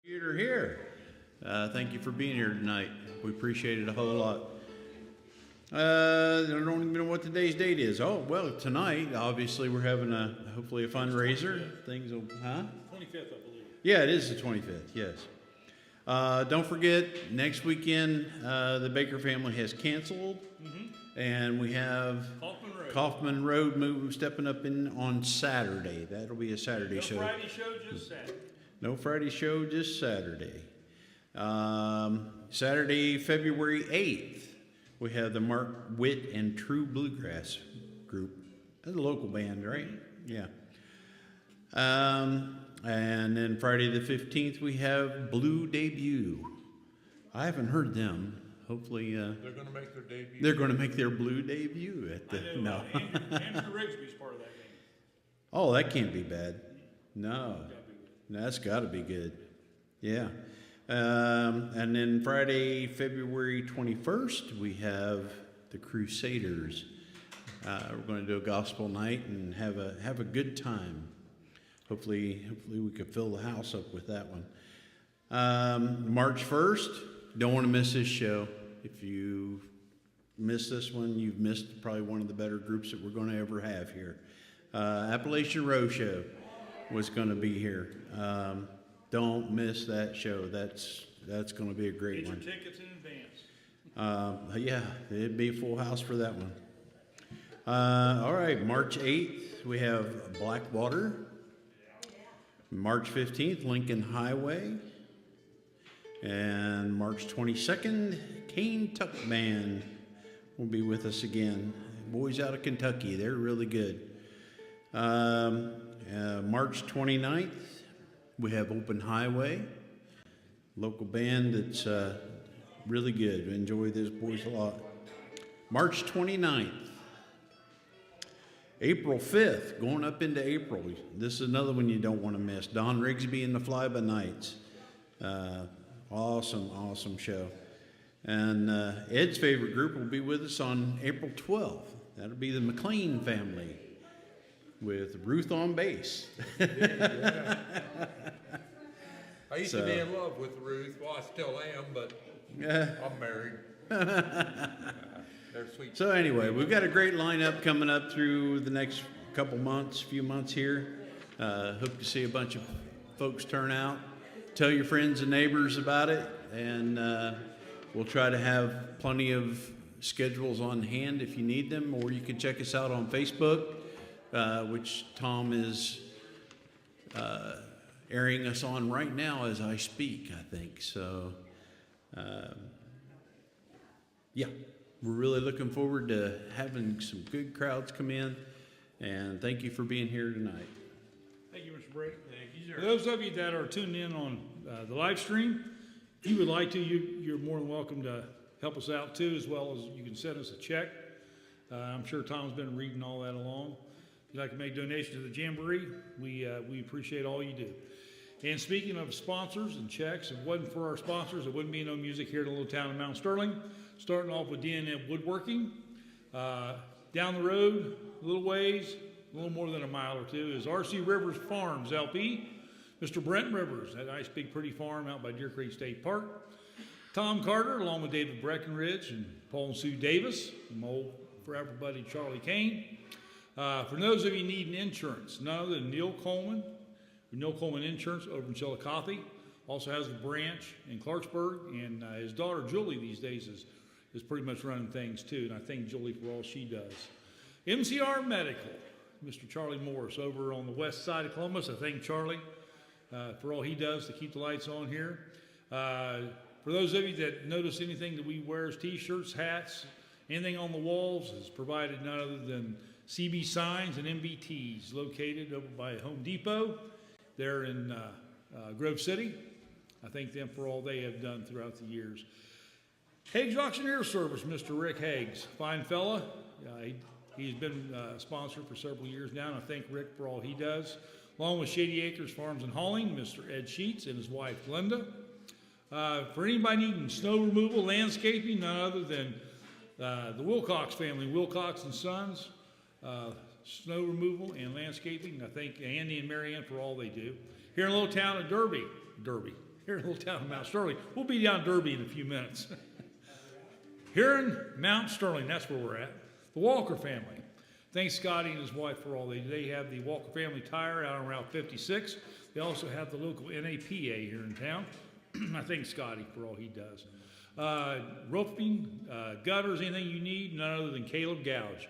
You're here. Thank you for being here tonight. We appreciate it a whole lot. I don't even know what today's date is. Oh, well, tonight, obviously, we're having hopefully a fundraiser. Things will, 25th, I believe. Yeah, it is the 25th, yes. Don't forget, next weekend, the Baker family has canceled. And we have Kaufman Road stepping up on Saturday. That'll be a Saturday show. No Friday show, just Saturday. No Friday show, just Saturday. Saturday, February 8th, we have the Mark Witt and True Bluegrass group. That's a local band, right? Yeah. And then Friday the 15th, we have Blue Debut. I haven't heard them. Hopefully, they're going to make their debut. They're going to make their blue debut at the. No. Andrew Rigsby's part of that game. Oh, that can't be bad. No, that's got to be good. Yeah. And then Friday, February 21st, we have the Crusaders. We're going to do a gospel night and have a good time. Hopefully we could fill the house up with that one. March 1st, don't want to miss this show. If you miss this one, you've missed probably one of the better groups that we're going to ever have here. Appalachian Row Show was going to be here. Don't miss that show. That's going to be a great one. Get your tickets in advance. Yeah, it'd be a full house for that one. All right, March 8th, we have Blackwater. March 15th, Lincoln Highway. And March 22nd, Kane Tuck Band will be with us again. Boys out of Kentucky, they're really good. March 29th, we have Open Highway, local band that's really good. Enjoy those boys a lot. March 29th, April 5th, going up into April. This is another one you don't want to miss. Don Rigsby and the Fly-By-Nights. Awesome show. And Ed's favorite group will be with us on April 12th. That'll be the McLean family with Ruth on bass. Yeah. I used to be in love with Ruth. Well, I still am, but I'm married. They're sweet. So anyway, we've got a great lineup coming up through the next few months here. Hope to see a bunch of folks turn out. Tell your friends and neighbors about it, and we'll try to have plenty of schedules on hand if you need them, or you can check us out on Facebook, which Tom is airing us on right now as I speak, I think. So, yeah, we're really looking forward to having some good crowds come in, and thank you for being here tonight. Thank you, Mr. Brady. Thank you, sir. For those of you that are tuned in on the live stream, if you would like to, you're more than welcome to help us out too, as well as you can send us a check. I'm sure Tom's been reading all that along. If you'd like to make donations to the Jamboree, we appreciate all you do. And speaking of sponsors and checks, if it wasn't for our sponsors, there wouldn't be no music here in the little town of Mount Sterling. Starting off with D&M Woodworking. Down the road, a little ways, a little more than a mile or two, is R.C. Rivers Farms, LP. Mr. Brent Rivers, that nice big pretty farm out by Deer Creek State Park. Tom Carter, along with David Breckenridge and Paul and Sue Davis, and my old forever buddy Charlie Kane. For those of you needing insurance, none other than Neil Coleman Insurance over in Chillicothe. Also has a branch in Clarksburg, and his daughter Julie these days is pretty much running things too, and I thank Julie for all she does. MCR Medical, Mr. Charlie Morris over on the west side of Columbus. I thank Charlie for all he does to keep the lights on here. For those of you that notice anything that we wear as t-shirts, hats, anything on the walls is provided none other than CB Signs and MBTs, located over by Home Depot there in Grove City. I thank them for all they have done throughout the years. Hagues Auctioneer Service, Mr. Rick Hagues, fine fella. He's been a sponsor for several years now, and I thank Rick for all he does. Along with Shady Acres Farms and Hauling, Mr. Ed Sheets and his wife, Glenda. For anybody needing snow removal, landscaping, none other than the Wilcox family, Wilcox and Sons, snow removal and landscaping. I thank Andy and Marianne for all they do. Here in the little town of Derby, here in the little town of Mount Sterling. We'll be down Derby in a few minutes. Here in Mount Sterling, that's where we're at. The Walker family. Thanks Scotty and his wife for all they do. They have the Walker Family Tire out on Route 56. They also have the local NAPA here in town. I thank Scotty for all he does. Roofing, gutters, anything you need, none other than Caleb Gouge.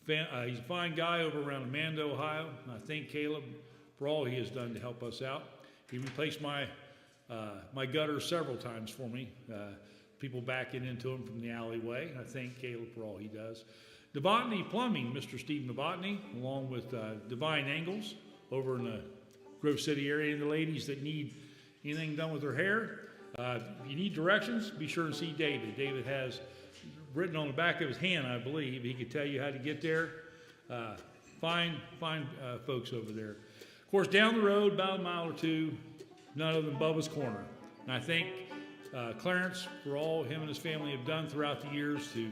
He's a fine guy over around Amanda, Ohio. I thank Caleb for all he has done to help us out. He replaced my gutters several times for me. People backing into him from the alleyway. I thank Caleb for all he does. Novotny Plumbing, Mr. Steve Novotny, along with Divine Angles over in the Grove City area. And the ladies that need anything done with their hair, if you need directions, be sure to see David. David has written on the back of his hand, I believe. He could tell you how to get there. Fine folks over there. Of course, down the road, about a mile or two, none other than Bubba's Corner. And I thank Clarence for all him and his family have done throughout the years to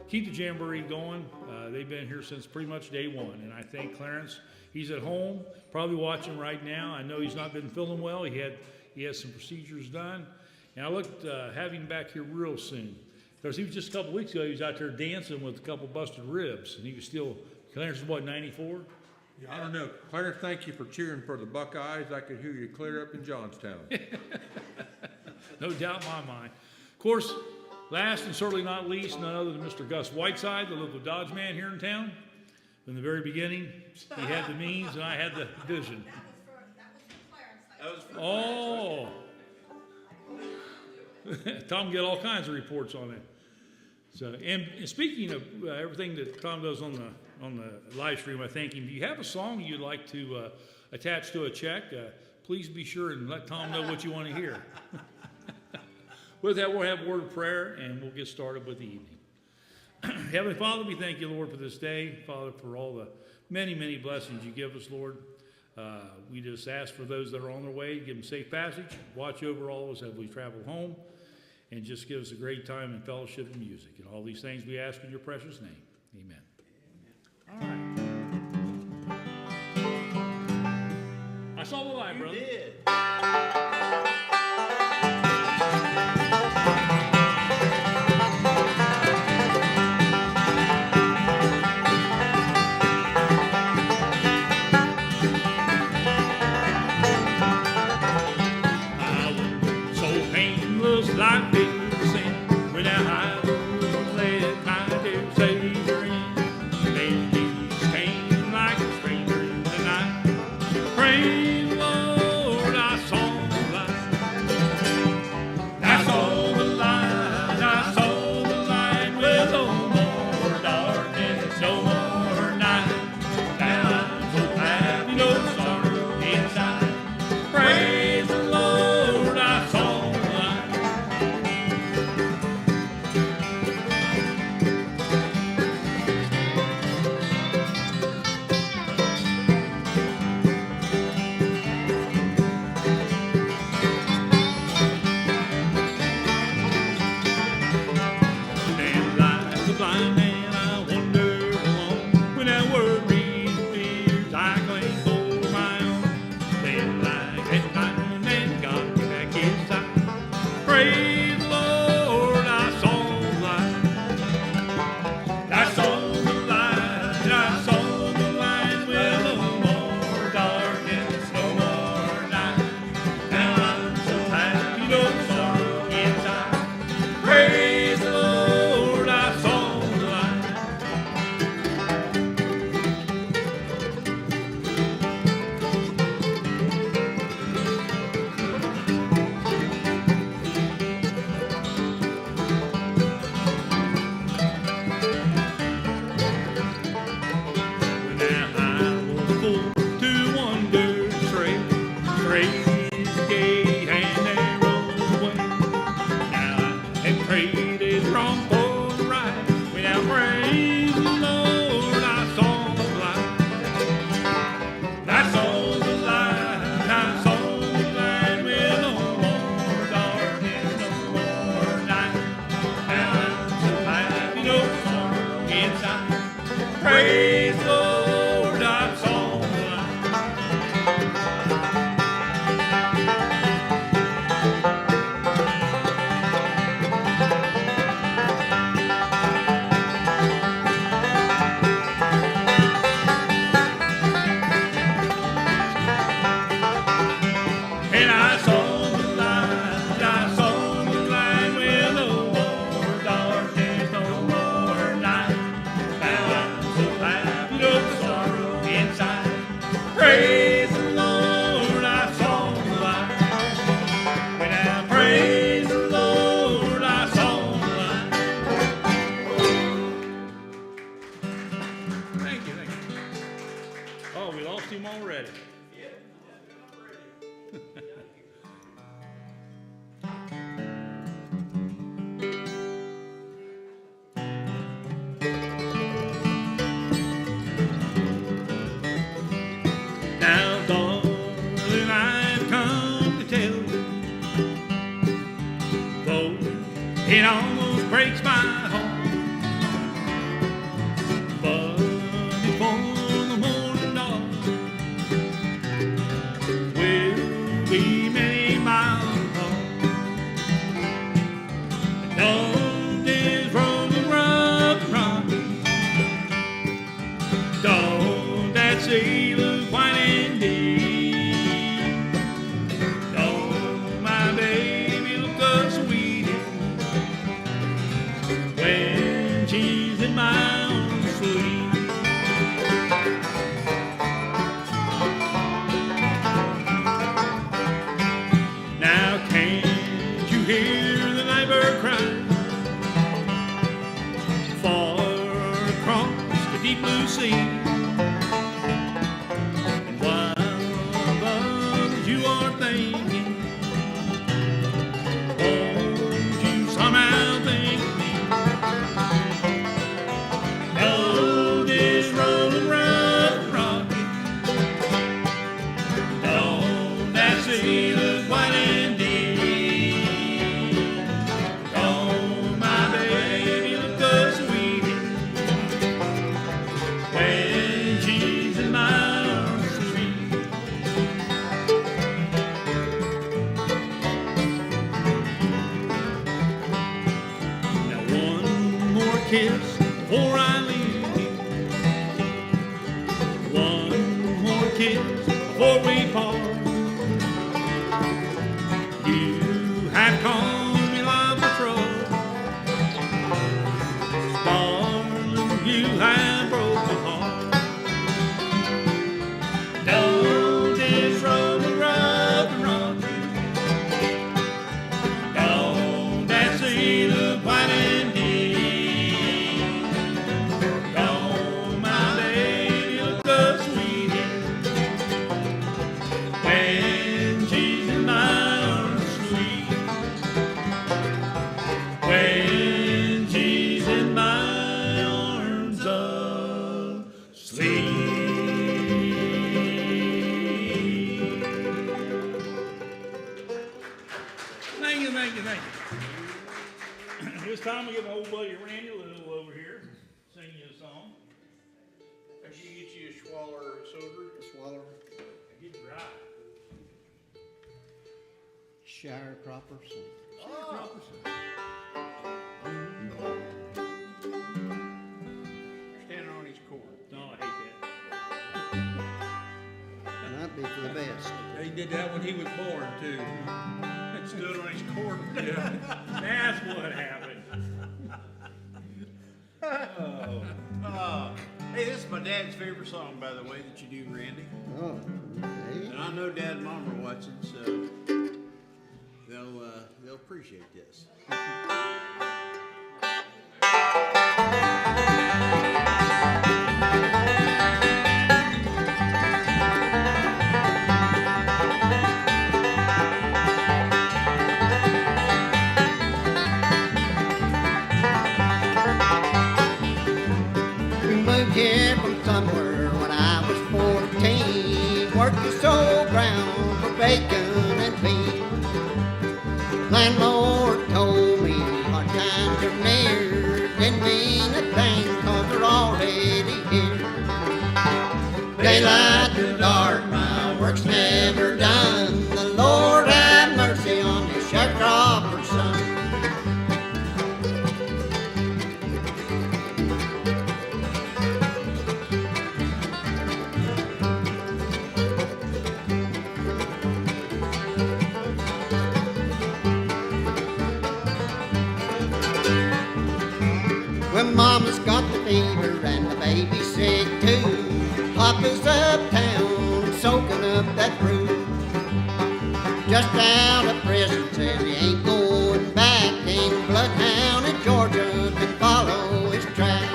keep the Jamboree going. They've been here since pretty much day one. And I thank Clarence. He's at home, probably watching right now. I know he's not been feeling well. He has some procedures done. And I looked having him back here real soon. Because he was just a couple weeks ago, he was out there dancing with a couple busted ribs. And he was still, Clarence is what, 94? I don't know. Clarence, thank you for cheering for the Buckeyes. I could hear you clear up in Johnstown. No doubt in my mind. Of course, last and certainly not least, none other than Mr. Gus Whiteside, the local Dodge man here in town. From the very beginning, he had the means and I had the vision. That was for Oh. Tom get all kinds of reports on it. So, and speaking of everything that Tom does on the live stream, I thank him. If you have a song you'd like to attach to a check, please be sure and let Tom know what you want to hear. With that, we'll have a word of prayer and we'll get started with the evening. Heavenly Father, we thank you, Lord, for this day. Father, for all the many, many blessings you give us, Lord. We just ask for those that are on their way, give them safe passage. Watch over all of us as we travel home. And just give us a great time in fellowship and music. And all these things we ask in your precious name. Amen. All right. I saw the light, brother. You did. Like this sin, when I let my dear Savior in, and he came like a stranger in the night. Praise the Lord, I saw the light. I saw the light, I saw the light, with no more darkness, no more night. Now I'm so happy, no sorrow inside. Praise the Lord, I saw. sea looked white and deep. Oh, my baby looked the sweetest when she's in my arms sweet. Now can't you hear the night bird cry far across the deep blue sea? And while above you are thinking, won't you somehow think of me? Oh, this rolling rough and rocky, oh, that sea look white and deep. Oh, my baby look the sweetest when she's in my arms sweet. Now one more kiss before I leave you. One more kiss before we part. You have called me love patrol, darling, you have broke my heart. Don't this road be rough and rocky? Don't that sea look white and deep? Don't my baby look the sweetest when she's in my arms sweet? When she's in my arms of sleep. Thank you, thank you, thank you. This time we get my old buddy Randy Little over here, sing you a song. If you get you a Schwaller soda. Schwaller. Get dry. Sharecroppers. Standing on his cord. No, I hate And that'd be for the best. He did that when he was born too. Stood on his cord. Yeah. that. That's what happened. Hey, this is my dad's favorite song, by the way, that you do, Randy. Oh, hey. And I know Dad and Mom are watching, so they'll appreciate this. We moved here from somewhere when I was 14. Worked the sole ground for bacon and beef. Landlord told me our times are near. Didn't mean a thing 'cause they're already here. Daylight to dark, my work's never done. The Lord have mercy on his sharecropper son. When Mama's got the fever and the baby's sick too, Papa's uptown soaking up that brew. Just out of prison says he ain't going back. Ain't a bloodhound in Georgia can follow his track.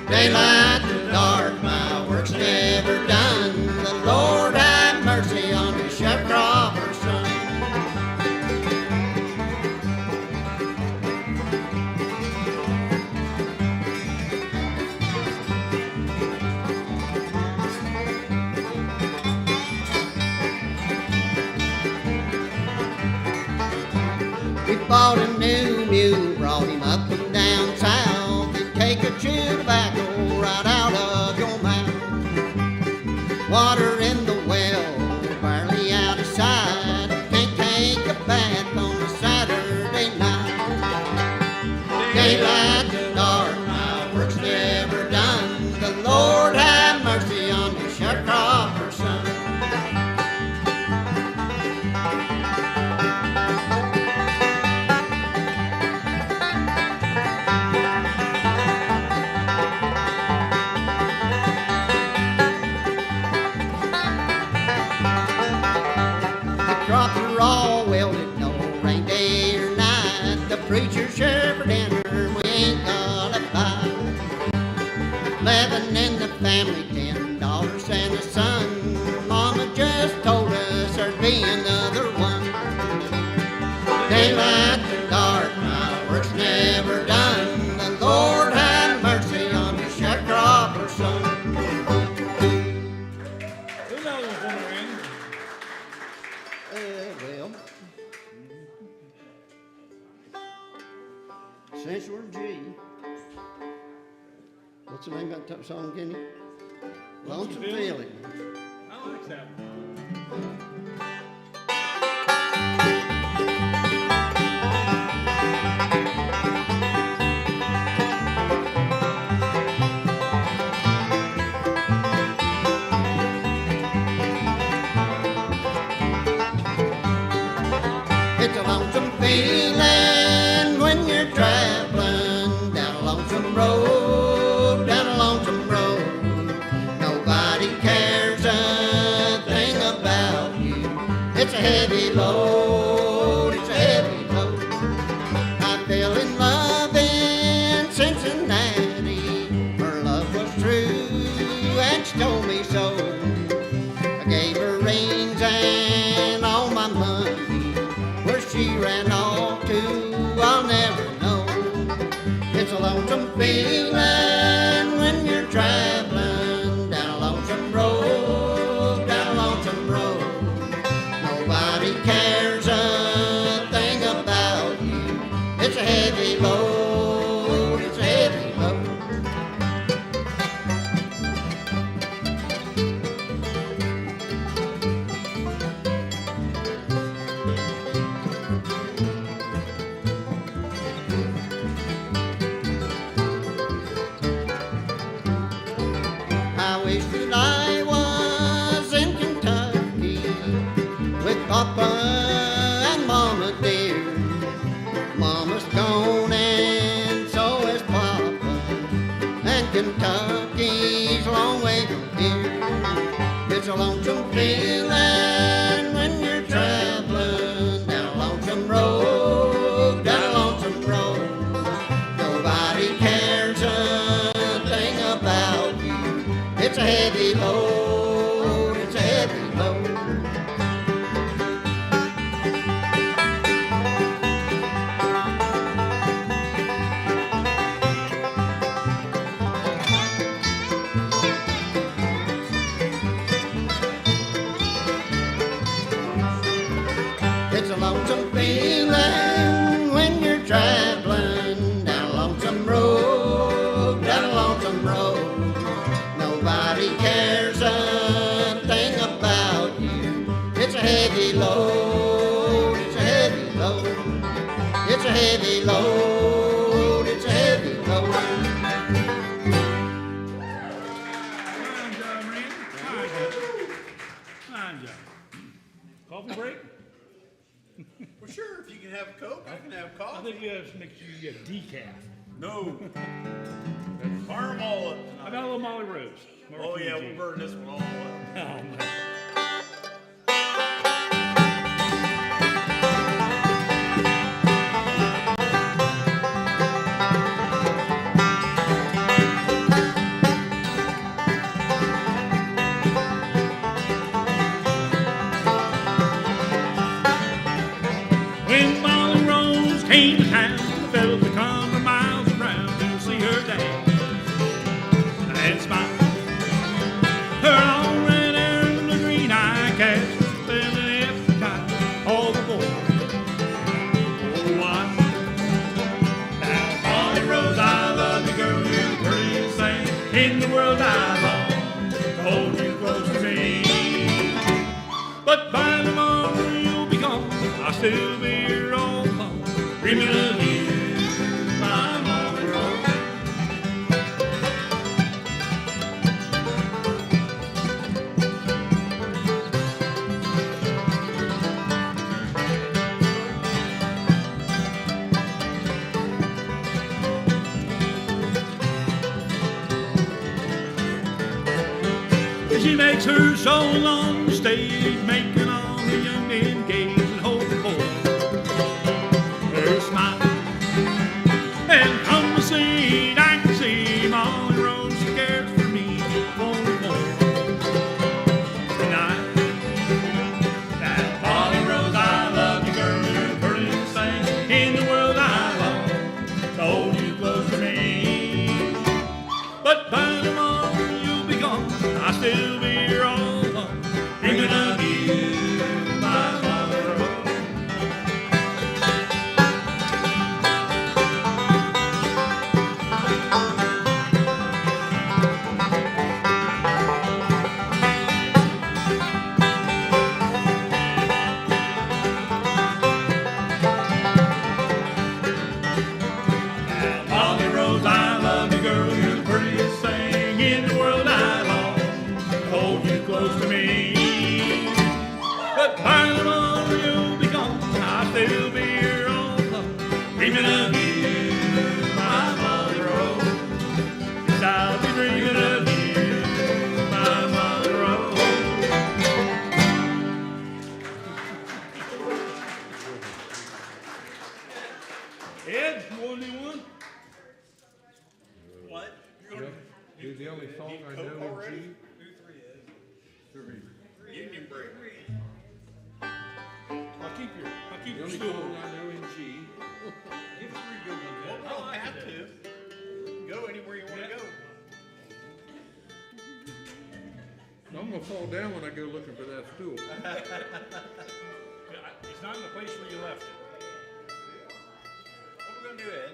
Daylight to dark, my work's never done. The Lord have mercy on his sharecropper son. We bought a new mule, brought him up from down south. He'd take a chew tobacco right out of your mouth. Water in the well, barely out of sight. Can't take a bath on a Saturday night. Daylight to dark, my work's never done. The Lord have mercy family, 10 daughters and a son. Mama just told us there'd be another one. Daylight to dark, my work's never done. The Lord have mercy on your sharecropper son. Who's that one for me, Randy? Well, Sensual G. What's the name of that song, Kenny? Lonesome Feeling. I like that one. It's a lonesome feeling when you're traveling down a lonesome road, down a lonesome road. Nobody cares a thing about you. It's a heavy load, it's a heavy load. I fell in love in Cincinnati. Her love was true and she told me so. I gave her rings and all my money. Where she ran off to, I'll never know. It's a lonesome feeling when you're traveling down a lonesome road, down a lonesome road. Nobody cares a thing about you. It's a heavy load, it's a heavy load. I wish that I was in Kentucky with Papa and Mama dear. Mama's gone and so is Papa, and Kentucky's a long way from here. It's a lonesome feeling when you're traveling down a lonesome road, down a lonesome road. Nobody cares a thing about you. It's a heavy load, it's a heavy load. It's a lonesome feeling when you're traveling down a lonesome road, down a lonesome road. Nobody cares a thing about you. It's a heavy load, it's a heavy load. It's a heavy load, it's a heavy load. Fine job, Randy. Fine job. Fine job. Coffee break? Well, sure, if you can have Coke, I can have I coffee. think we have to make sure you get decaf. No. Fire them all up How about a tonight. little Molly Rose? Oh, yeah, we'll burn this one all up. Oh, man. When Molly Rose came to town, the fellas would come from miles around to see her dance and smile. Her long red hair and the green eye catch was spelling every time all the boys. Oh, why? Now, Molly Rose, I love you, girl, you're the prettiest thing in the world. I long to hold you close to me. But by tomorrow you'll be gone, I'll still be here all alone. Dreaming of you, my Molly Rose. She makes her soul on the stage, making all the young men gaze and hold the boy. Her smile and come to see, I can see Molly Rose, she cares for me the only song I know in G. Union break. I'll keep The your only stool. song I know in G. Give 3 good ones. I don't have to. Go anywhere you want to go. I'm gonna fall down when I go looking for that stool. It's not in the place where you left it. What we gonna do, Ed?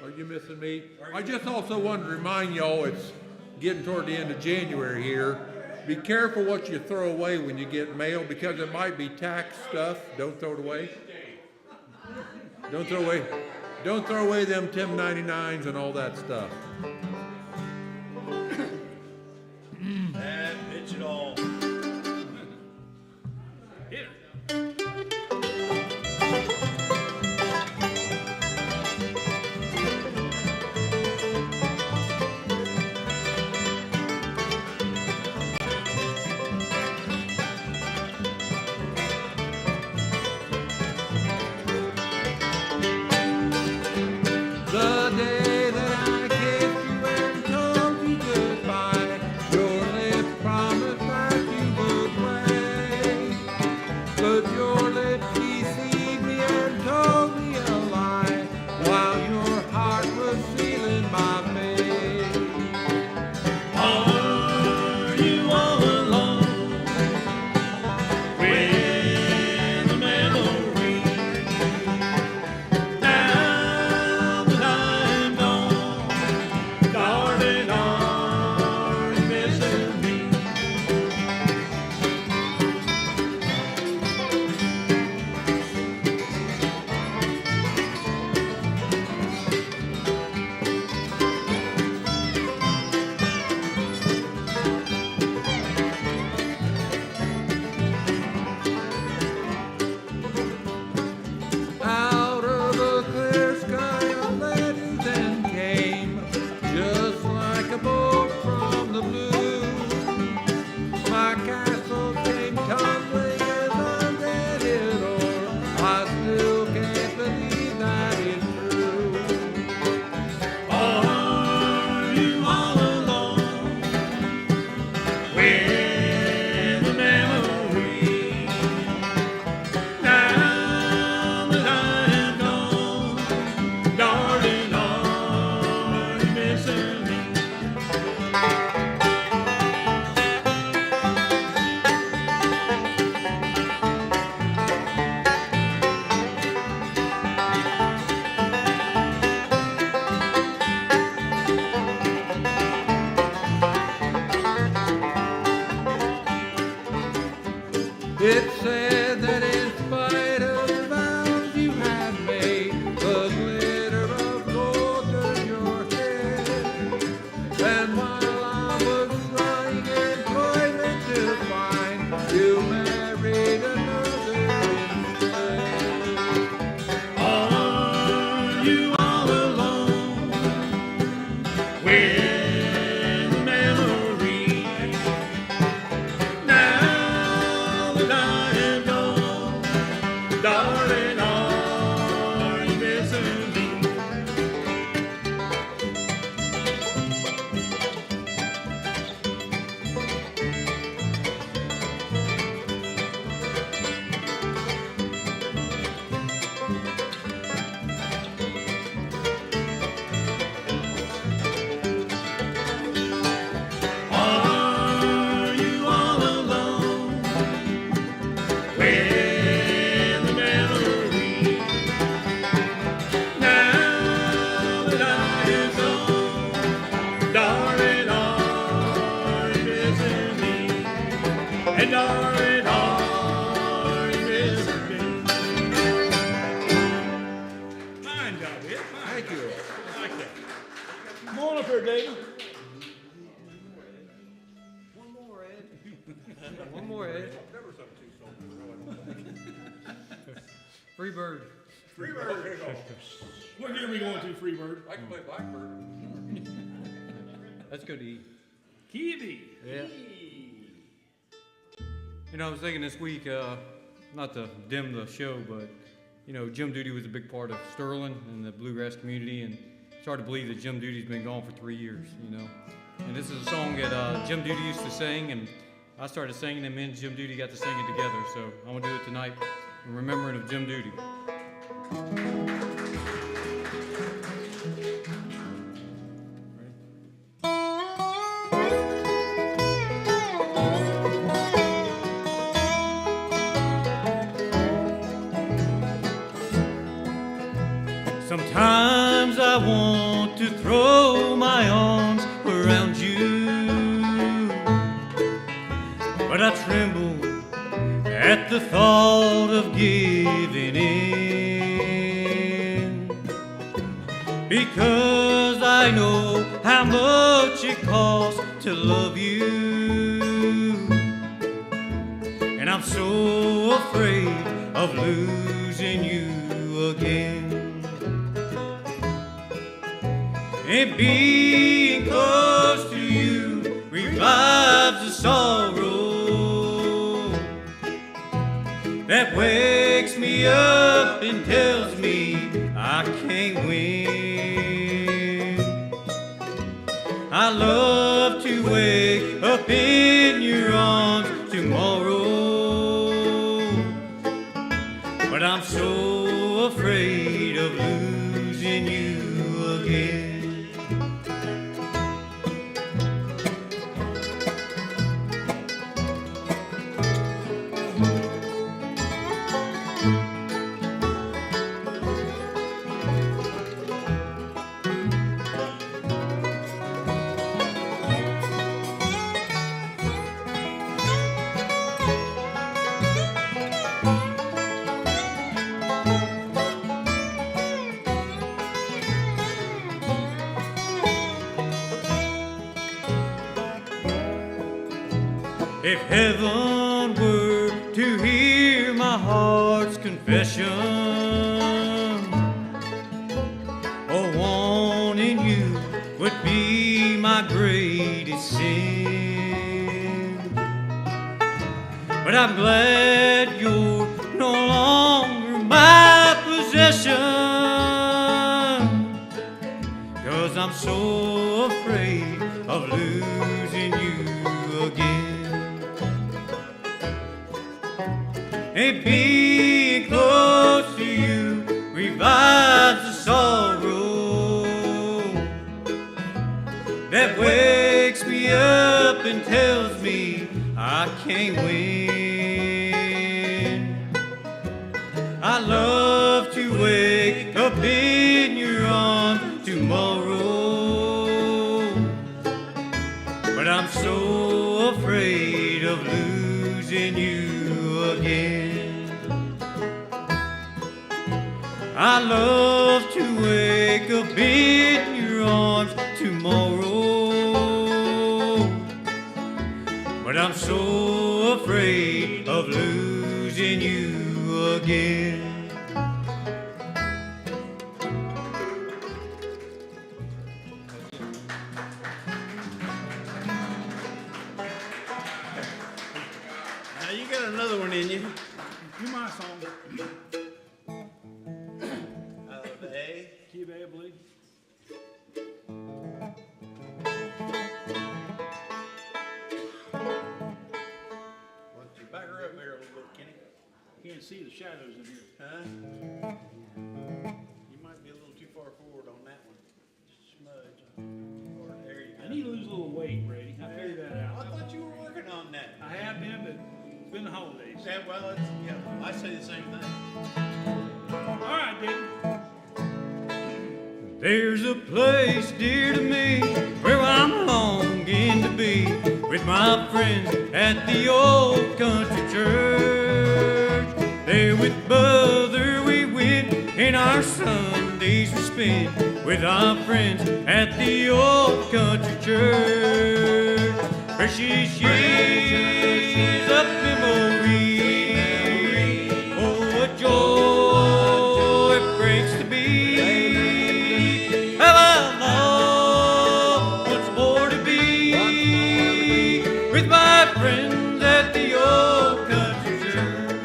Are you missing me? I just also wanted to remind y'all, it's getting toward the end of January here. Be careful what you throw away when you get mail, because it might be tax stuff. Don't throw it away. Don't throw away them 1099s and all that stuff. That bitch it all. Here. The day that I kissed you and told you goodbye, your lips promised that you would wait. But your lips deceived me and told me a lie, while your heart was sealing my fate. Are you all alone with the memory? Now that I'm gone, darling, are you missing me? Out of a clear sky a lady then came, just like a bolt from the blue. My castle came tumbling as I read it o'er. I still can't believe that it's true. Are you all alone with the memory? Now that I'm gone, darling, are you missing me? It said that in spite of the vows you had made, the glitter of gold turned your head. And while I was trying in toilet to find, you married another instead. Are you all alone with the memory? Now that I am gone, darling, are you missing me? Are you all alone with the memory? Now that I am gone, darling, are you missing me? And darling, are you missing me? Fine job, Ed. Thank you. I like that. Come on up here, Dave. One more, Ed. Free bird. What game are we going to, Freebird? I can play Blackbird. Let's go to E. Kiwi. Yeah. You know, I was thinking this week, not to dim the show, but, you know, Jim Duty was a big part of Sterling and the bluegrass community, and it's hard to believe that Jim Duty's been gone for 3 years, you know. And this is a song that Jim Duty used to sing, and I started singing, and me and Jim Duty got to sing it together. So I'm gonna do it tonight in remembrance of Jim Duty. Sometimes I want to throw my arms around you, but I tremble at the thought of giving in, because I know how much it costs to love you, and I'm so afraid of losing you again. And being close to you revives the sorrow that wakes me up and tells me I can't win. I love to wake up in your arms tomorrow, but I'm so afraid of losing you again. If heaven were to hear my heart's confession, oh, wanting you would be my greatest sin. But I'm glad you're no longer my possession, 'cause I'm so afraid of losing you again. And being close to you revives the sorrow that wakes me up and tells me I can't win. I love to wake up in your arms tomorrow, but I'm so afraid of losing you again. I love to wake up in your arms tomorrow, but I'm so afraid of losing you again. Now you got another one in you. Do my song. A. Key of A, I believe. Why don't you back her up there a little bit, Kenny? You can't see the shadows in here. Huh? You might be a little too far forward on that one. Just a smudge. Or there you go. I need to lose a little weight, Brady. I figured that I out. thought you were working on that. I have been, but it's been the holidays. Yeah, well, it's, yeah, I say the same thing. All right, David. There's a place dear to me where I'm longing to be with my friends at the old country church. There with Brother we went and our Sundays we spent with our friends at the old country church. Precious years of memory, oh what joy it brings to be. Have I lost once more to be with my friends at the old country church.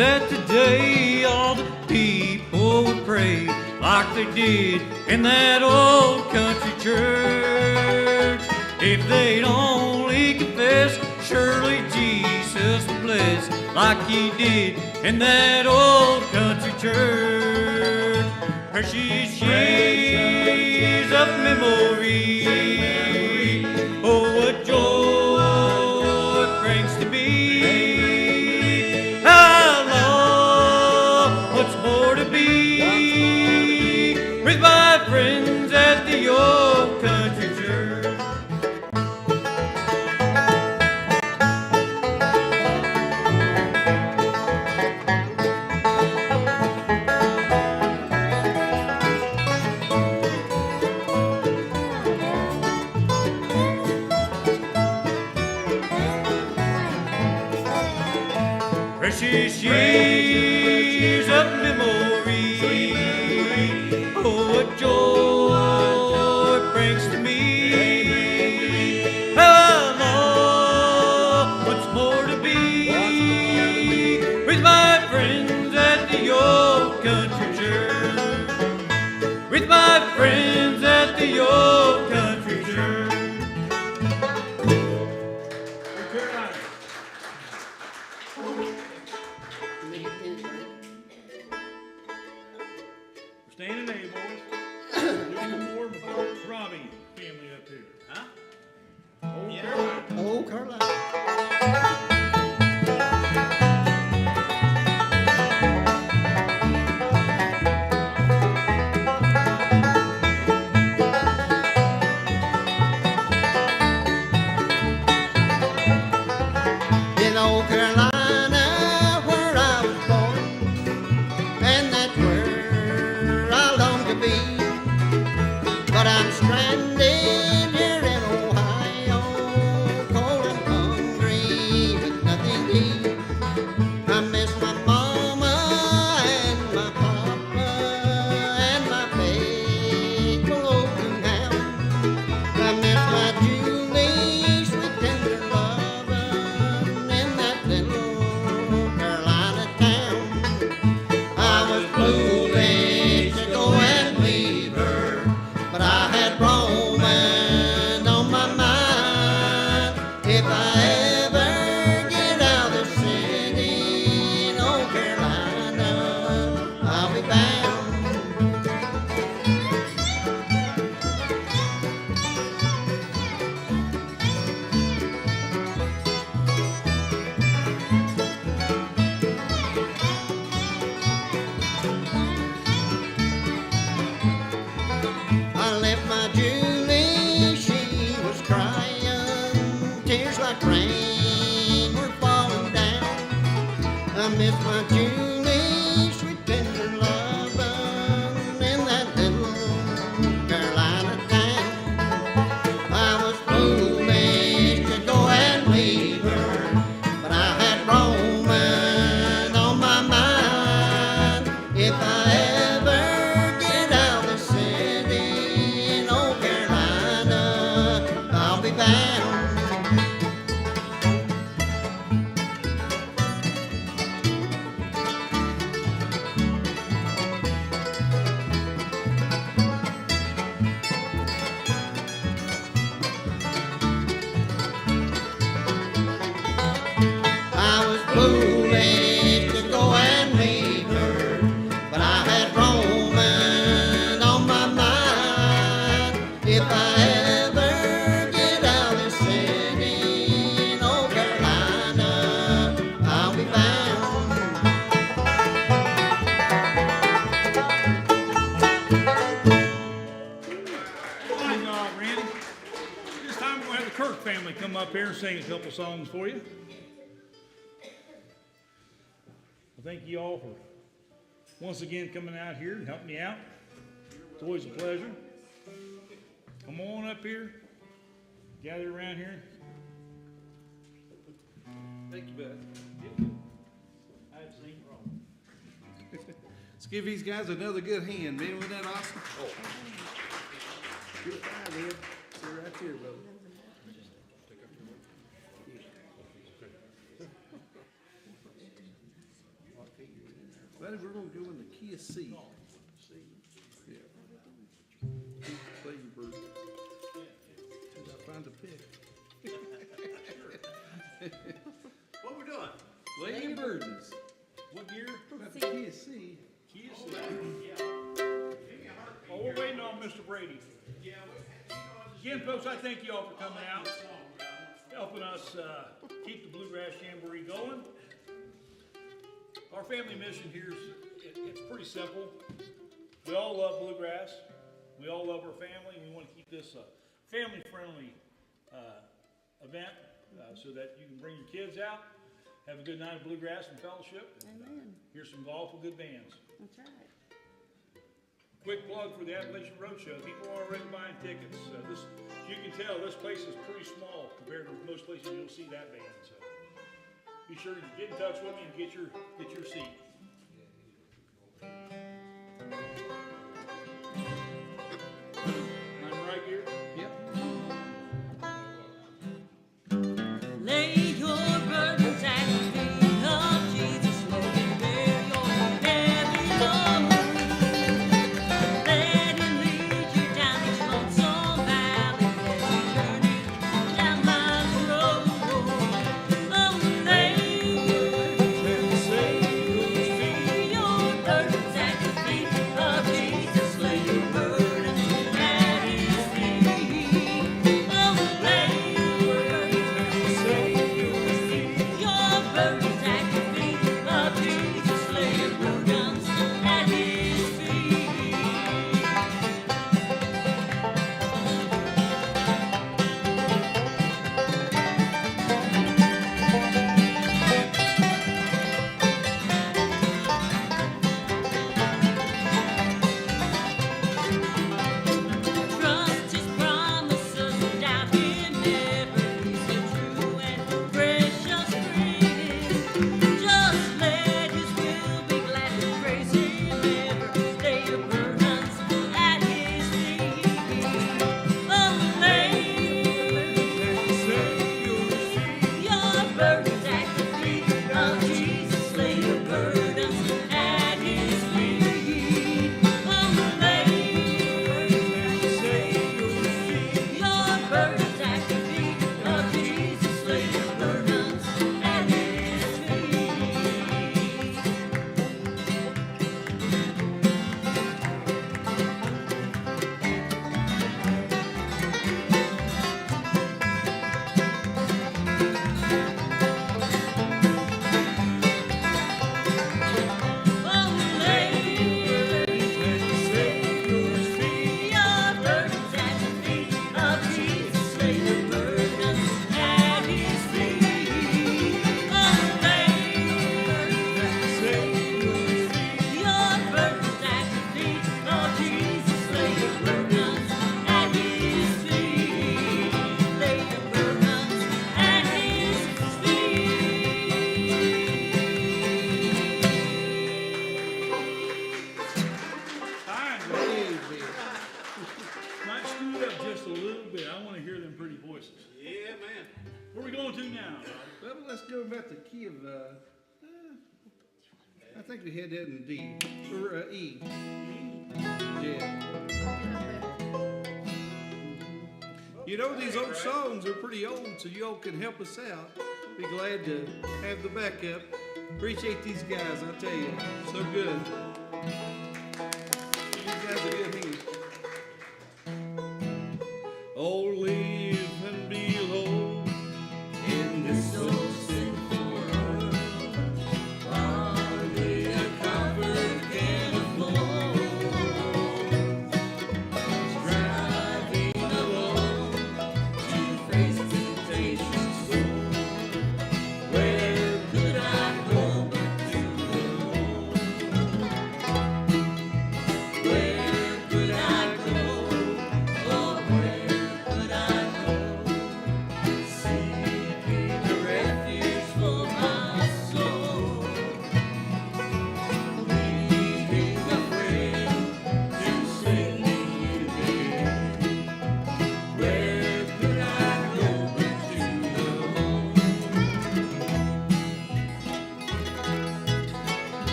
that today all the people would pray like they did in that old country church. If they'd only confess, surely Jesus would bless like he did in that old country church. Precious years of memory, oh what joy it brings to me. How long, what's more to be with my friends at the old country church. Precious years of memory, oh what joy it brings to me. How long, what's more to be with my friends at the old country church. With my friends at the old country church. Standing A, boys. One more before Robbie family up here. Huh? Old Carolina. Oh, Carolina. In old Carolina, where I was born, and that's where I long to be. But I'm stranded here in Ohio, cold and hungry with nothing to eat. I miss my mama and my papa and my faithful old coonhound. I miss my Julie, sweet tender lovin' in that little Carolina town. I was foolish to go and leave her, but I had Roman on my mind. If I ever get out of the city in old Carolina, I'll be bound. I left my Julie, she was crying, tears like rain were falling down. I miss my Julie, sweet tender lovin' in that little Carolina town. I was foolish to go and leave her, but I had Roman on my mind. If I ever get out of the city in old Carolina, I'll be bound. I was foolish to go and leave her, but I had Roman on my mind. If I ever get out of the city in old Carolina, I'll be bound. Good job, Randy. This time we're going to have the Kirk family come up here and sing a couple songs for you. Well, thank you all for once again coming out here and helping me out. It's always a pleasure. Come on up here. Gather around here. Thank you, bud. I had seen wrong. Let's give these guys another good hand, man. Wasn't that awesome? Oh. Good find, man. See right here, brother. Buddy, we're gonna go in the Kia C. Yeah. Play your bird. Till I find a pick. What we're doing? Lady Burdens. What year? That's the Kia C. Kia Ceed. Oh, we're waiting on Mr. Brady. Again, folks, I thank you all for coming out, helping us keep the Bluegrass Jamboree going. Our family mission here is it's pretty simple. We all love bluegrass. We all love our family, and we want to keep this a family-friendly event so that you can bring your kids out, have a good night of bluegrass and fellowship, and hear some golf with good bands. That's right. Quick plug for the Appalachian Roadshow. People are already buying tickets. As you can tell, this place is pretty small compared to most places you'll see that band. So be sure to get in touch with me and get your seat. I'm right here. Yep. Lay your burdens at the feet of Jesus, Lord, and bear your heavy load. Let Him lead you down each lonesome valley as you journey down life's road. Oh, lay your burdens at the feet of Jesus, lay your burdens at His feet. Oh, lay your burdens at the feet of Jesus, lay your burdens at His feet. Trust His promises, doubt Him never. He's a true and precious friend. Just let His will be glad and praise Him ever. Lay your burdens at His feet. Oh, lay your burdens at the feet of Jesus. Lay your burdens at His feet. Oh, lay your burdens at the feet of Jesus, lay your burdens at His feet. Oh, lay your burdens at the feet of Jesus, lay your burdens at His feet. Oh, lay your burdens at the feet of Jesus, lay your burdens at His feet. Lay your burdens at His Fine. Hey, man. Might scoot up just a little bit. I want to hear them pretty voices. Yeah, man. Where are we going to now, Rob? Well, let's go about the key of, I think we had that in D, or E. Yeah. You know, these old songs are pretty old, so y'all can help us out. Be glad to have the backup. Appreciate these guys, I tell you. So good. These guys are good hands. Oh, live and be alone in this so sinful world. Hardly a comfort can afford. Striving alone to face temptation sore. Where could I go but to the Lord? Where could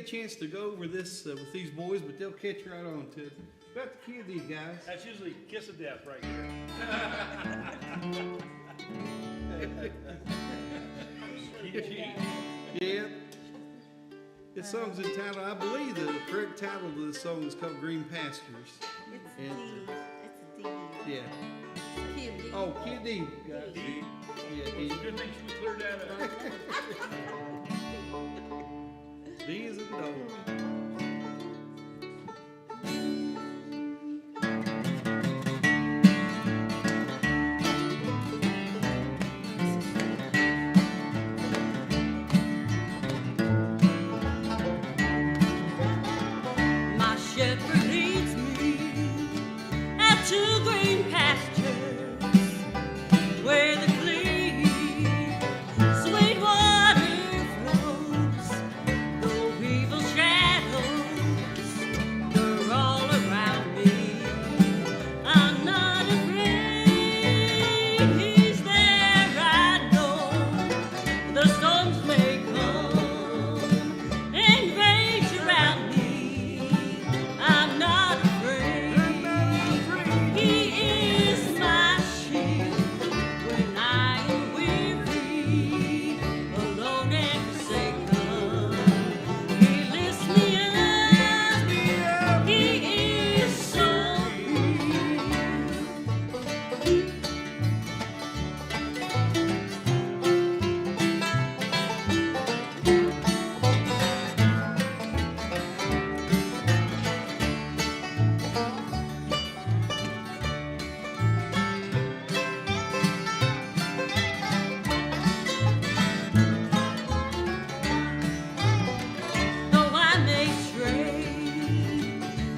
chance to go over this with these boys, but they'll catch right on to it. About the key of these guys. That's usually kiss of death right here. Yeah. This song's entitled, I believe the correct title of the song is called Green Pastures. It's And, D. It's a D. yeah. Kid D. Oh, Kid D. Yeah, Well, D. it's a good thing we cleared that up. D is in dog. My shepherd leads me out to green pastures where the clean, sweet water flows. Though evil shadows, they're all around me, I'm not afraid. He's there, I know. The storms may come and rage around me, I'm not afraid. He is my shield when I am weary, alone and forsaken. He lifts me up. He is so real. Though I may stray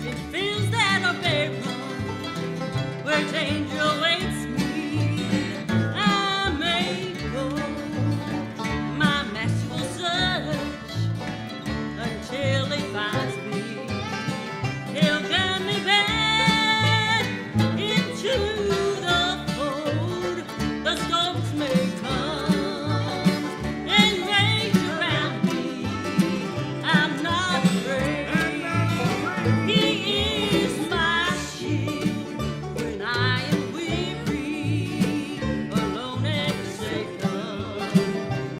in fields that are barren, where danger awaits me, I may go. My master will search until he finds me. He'll guide me back into the fold. The storms may come and rage around me, I'm not afraid. He is my shield when I am weary, alone and forsaken.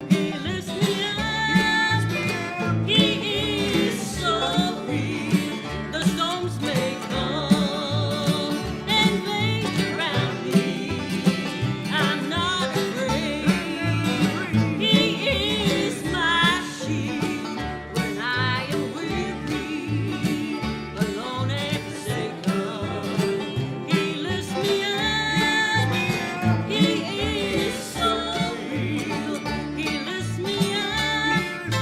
He lifts me up. He is so real. The storms may come and rage around me, I'm not afraid. He is my shield when I am weary, alone and forsaken. He lifts me up. He is so real. He lifts me up.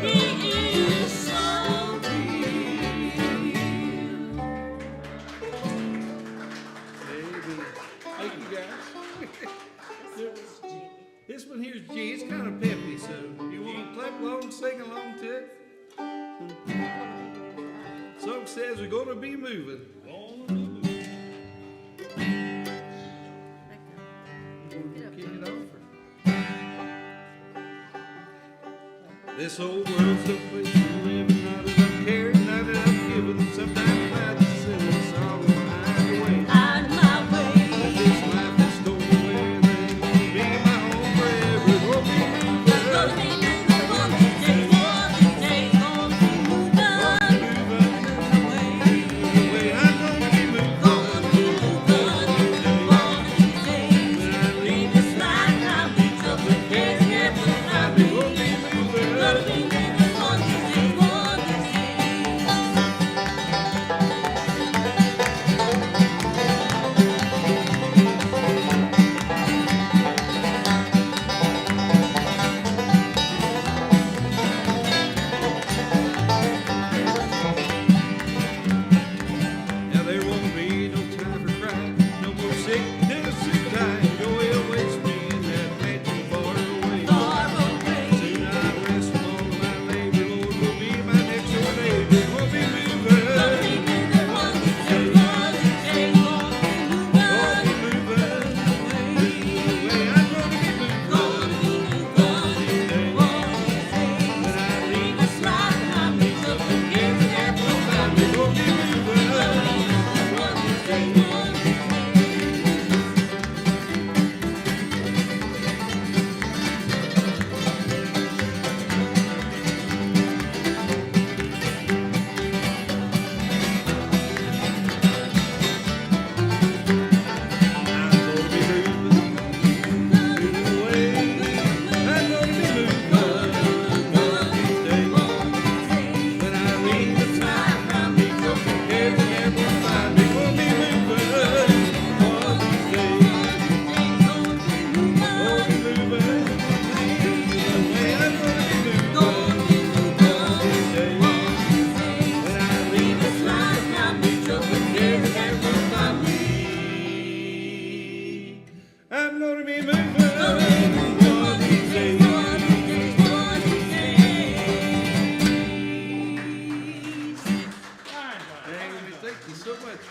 He is so Amen. Thank you, guys. This one here's G. It's kind of peppy, so you want to clap along, sing along to it? Song says we're going to be moving. Kick it off. This old world's no place to live, not enough caring, not enough giving. Sometimes I just sit and song behind the way. on my way. This life is stolen away, then be my home forever. It won't be moving. Gonna be moving one day, gonna be moving away. Way I'm gonna be moving. Gonna be moving one of these days. Leave this life now, be tough and can't get without me. Gonna be moving one of these days.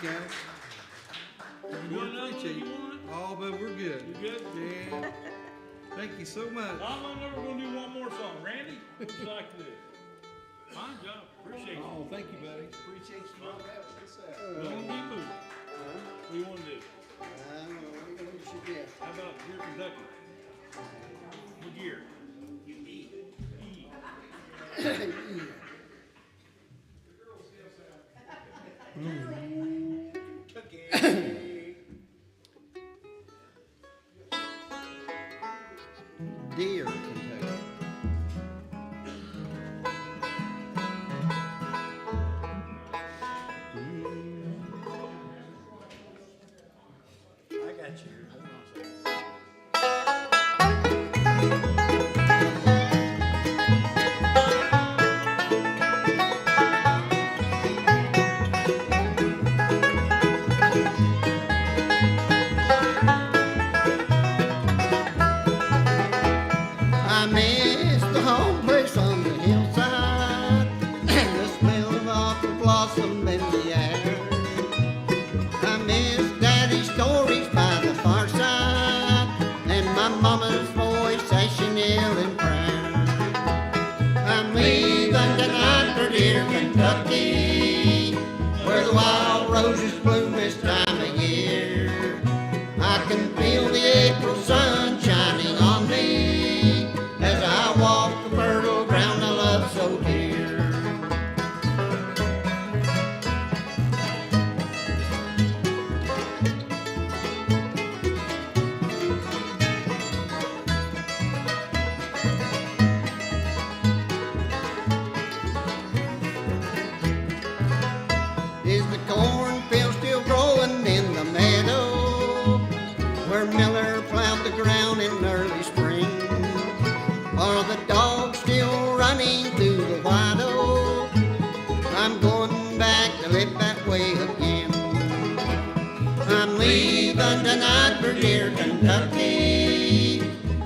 guys. You doing another one Appreciate you it. want? Oh, but we're good. You good? Yeah. Thank you so much. I'm never gonna do one more song. Randy, what would you like to do? Fine job. Appreciate it. Oh, thank you, buddy. Appreciate you having us out. Don't be moved. What do you want to do? How about here, Kentucky? What year? E. Dear Kentucky. I got you. Hold on a second. I miss the home place on the hillside and the smell of apple blossom in the air. I miss Daddy's stories by the far side and my mama's voice as she kneel in prayer. I'm leaving tonight for dear Kentucky, where the wild roses bloom this time of year. I can feel the April sun shining on me as I walk the fertile ground I love so dear. Is the cornfield still growing in the meadow where Miller plowed the ground in early spring? Are the dogs still running through the white oak? I'm going back to live that way again. I'm leaving tonight for dear Kentucky,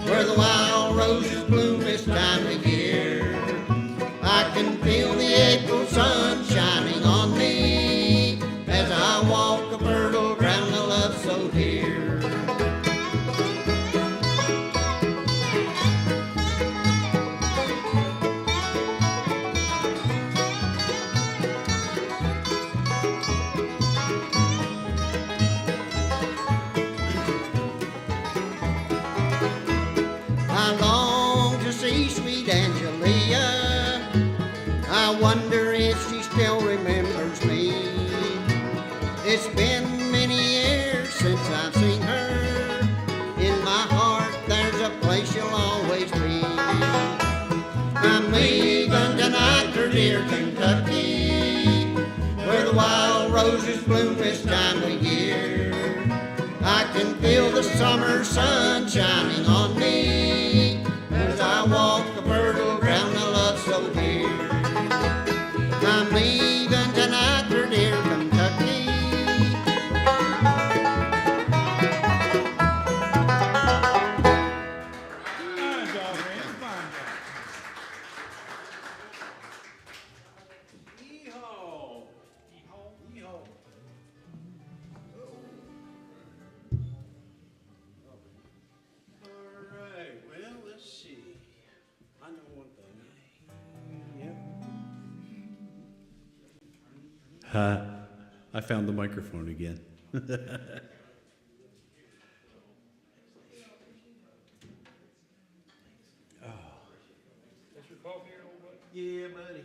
where the wild roses bloom this time of year. I can feel the April sun shining on me as I walk the fertile ground I love so dear. I long to see sweet Angelia. I wonder if she still remembers me. It's been many years since I've seen her. In my heart there's a place she'll always be. I'm leaving tonight for dear Kentucky, where the wild roses bloom this time of year. I can feel the summer sun shining on me as I walk the fertile ground I love so dear. I'm leaving tonight for dear Kentucky. Fine job, Randy. Fine job. Yeehaw! Yeehaw! All right, well, let's see. I know one thing. Yep. I found the microphone again. That's your coffee here, old buddy? Yeah, buddy.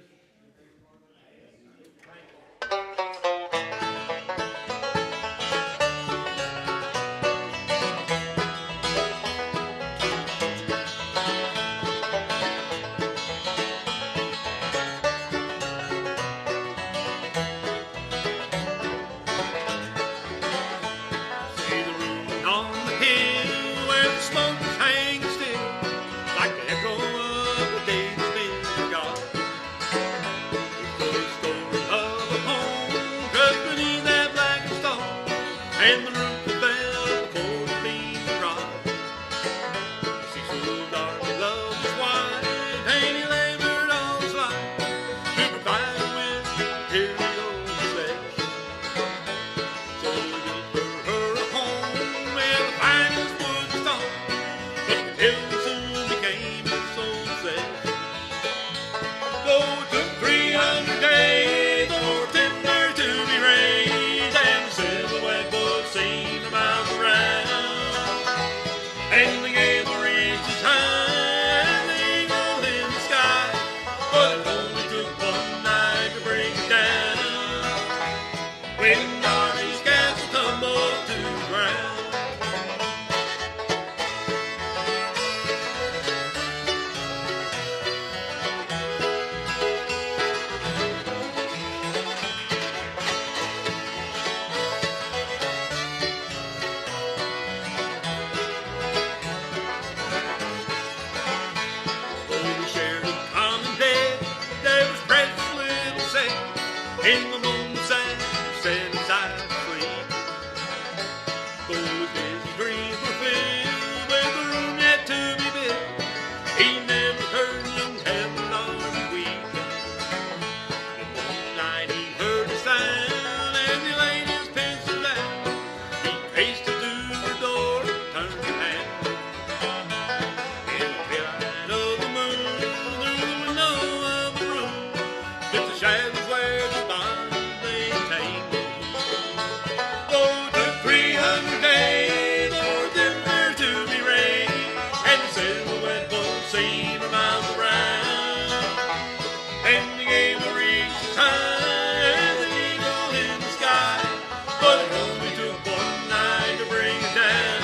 See the room on the hill where the smoke is hanging still, like the echo of a day that's been forgot. It's the story of a home crushed beneath that black stone, and the roof that fell before the beams rot. Cecil Darby loved his wife, and he labored all his life to provide her with material possessions. in the moonshine, set aside to sleep. Those busy dreams were filled with the room yet to be built. He never heard young Heaven army weep. But one night he heard a sound as he laid his pencil down. He paced it through the door and turned the handle. In the twilight of the moon, through the window of the room, just the shadows where the bonds they tangled. Oh, it took 300 days for them there to be raised, and the silhouette was seen for miles around. And the gable reached as high as an eagle in the sky, but it only took one night to bring it down.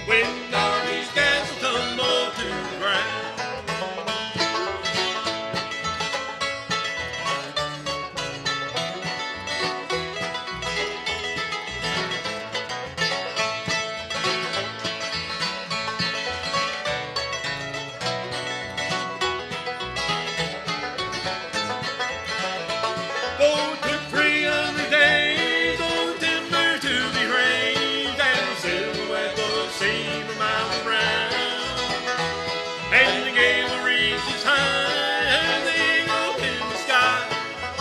When Darby's castle tumbled to the ground. Oh, it took 300 days for timber to be raised, and the silhouette was seen for miles around. And the gable reached as high as the eagle in the sky,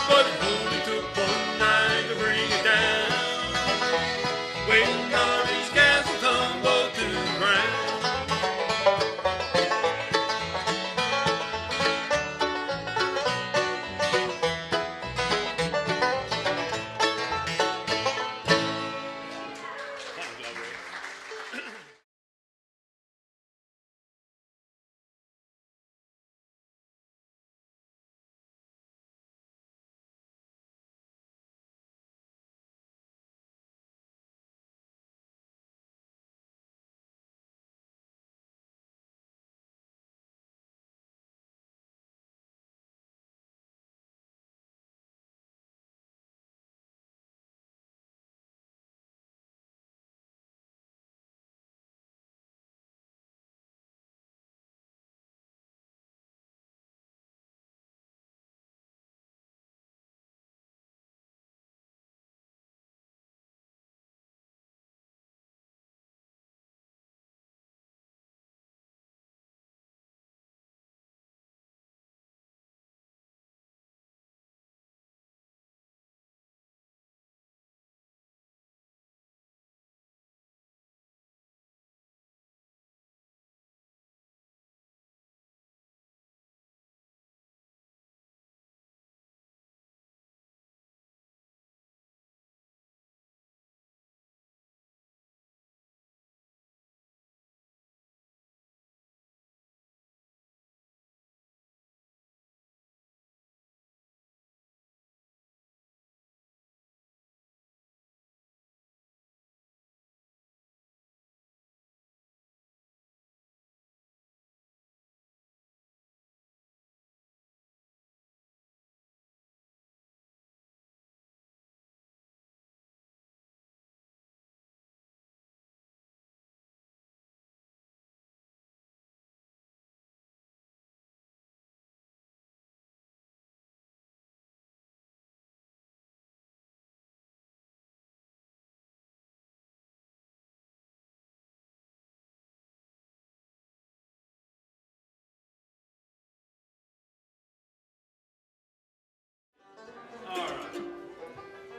but it only took one night to bring it down. When Darby's castle tumbled to the ground.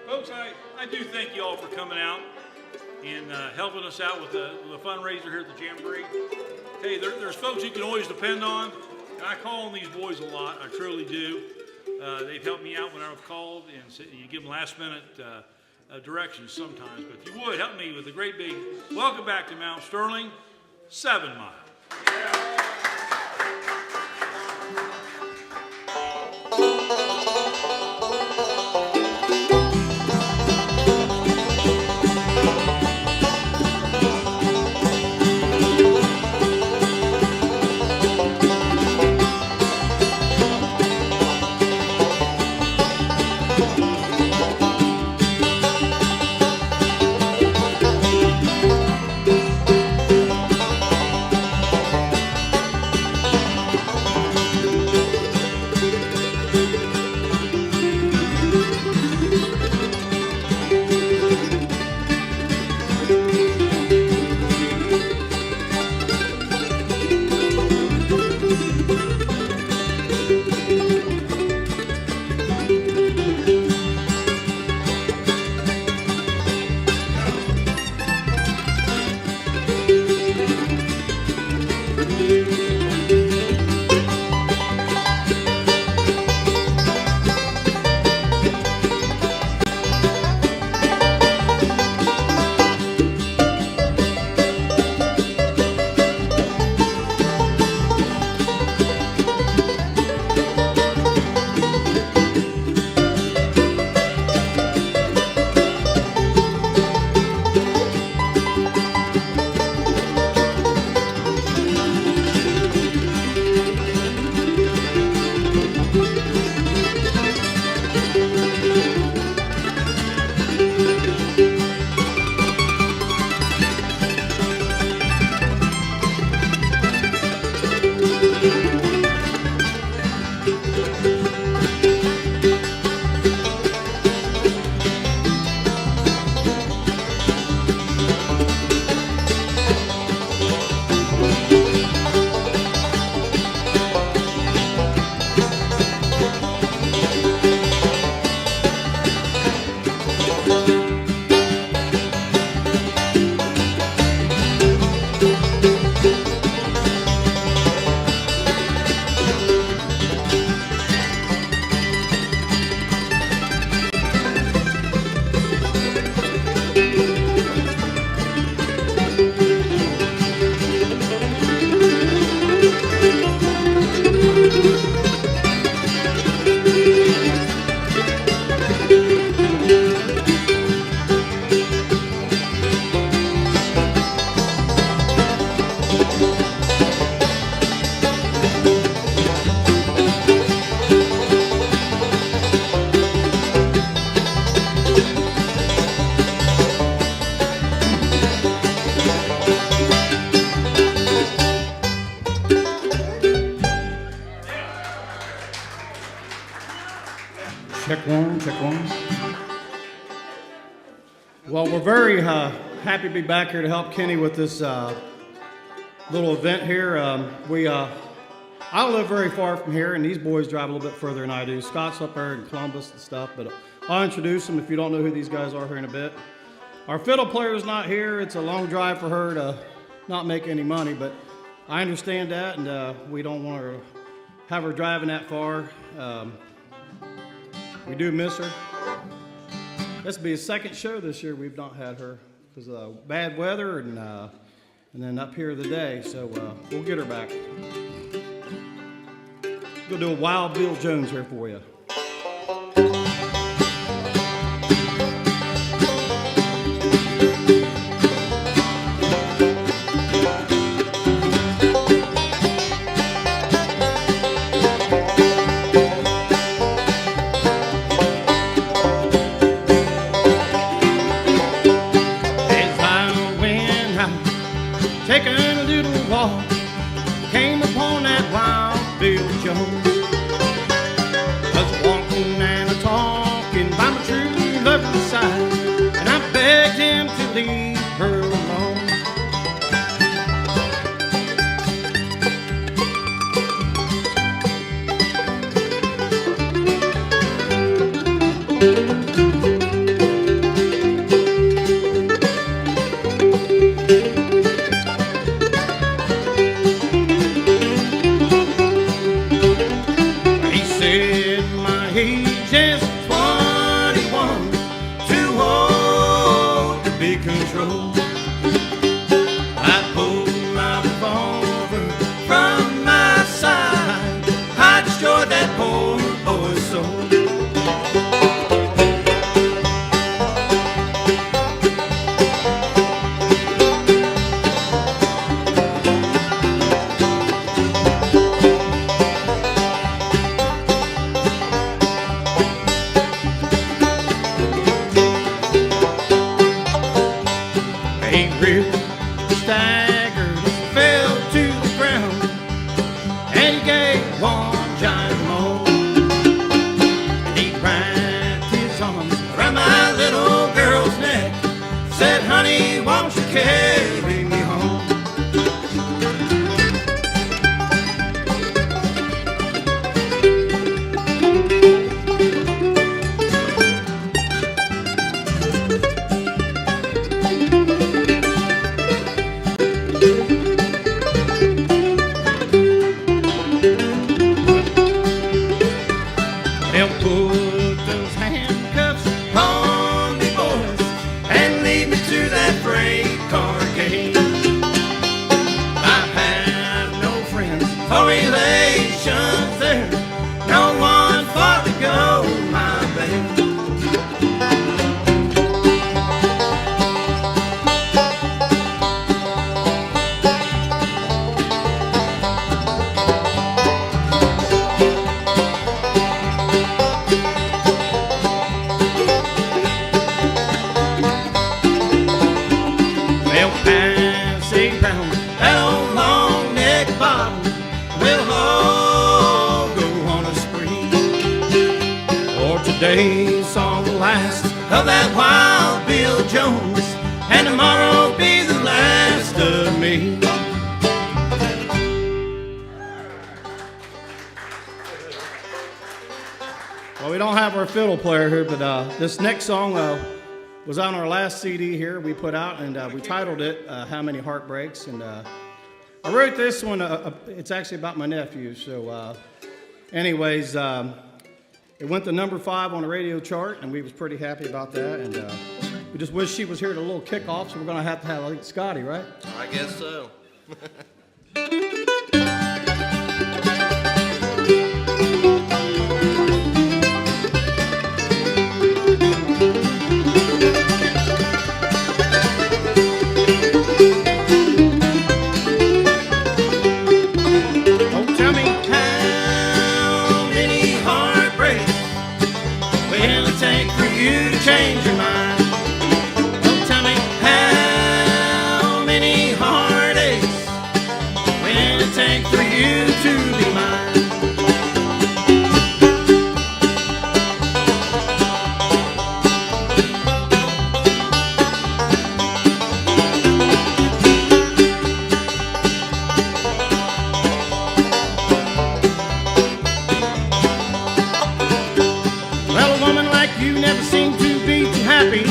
Folks, I do thank you all for coming out and helping us out with the fundraiser here at the Jamboree. Hey, there's folks you can always depend on, and I call on these boys a lot. I truly do. They've helped me out when I've called, and you give them last minute directions sometimes. But if you would, help me with a great big welcome back to Mount Sterling, 7 Mile. Check one, check one. Well, we're very happy to be back here to help Kenny with this little event here. I don't live very far from here, and these boys drive a little bit further than I do. Scott's up there in Columbus and stuff, but I'll introduce them if you don't know who these guys are here in a bit. Our fiddle player's not here. It's a long drive for her to not make any money, but I understand that, and we don't want to have her driving that far. We do miss her. This will be a second show this year we've not had her because of bad weather and then up here today, so we'll get her back. We'll do a Wild Bill Jones here for you. Taking a little walk, came upon that Wild Bill Jones. Was walking and talking by my true lover's side, and I begged him to leave her alone. Today's song will last of that Wild Bill Jones, and tomorrow will be the last of me. Well, we don't have our fiddle player here, but this next song was on our last CD here we put out, and we titled it How Many Heartbreaks, and I wrote this one, it's actually about my nephew, so anyways, it went to number 5 on the radio chart, and we was pretty happy about that. And we just wish she was here to a little kickoff, so we're going to have, I think, Scotty, right? I guess so. Change your mind. Don't tell me how many heartaches will it take for you to be mine. you never seem to be too happy,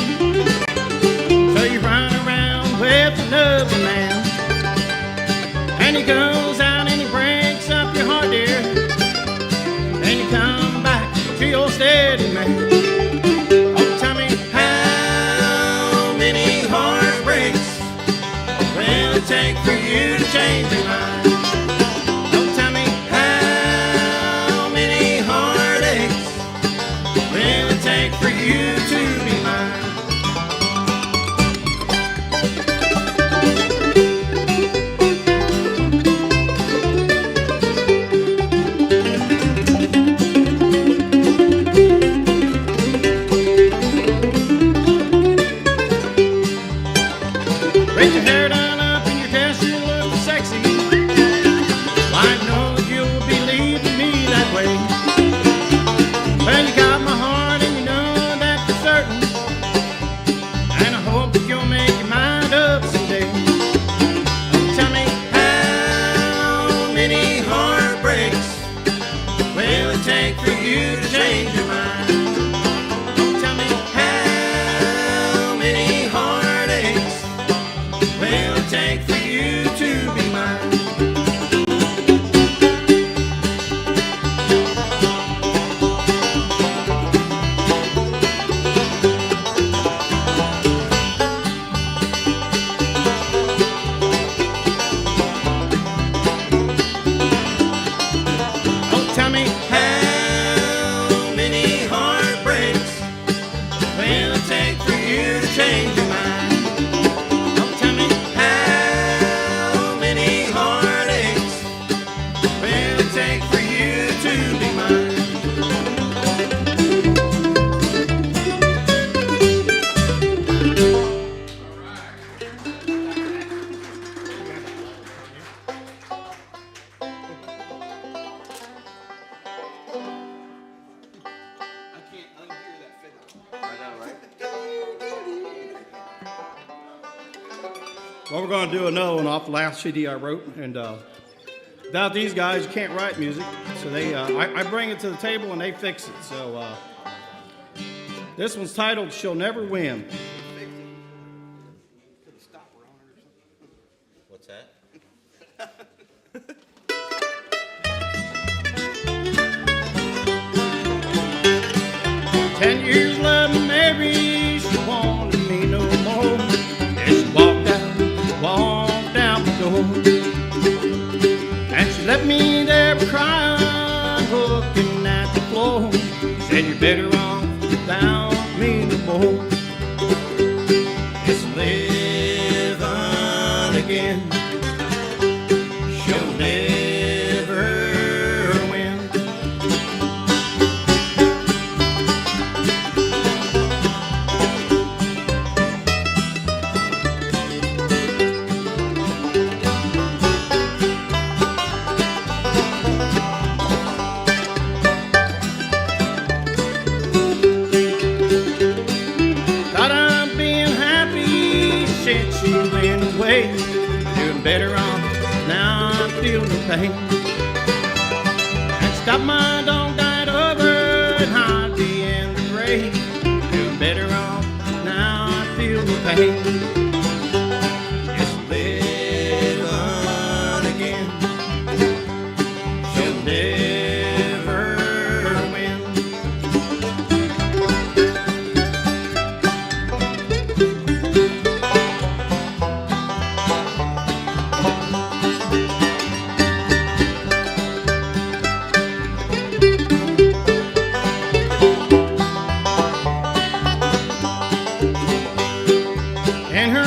so you run around with another man. And he goes out and he breaks up your heart, dear, and you come back to your steady man. Oh, tell me, how many heartbreaks will it take for you to change your mind? Oh, tell me, how many heartaches will it take for you to be mine? Raise your hair down up in your dress, you look sexy. I know that you'll be leaving me that way. Well, you got my heart and you know that for certain, and I hope that you'll make your mind up someday. Oh, tell me, how many heartbreaks will it take for you to change your mind? Oh, tell me, how many heartaches will it take for you to be mine? Oh, tell me, how many heartbreaks will it take for you to change your mind? Oh, tell me, how many heartaches will it take for you to be mine? Well, we're going to do another one off the last CD I wrote, and without these guys, you can't write music. So they, I bring it to the table and they fix it. So this one's titled "She'll Never Win." What's that? 10 years loving Mary, she wanted me no more. Then she walked down the door, and she left me there crying, looking at the floor. Said, "You're better off without me no more." It's living again. She'll never win. Thought I'm being happy since she went away. Doing better off now, I feel no pain. And stop my dog died over and hide the in the grave. Doing better off now, I feel no pain. Just living again. She'll never win. In her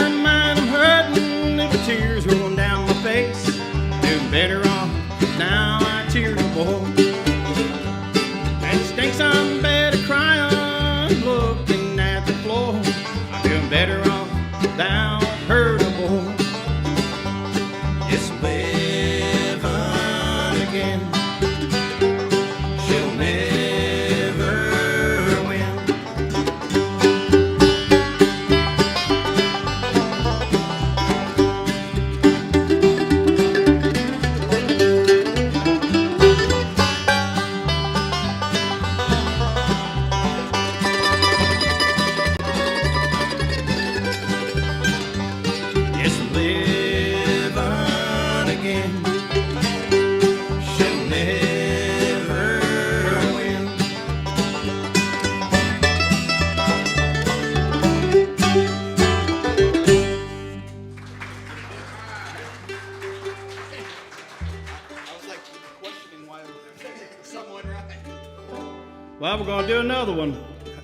another one.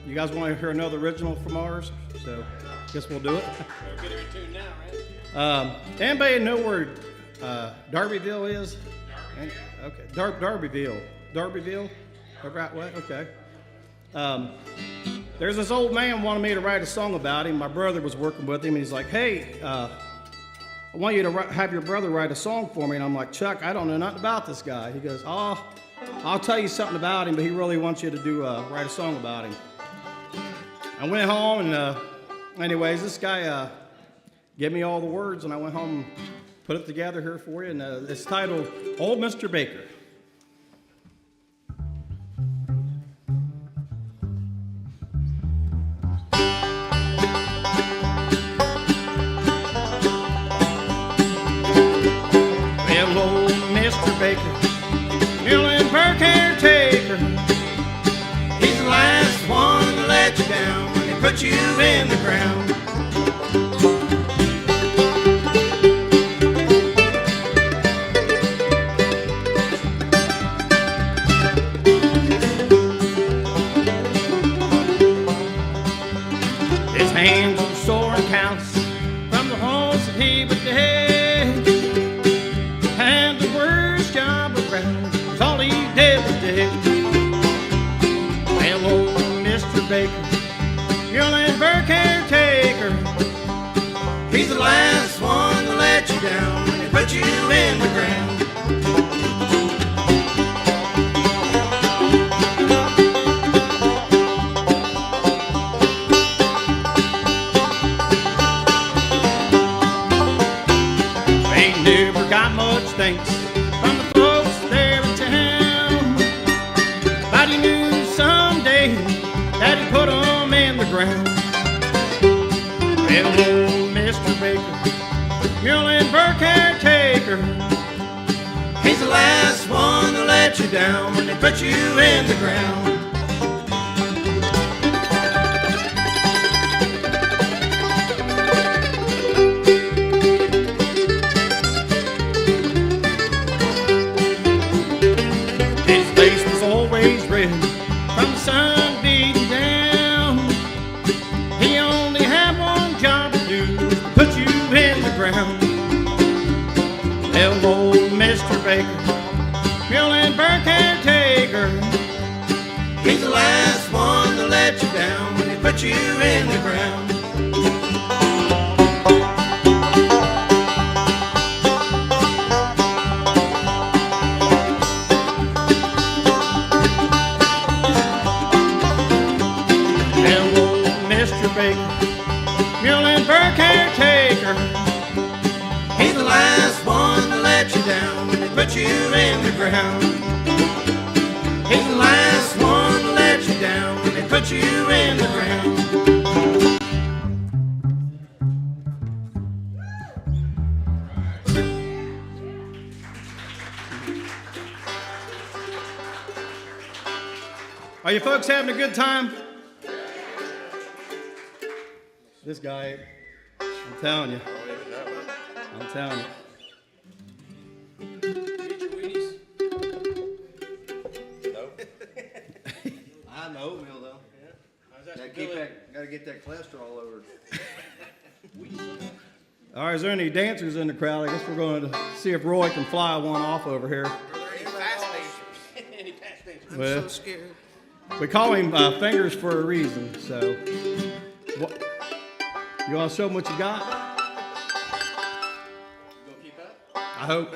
You guys want to hear another original from ours? So, guess we'll do it. We're getting in tune now, right? Anybody know where Darbyville is? Okay, Darbyville. Darbyville? Right way? Okay. There's this old man wanted me to write a song about him. My brother was working with him, and he's like, hey, I want you to have your brother write a song for me. And I'm like, Chuck, I don't know nothing about this guy. He goes, oh, I'll tell you something about him, but he really wants you to write a song about him. I went home, and anyways, this guy gave me all the words, and I went home and put it together here for you, and it's titled Old Mr. Baker. Well, old Mr. Baker, Muhlenberg caretaker, he's the last one to let you down when they put you in the ground. His hands were sore and counts from the holes that he would dig. And the worst job around was all he did was dig. Well, old Mr. Baker, Muhlenberg caretaker, he's the last one to let you down when they put you in the ground. Ain't never got much thanks from the folks there in town, but he knew someday that he'd put 'em in the ground. Well, old Mr. Baker, Muhlenberg caretaker, he's the last one to let you down when they put you in the ground. His face was always red from the sun beating down. He only had one job to do, was to put you in the ground. Well, old Mr. Baker, Muhlenberg caretaker, he's the last one to let you down when they put you in the ground. Muhlenberg caretaker, he's the last one to let you down when they put you in the ground. He's the last one to let you down when they put you in the ground. Are you folks having a good time? This guy, I'm telling you. I'm telling you. I know oatmeal though. Gotta get that cholesterol over. All right, is there any dancers in the crowd? I guess we're going to see if Roy can fly one off over here. I'm Well, so scared. we call him Fingers for a reason, so. What, you want to show them what you got? You gonna keep up? I hope.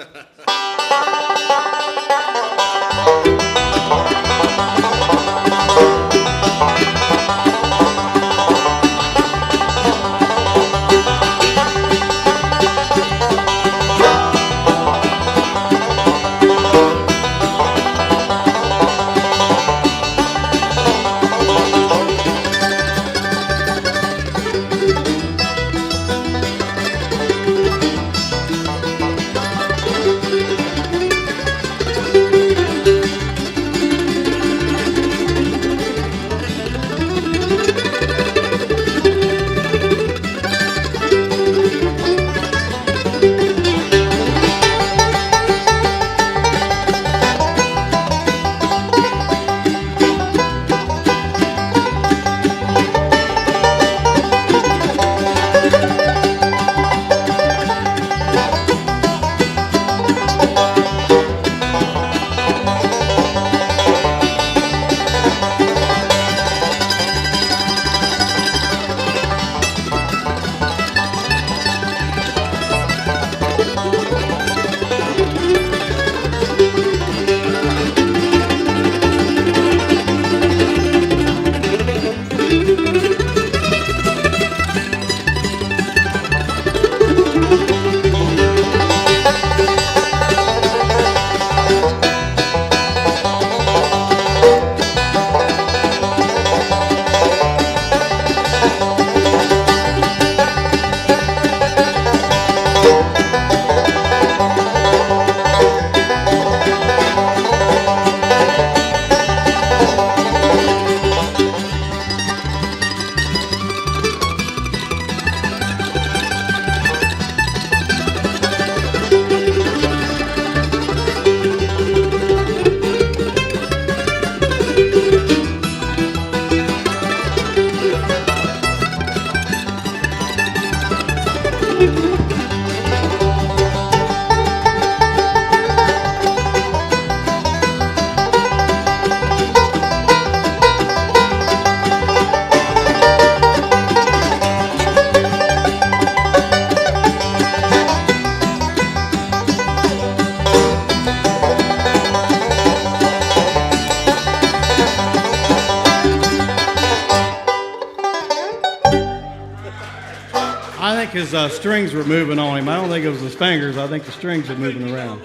think his strings were moving on him. I don't think it was his fingers. I think the strings are moving around.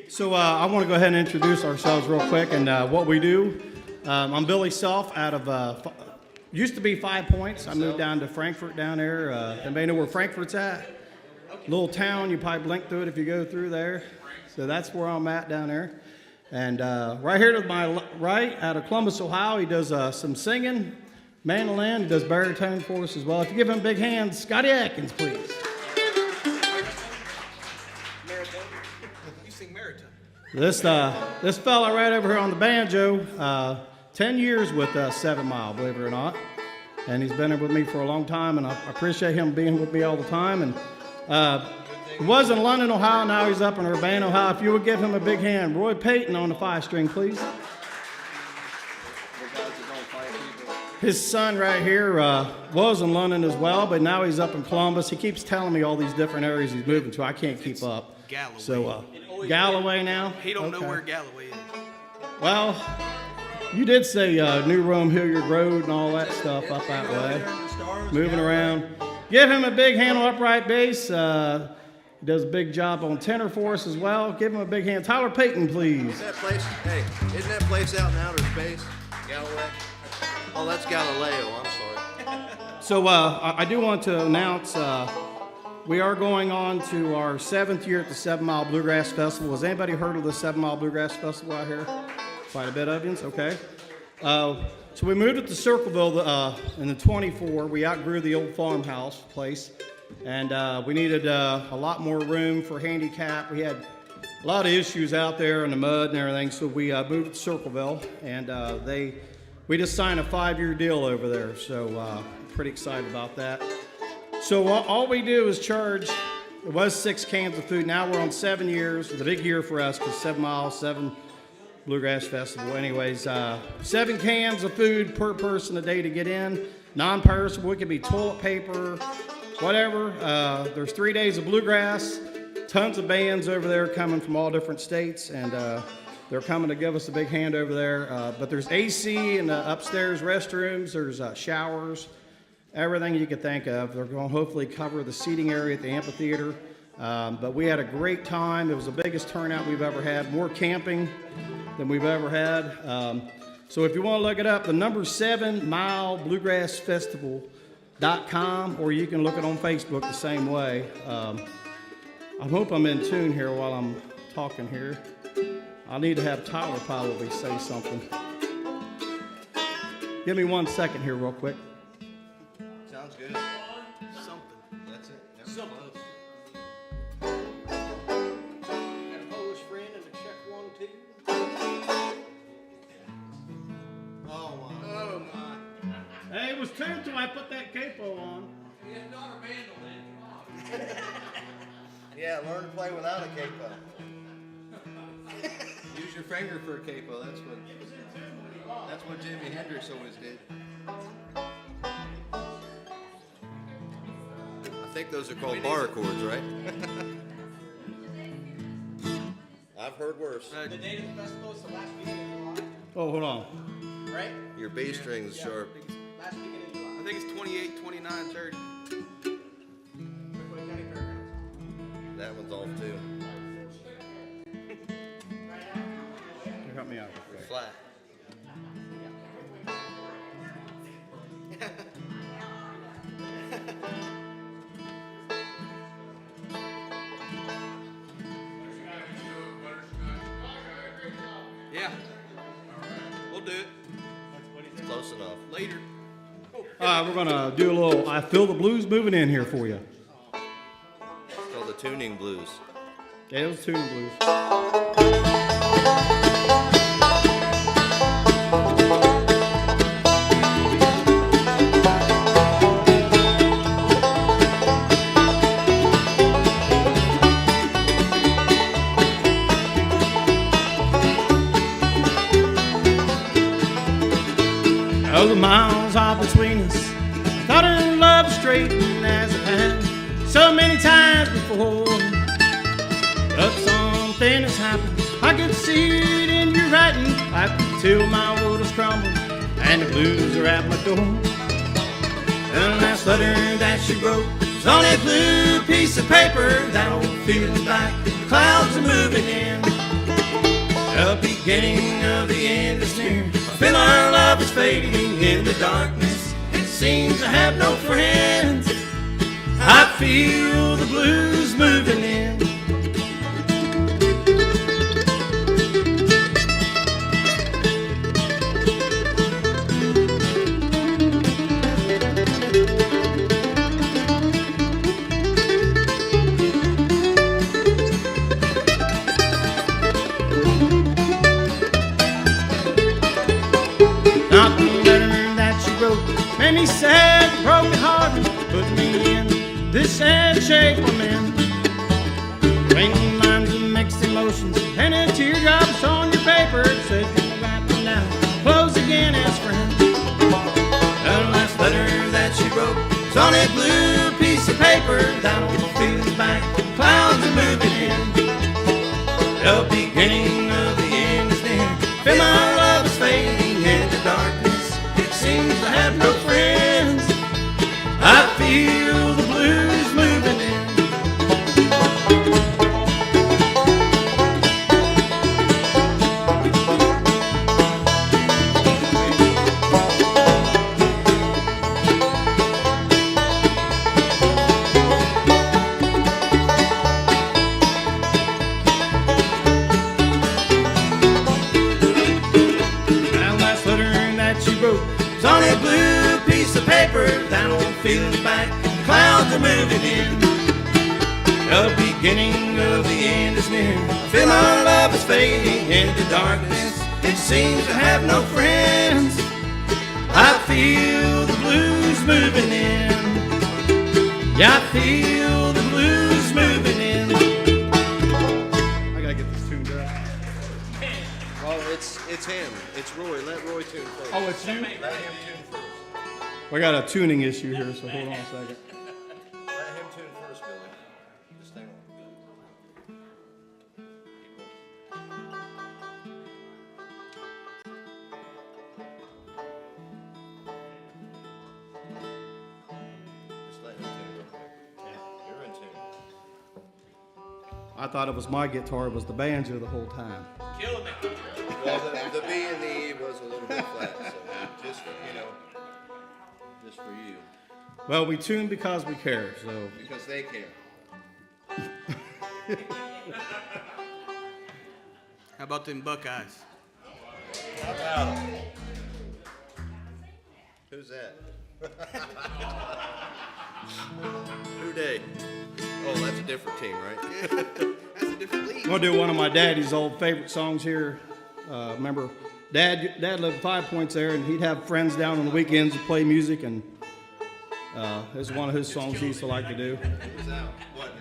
So I want to go ahead and introduce ourselves real quick and what we do. I'm Billy Self out of, used to be 5 Points. I moved down to Frankfurt down there. Anybody know where Frankfurt's at? Little town, you probably blink through it if you go through there. So that's where I'm at down there. And right here to my right, out of Columbus, Ohio, he does some singing, mandolin, he does baritone for us as well. If you give him a big hand, Scotty Atkins, please. You sing baritone. This fella right over here on the banjo, 10 years with 7 Mile, believe it or not. And he's been here with me for a long time, and I appreciate him being with me all the time. And he was in London, Ohio, now he's up in Urbana, Ohio. If you would give him a big hand. Roy Payton on the 5-string, please. His son right here was in London as well, but now he's up in Columbus. He keeps telling me all these different areas he's moving to. I can't keep up. Galloway. So, Galloway now? He don't know Okay. where Galloway is. Well, you did say New Rome, Hilliard Road, and all that stuff up that way. Moving around. Give him a big hand on upright bass. He does a big job on tenor for us as well. Give him a big hand. Tyler Payton, please. Isn't that place, hey, isn't that place out in outer space? Galloway? Oh, that's Galileo, I'm sorry. So I do want to announce we are going on to our 7th year at the 7 Mile Bluegrass Festival. Has anybody heard of the 7 Mile Bluegrass Festival out here? Quite a bit of you, okay. So we moved it to Circleville in the 24. We outgrew the old farmhouse place, and we needed a lot more room for handicap. We had a lot of issues out there in the mud and everything, so we moved to Circleville, and we just signed a 5-year deal over there, so pretty excited about that. So all we do is charge, it was 6 cans of food, now we're on 7 years. It's a big year for us because 7 Mile, 7 Bluegrass Festival. Anyways, 7 cans of food per person a day to get in, non-perishable. It could be toilet paper, whatever. There's 3 days of bluegrass, tons of bands over there coming from all different states, and they're coming to give us a big hand over there. But there's AC in the upstairs restrooms. There's showers, everything you could think of. They're going to hopefully cover the seating area at the amphitheater. But we had a great time. It was the biggest turnout we've ever had. More camping than we've ever had. So if you want to look it up, the number 7 Mile Bluegrass Festival.com, or you can look it on Facebook the same way. I hope I'm in tune here while I'm talking here. I need to have Tyler probably say something. Give me 1 second here real quick. Sounds good. Something. That's it. That was Something. close. Got a Polish friend and a Czech one too. Oh, my. Oh, my. Hey, it was tuned till I put that capo on. Yeah, learn to play without a capo. Use your finger for a capo. That's what Jimi Hendrix always did. I think those are called bar chords, right? I've heard worse. The date of the festival is the last weekend in July, Oh, hold on. right? Your bass string's sharp. Last weekend in July. I think it's 28, 29, 30. Quickly County Fairgrounds. That one's off too. Help me out. Flat. Yeah. We'll do it. Close enough. Later. We're gonna do a little I Feel the Blues moving in here for you. It's called the tuning blues. Yeah, it was Tune Blues. Oh, the miles are between us. Thought in love straight as it had so many times before. But something has happened. I could see it in your writing. I could tell my world is crumbling and the blues are at my door. The last letter that she wrote was on a blue piece of paper. That old feeling like the clouds are moving in. The beginning of the end is near. I feel our love is fading in the darkness. It seems to have no friends. I feel the blues moving in. Not the letter that she wrote made me sad, broken hearted, put me in this sad shape I'm in. Rain lines and mixed emotions, and a teardrops on your paper. It said you're wrapping now, close again as friends. The last letter that she wrote was on a blue piece of paper. That old feeling's back, clouds are moving in. The beginning of the end is near. Feel my love is fading in the darkness. It seems to have no friends. I feel the blues moving in. That last letter that she wrote was on a blue piece of paper. That old feeling's back, clouds are moving in. The beginning of the end is near. I feel my love is fading into darkness. It seems to have no friends. I feel the blues moving in. Yeah, I feel the blues moving in. I gotta get this tuned up. Well, it's him. It's Roy. Let Roy tune first. Oh, it's you? Let him tune first. We got a tuning issue here, so hold on a second. Let him tune first, Billy. Just hang on. Just let him tune real quick. Yeah, you're in tune. I thought it was my guitar, it was the banjo the whole time. Well, the B and the E was a little bit flat, so just, just for you, Well, we tune because we care, so. because they care. How about them Buckeyes? How about 'em? Who's that? Who they? Oh, that's a different team, right? That's a different league. I'm gonna do one of my daddy's old favorite songs here. Remember, Dad lived 5 Points there, and he'd have friends down on the weekends to play music, and it's one of his songs he used to like to do. Who's out? What?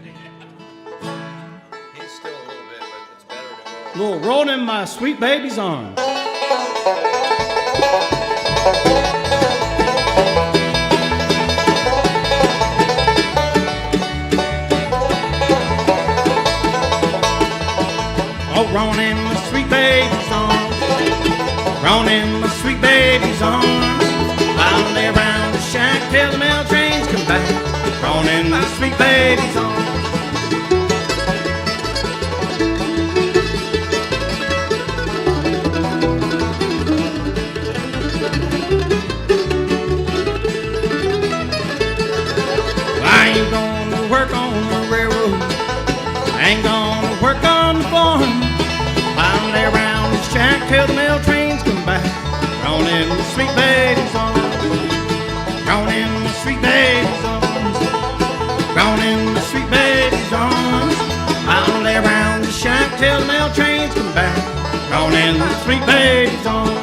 He's still a little bit, but it's better than all. Little Rollin' in My Sweet Baby's Arms. Oh, rollin' in my sweet baby's arms, rollin' in my sweet baby's arms. I'll lay around the shack till the mail trains come back, rollin' in my sweet baby's arms. I ain't gonna work on the railroad, I ain't gonna work on the farm. I'll lay around this shack till the mail trains come back, rollin' in the sweet baby's arms, rollin' in the sweet baby's arms, rollin' in the sweet baby's arms. I'll lay around the shack till the mail trains come back, rollin' in the sweet baby's arms.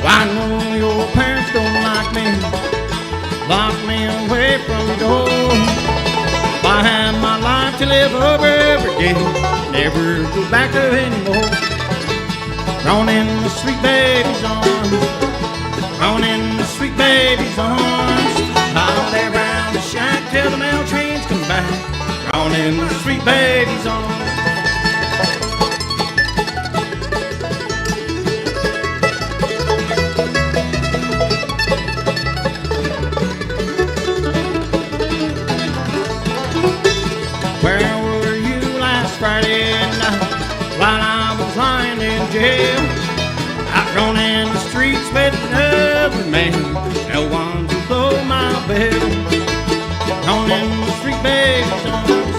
I know your parents don't like me, lock me away from the door. If I had my life to live over again, never go back there anymore. Rollin' in the sweet baby's arms, rollin' in the sweet baby's arms. I'll lay around the shack till the mail train Gone in the sweet baby's arms. Where were you last Friday night while I was lying in jail? Out running the streets with another man, no one to blow my bell. Gone in the sweet baby's arms,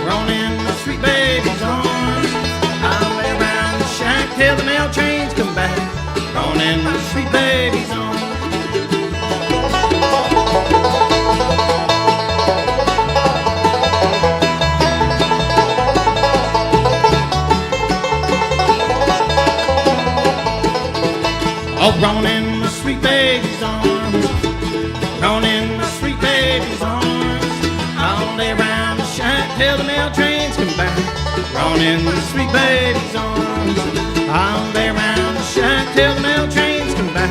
gone in the sweet baby's arms. I'll lay around the shack till the mail trains come back. Gone in the sweet baby's arms. Oh, gone in the sweet baby's arms, gone in the sweet baby's arms. I'll lay around the shack till the mail trains come back. Gone in the sweet baby's arms. I'll lay around the shack till the mail trains come back.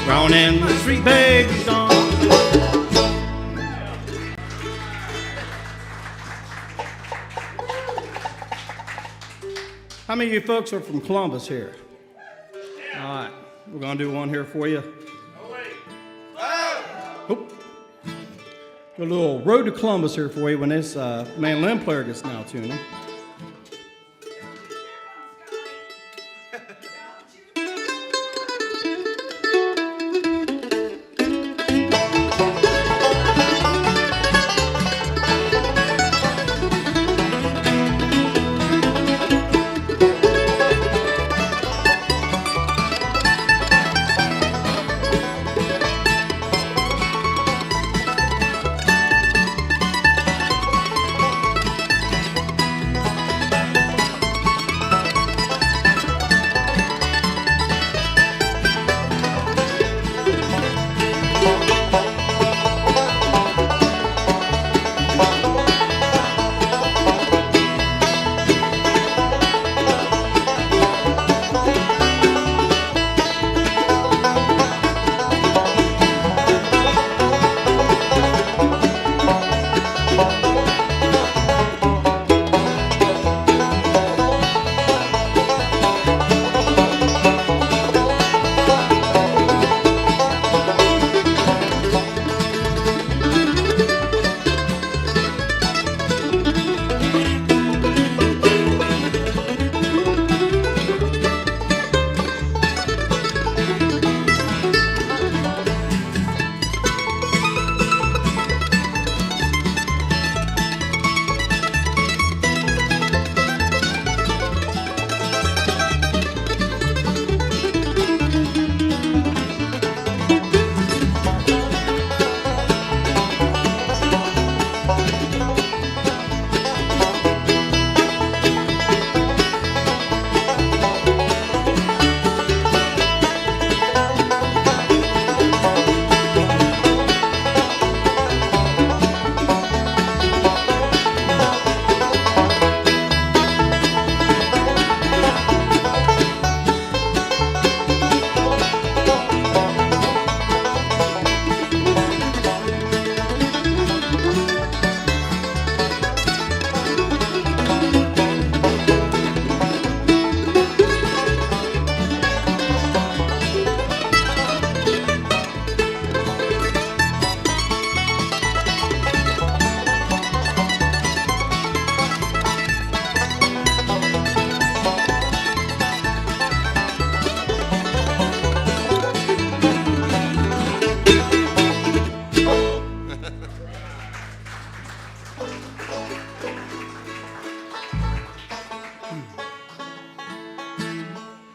Gone in the sweet baby's arms. How many of you folks are from Columbus here? All right. We're going to do one here for you. Oh. A little Road to Columbus here for you when this mandolin player gets now tuning.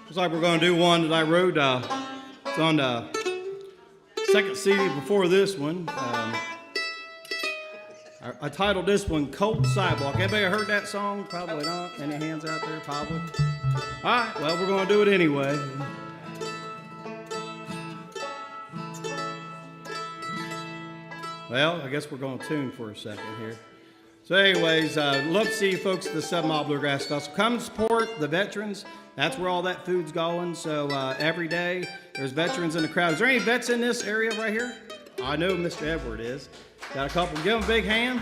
Looks like we're going to do one that I wrote. It's on the second CD before this one. I titled this one Cold Sidewalk. Anybody heard that song? Probably not. Any hands out there? Probably. All right, well, we're going to do it anyway. Well, I guess we're going to tune for a second here. So anyways, love to see you folks at the 7 Mile Bluegrass Festival. Come and support the veterans. That's where all that food's going. So every day, there's veterans in the crowd. Is there any vets in this area right here? I know Mr. Edward is. Got a couple. Give them a big hand.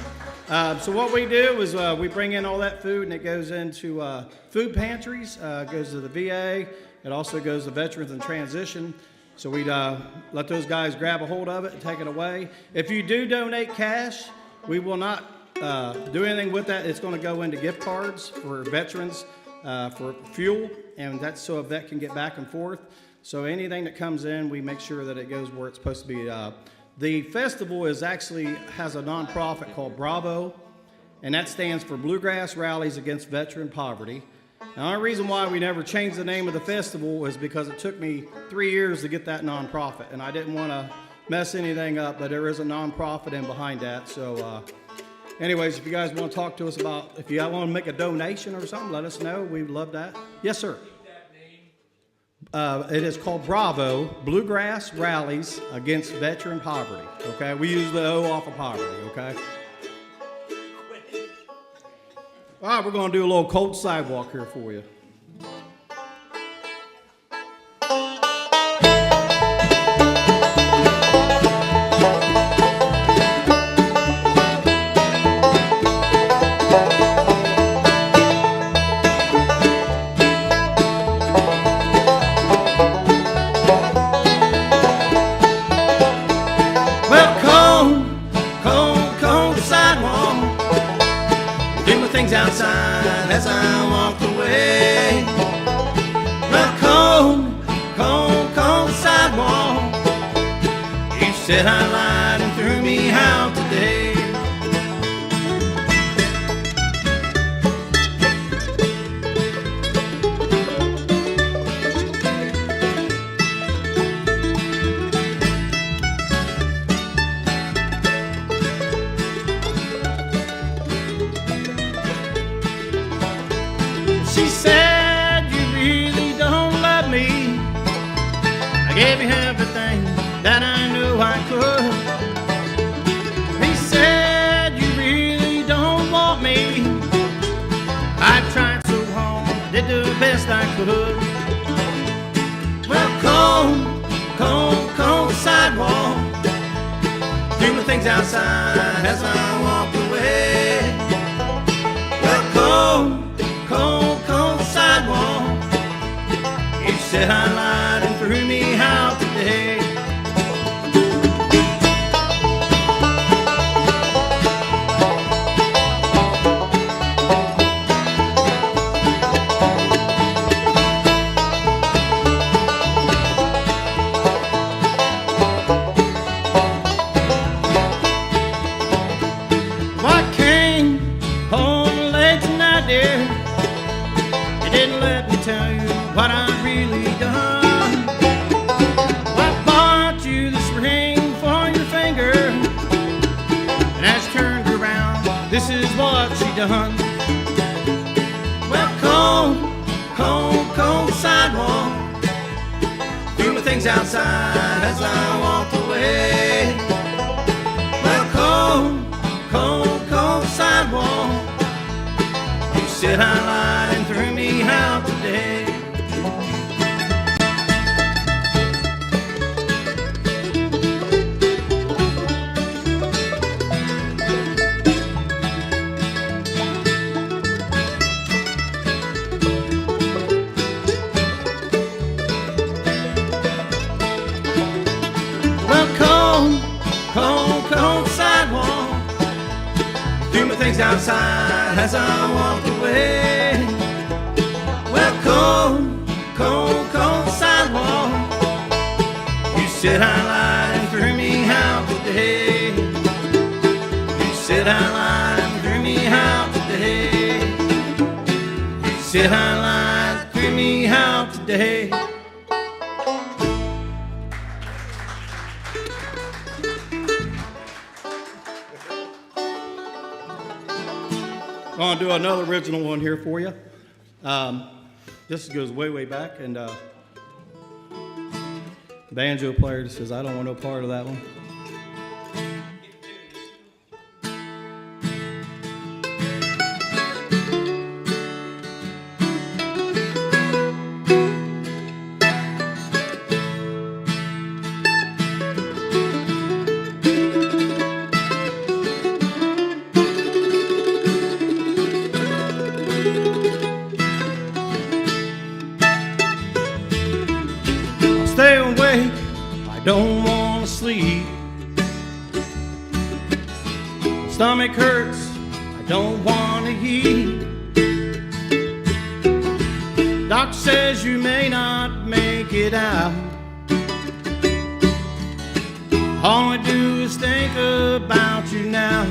So what we do is we bring in all that food, and it goes into food pantries, goes to the VA. It also goes to Veterans in Transition. So we let those guys grab a hold of it and take it away. If you do donate cash, we will not do anything with that. It's going to go into gift cards for veterans for fuel, and that's so a vet can get back and forth. So anything that comes in, we make sure that it goes where it's supposed to be. The festival has a nonprofit called Bravo, and that stands for Bluegrass Rallies Against Veteran Poverty. The only reason why we never changed the name of the festival is because it took me 3 years to get that nonprofit, and I didn't want to mess anything up, but there is a nonprofit in behind that. So anyways, if you guys want to talk to us about, if you want to make a donation or something, let us know. We'd love that. Yes, sir. It is called Bravo, Bluegrass Rallies Against Veteran Poverty, okay? We use the O off of poverty, okay? All right, we're going to do a little cold sidewalk here for you. Outside as I walked away. The cold, cold, cold sidewalk. You said I lied and threw me out today. She said you really don't love me. I gave you everything that I knew I could. He said you really don't want me. I tried so hard, did the best I could. Well, cold, cold, cold sidewalk. Threw my things outside as I walked away. Well, cold, cold, cold sidewalk. You said I lied and threw me out today. Well, I came home late tonight, dear. Didn't let me tell you what I've really done. I bought you this ring for your finger, and as you turned around, this is what she done. Well, cold, cold, cold sidewalk. Threw my things outside as I walked away. Well, cold, cold, cold sidewalk. You said I lied and threw me out today. Well, cold, cold, cold sidewalk. Threw my things outside as I walked away. Well, cold, cold, cold sidewalk. You said I lied and threw me out today. You said I lied and threw me out today. You said I lied and threw me out today. I'm going to do another original one here for you. This goes way, way back, and banjo player just says, I don't want no part of that one. stomach hurts, I don't want to eat. Doctor says you may not make it out. All I do is think about you now.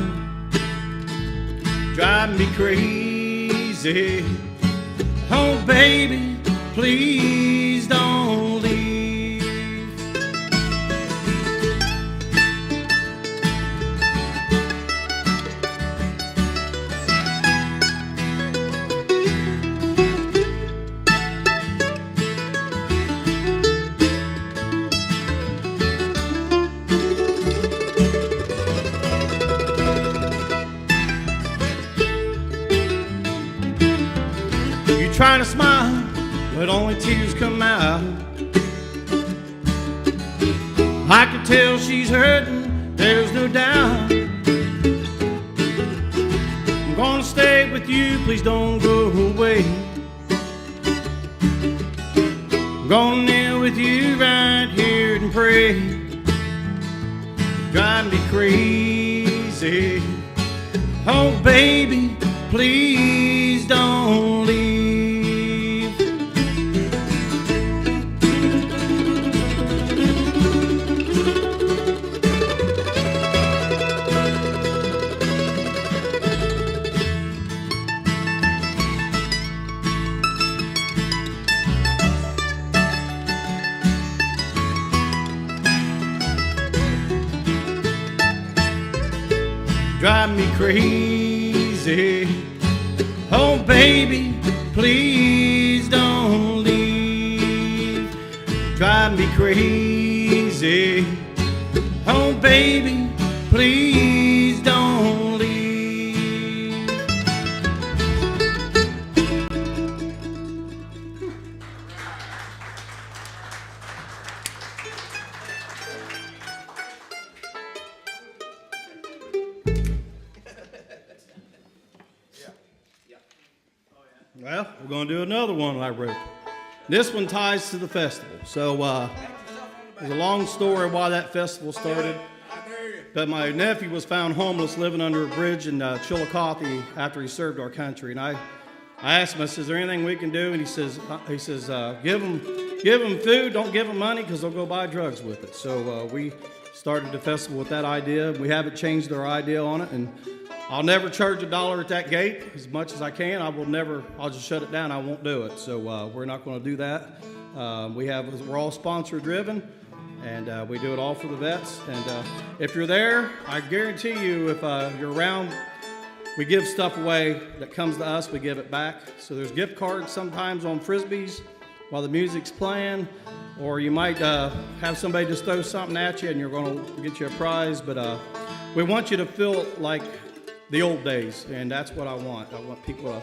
Drive me crazy. Oh, baby, please don't leave. Trying to smile, but only tears come out. I can tell she's hurting, there's no doubt. I'm gonna stay with you, please don't go away. I'm gonna kneel with you right here and pray. Drive me crazy. Oh, baby, please don't leave. Drive me crazy. Oh, baby, please don't leave. Drive me crazy. Oh, baby, please don't leave. Well, we're going to do another one I wrote. This one ties to the festival. So there's a long story why that festival started. But my nephew was found homeless living under a bridge in Chillicothe after he served our country. And I asked him, I said, is there anything we can do? And he says, give them food, don't give them money because they'll go buy drugs with it. So we started the festival with that idea. We haven't changed our idea on it. And I'll never charge $1 at that gate as much as I can. I'll just shut it down. I won't do it. So we're not going to do that. We're all sponsor driven, and we do it all for the vets. And if you're there, I guarantee you, if you're around, we give stuff away that comes to us. We give it back. So there's gift cards sometimes on Frisbees while the music's playing, or you might have somebody just throw something at you and you're going to get you a prize. But we want you to feel like the old days, and that's what I want. I want people to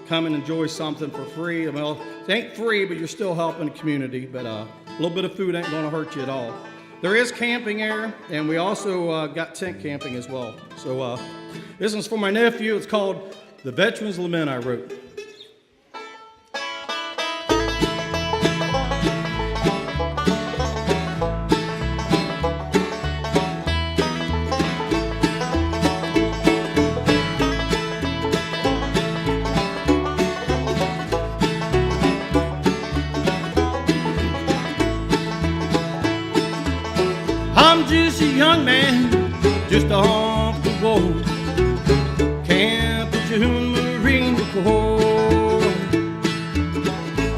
come and enjoy something for free. Well, it ain't free, but you're still helping the community, but a little bit of food ain't going to hurt you at all. There is camping here, and we also got tent camping as well. So this one's for my nephew. It's called The Veteran's Lament I Wrote. I'm just a young man, just off the road, Camp June Marine Corps.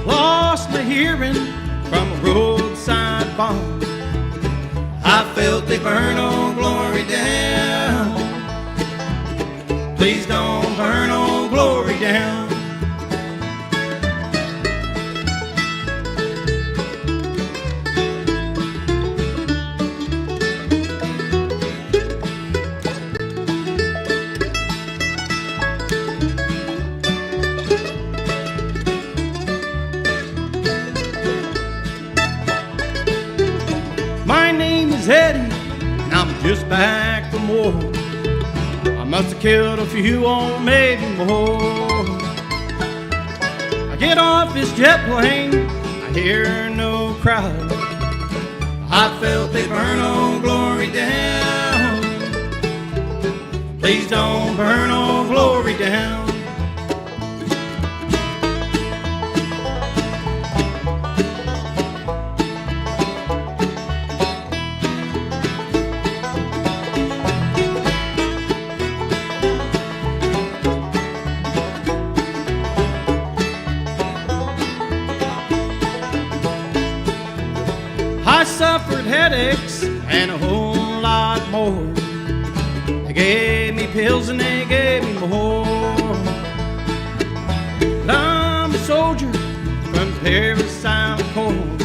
Lost my hearing from a roadside bomb. I felt they burn Old Glory down. Please don't burn Old Glory down. Eddie, and I'm just back from war. I must have killed a few, or maybe more. I get off this jet plane, I hear no crowd. I felt they burn Old Glory down. Please don't burn Old Glory down. I suffered headaches and a whole lot more. They gave me pills and they gave me more. But I'm a soldier from Paris, I'm cold.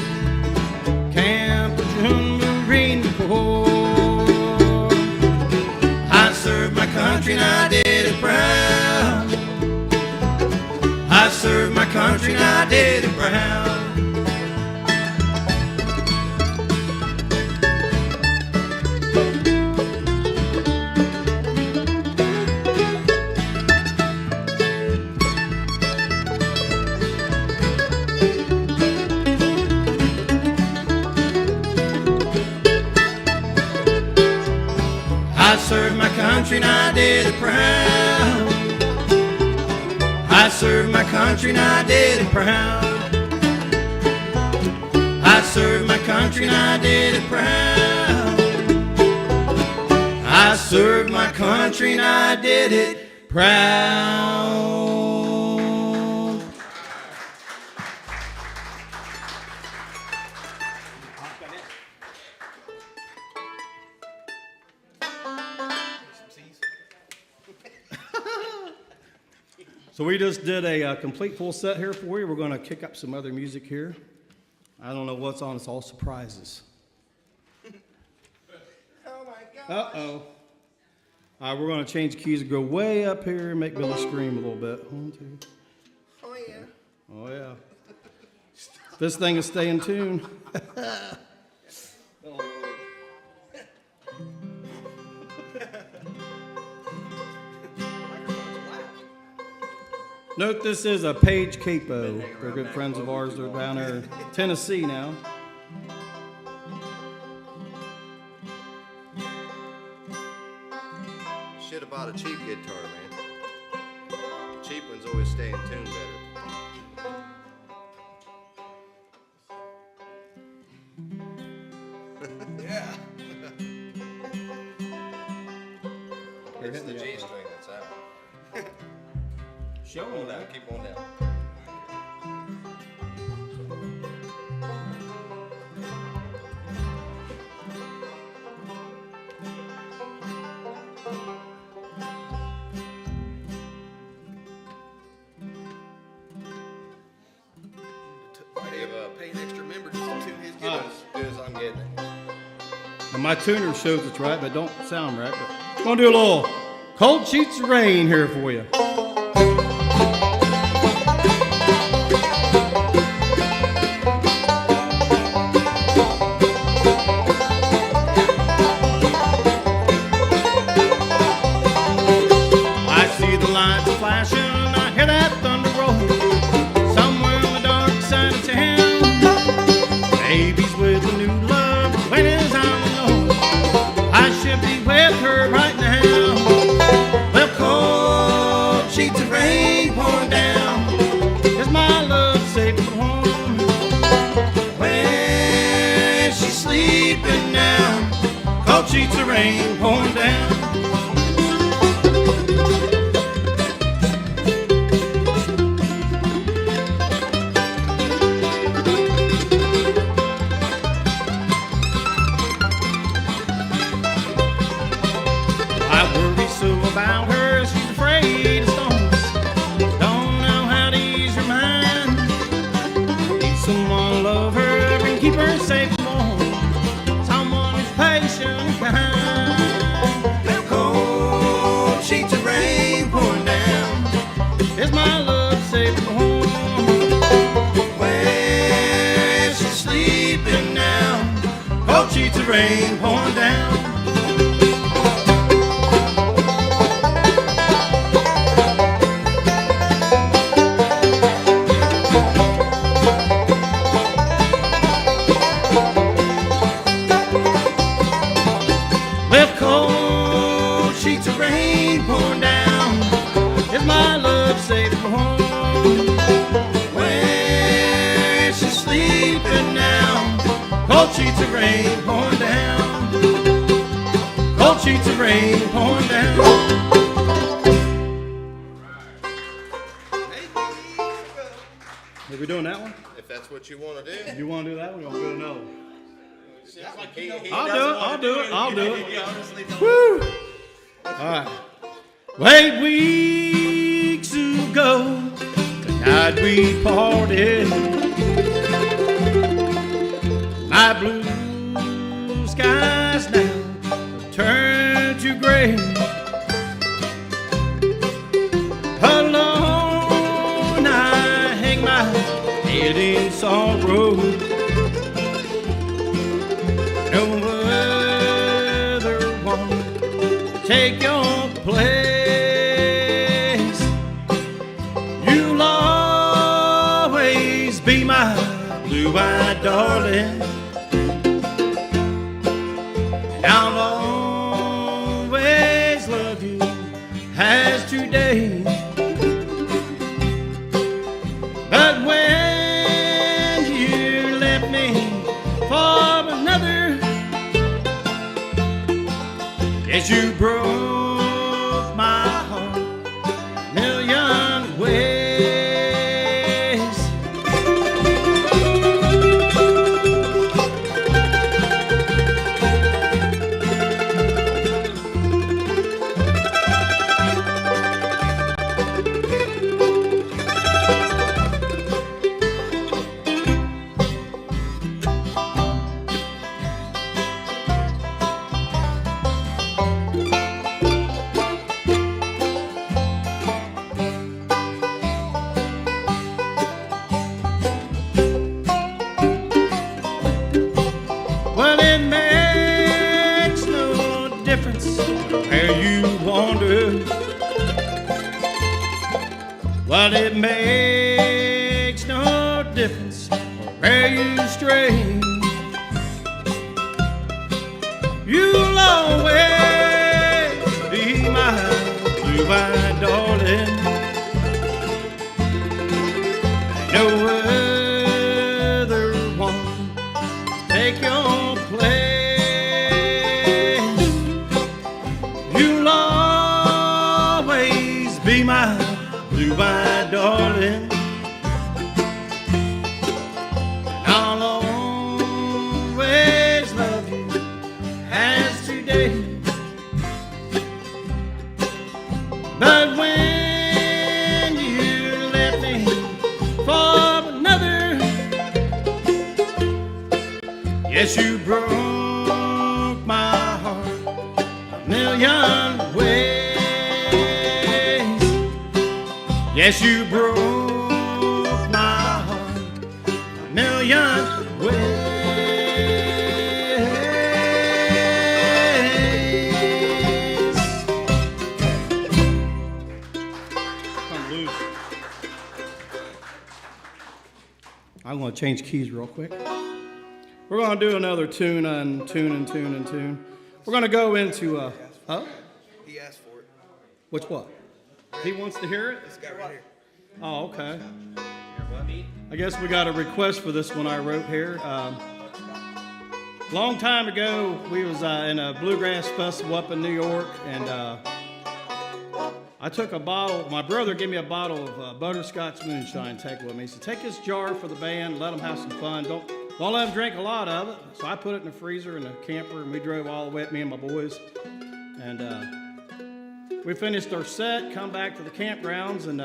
Camp Lejeune Marine Corps. I served my country and I did it proud. I served my country and I did it proud. I served my country and I did it proud. I served my country and I did it proud. I served my country and I did it proud. I served my country and I did it proud. So we just did a complete full set here for you. We're going to kick up some other music here. I don't know what's on. It's all surprises. Oh my God. Uh-oh. We're going to change keys and go way up here and make Billy scream a little bit. 1, 2. Oh yeah. Oh, yeah. This thing is staying tuned. Note this is a Page Capo. They're good friends of ours. They're down there in Tennessee now. Should have bought a cheap guitar, man. Cheap ones always stay in tune better. Yeah. It's the G string that's out. Show Keep them on down, that. keep on down. Pay an extra member just to tune his As guitar. good as I'm getting it. And my tuner shows it's right, but don't sound right. But I'm going to do a little Cold Sheets of Rain here for you. I see the lights flashing, I hear that thunder roll. Somewhere on the dark side of town, baby's with a new love, when is I'm alone. I should be with her right now. Well, cold sheets of rain pouring down. Is my love safe at home? When she's sleeping now, cold sheets of rain pouring down. I worry so about her, she's afraid of stones. Don't know how to ease her mind. Need someone to love her and keep her safe and warm. Someone who's patient and kind. Cold sheets of rain pouring down. Is my love safe and warm? When she's sleeping now, cold sheets of rain pouring down. Well, cold sheets of rain rain pouring down is my love safe for home. Where she's sleeping now, cold sheets of rain pouring down, cold sheets of rain pouring down. Are we doing that one? If that's what you want to do. You want to do that one? Or we'll do another one? He I'll do it. He honestly don't. Woo! All right. Well, 8 weeks ago, the night we parted, my blue skies now turn to gray. Alone I hang my head in sorrow. No other one take your place. You'll always be my blue-eyed darling. I'll always love you as today. But when you left me for another, yes, you broke my heart a million ways. Well, it makes no difference where you wander. Well, it makes no difference where you stray. You'll always be my blue-eyed darling. No other one take your place. You'll always be my blue-eyed darling. I'll always love you as today. But when you left me for another, yes, you broke my heart a million ways. Yes, you broke my heart a million ways. Come loose. I'm going to change keys real quick. We're going to do another tune and tune. We're going to go into, huh? He asked for it. Which what? He wants to hear it? This guy right here. Oh, okay. I guess we got a request for this one I wrote here. Long time ago, we was in a bluegrass festival up in New York, and I took a bottle. My brother gave me a bottle of butterscotch moonshine to take with me. He said, take this jar for the band, let them have some fun. Don't let them drink a lot of it. So I put it in the freezer in the camper, and we drove all the way up, me and my boys. And we finished our set, come back to the campgrounds, and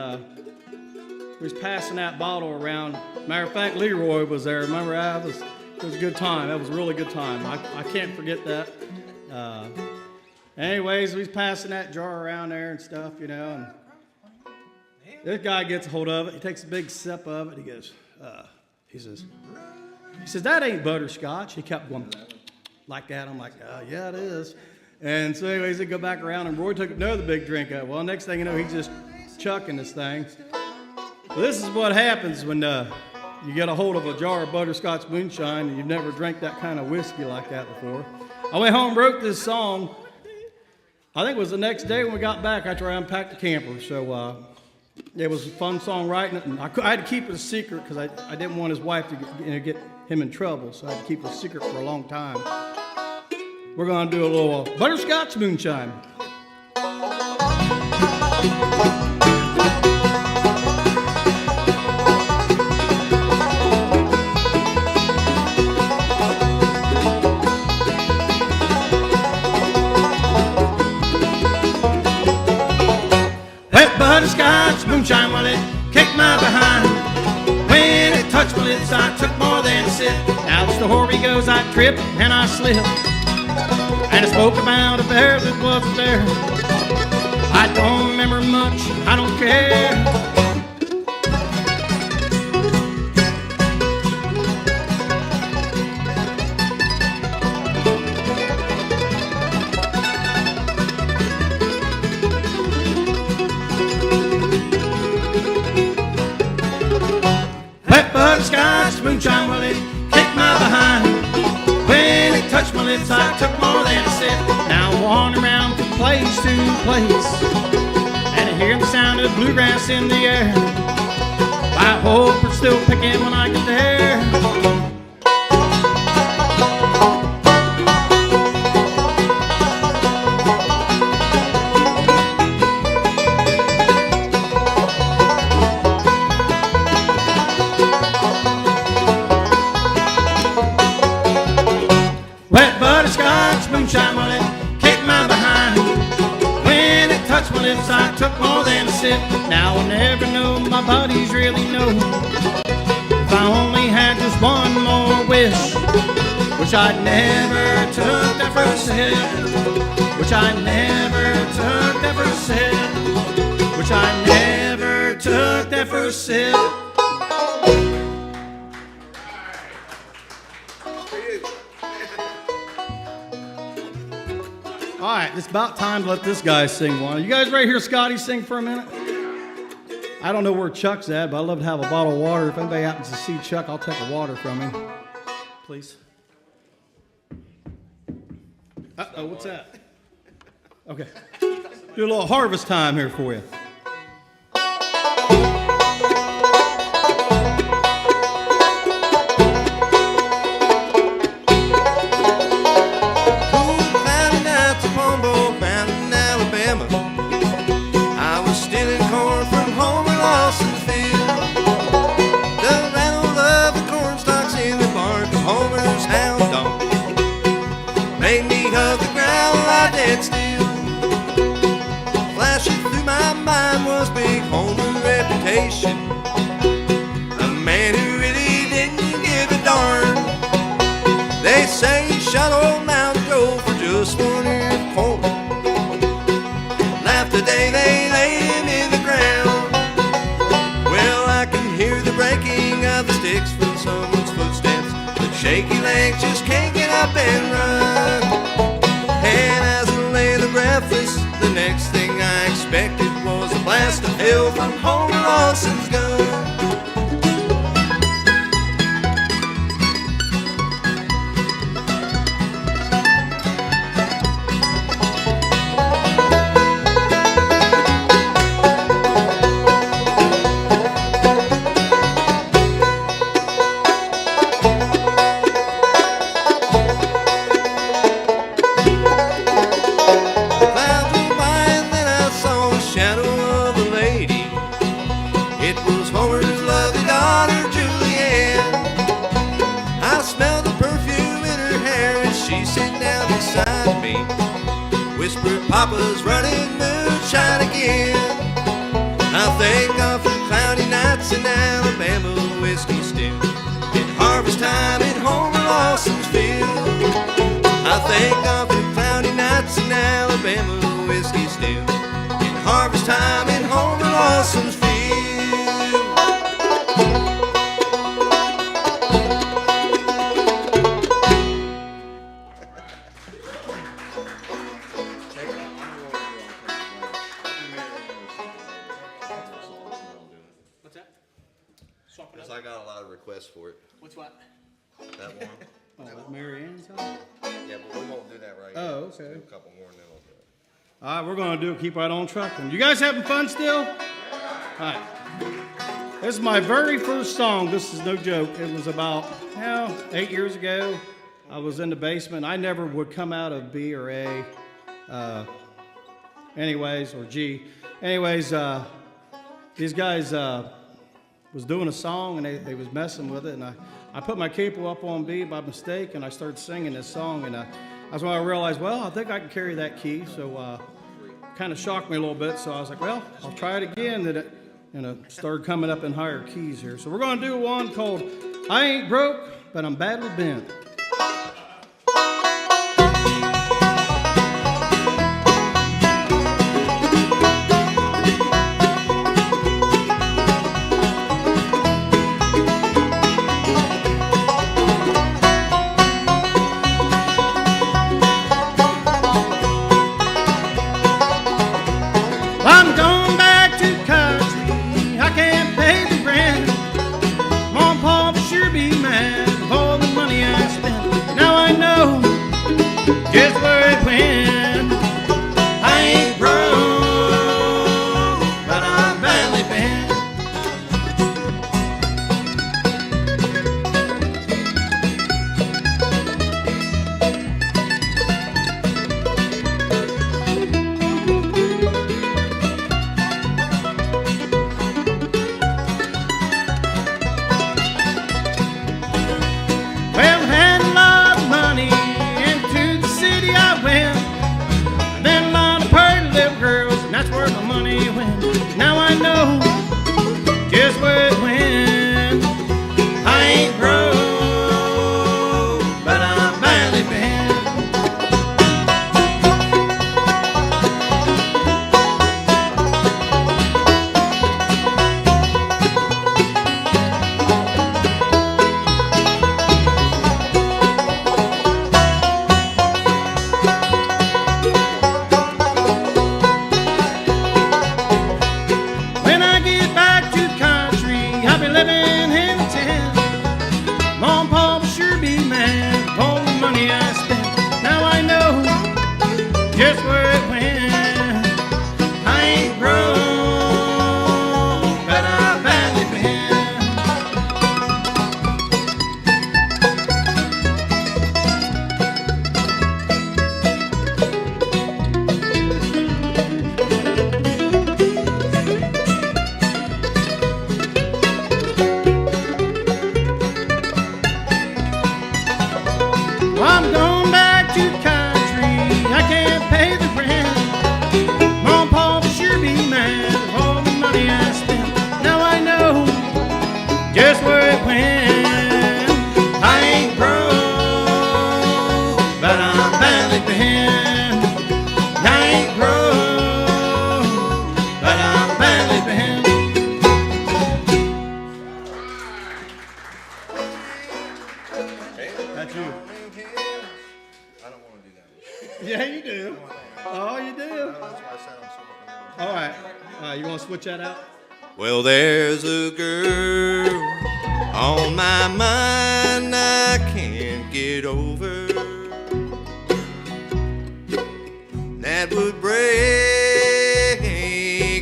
we was passing that bottle around. Matter of fact, Leroy was there. Remember that? It was a good time. That was a really good time. I can't forget that. Anyways, we was passing that jar around there and stuff, you know, and this guy gets a hold of it. He takes a big sip of it. He goes, he says, that ain't butterscotch. He kept going like that. I'm like, yeah, it is. And so anyways, they go back around, and Roy took another big drink of it. Well, next thing you know, he's just chucking this thing. Well, this is what happens when you get a hold of a jar of butterscotch moonshine and you've never drank that kind of whiskey like that before. I went home and wrote this song, I think it was the next day when we got back after I unpacked the camper. So it was a fun song writing it. And I had to keep it a secret because I didn't want his wife to get him in trouble. So I had to keep it a secret for a long time. We're going to do a little butterscotch moonshine. Butterscotch moonshine, well, it kicked my behind. When it touched my lips, I took more than a sip. Now the story goes, I tripped and I slipped, and I spoke about a bear that wasn't there. I don't remember much, I don't care. Butterscotch moonshine, well, it kicked my behind. When it touched my lips, I took more than a sip. Now I'm wandering around from place to place, and I hear the sound of bluegrass in the air. I hope it's still picking when I get there. Moonshine, well, it kicked my behind. When it touched my lips, I took more than a sip. Now I never know, my buddies really know. If I only had just one more wish, which I never took that first sip, which I never took that first sip, which I never took that first sip. All right, it's about time to let this guy sing one. You guys ready to hear Scotty sing for a minute? I don't know where Chuck's at, but I'd love to have a bottle of water. If anybody happens to see Chuck, I'll take a water from him. Please. Uh-oh, what's that? Okay. Do a little harvest time here for you. Flashing through my mind was big Homer reputation, a man who really didn't give a darn. They say he shot old Mountain Joe for just 1 ear of corn. Laughed the day they laid him in the ground. Well, I can hear the breaking of the sticks from someone's footsteps, but shaky legs just can't get up and run. And as I lay there breathless, the next thing I expected was a blast of hell from Homer Lawson's gun. Papa's running moonshine again. I thank God for cloudy nights in Alabama whiskey still. In harvest time in Homer Lawson's field. I thank God for cloudy nights in Alabama whiskey still. In harvest time in Homer Lawson's field. Because I got a lot of requests for it. What's what? That one. Oh, Mary Ann's song? Yeah, but we won't do that right now. Oh, Let's okay. do a couple more and then we'll do it. All right, we're going to keep right on trucking. You guys having fun still? All right. This is my very first song. This is no joke. It was about 8 years ago. I was in the basement. I never would come out of B or A, or G. These guys was doing a song, and they was messing with it, and I put my capo up on B by mistake, and I started singing this song, and that's when I realized, well, I think I can carry that key, so kind of shocked me a little bit, so I was like, well, I'll try it again, and it started coming up in higher keys here. So we're going to do one called I Ain't Broke, but I'm Badly Bent. I'm going back to country, I can't pay the rent. Mom and Pop sure be mad with all the money I spent. Now I know just where it went. I ain't broke, but I'm badly bent. Well, had a lot of money, into the city I went. And then a lot of pretty little girls, and that's where my money went. Now I know just where it went. I ain't broke, but I'm badly bent. When I get back to country, I'll be living in a tent. Mom and Pop will sure be mad with all the money I spent. Now I know just where it went. I ain't broke, but I'm badly bent. Well, I'm going back to country, I can't pay the rent. Mom and Pop sure be mad with all the money I spent. Now I know just where it went. I ain't broke, but I'm badly bent. I ain't broke, but I'm badly bent. That's you. I don't want to do that. Yeah, you do. Oh, you do. All right. You want to switch that out? Well, there's a girl on my mind I can't get over. That would break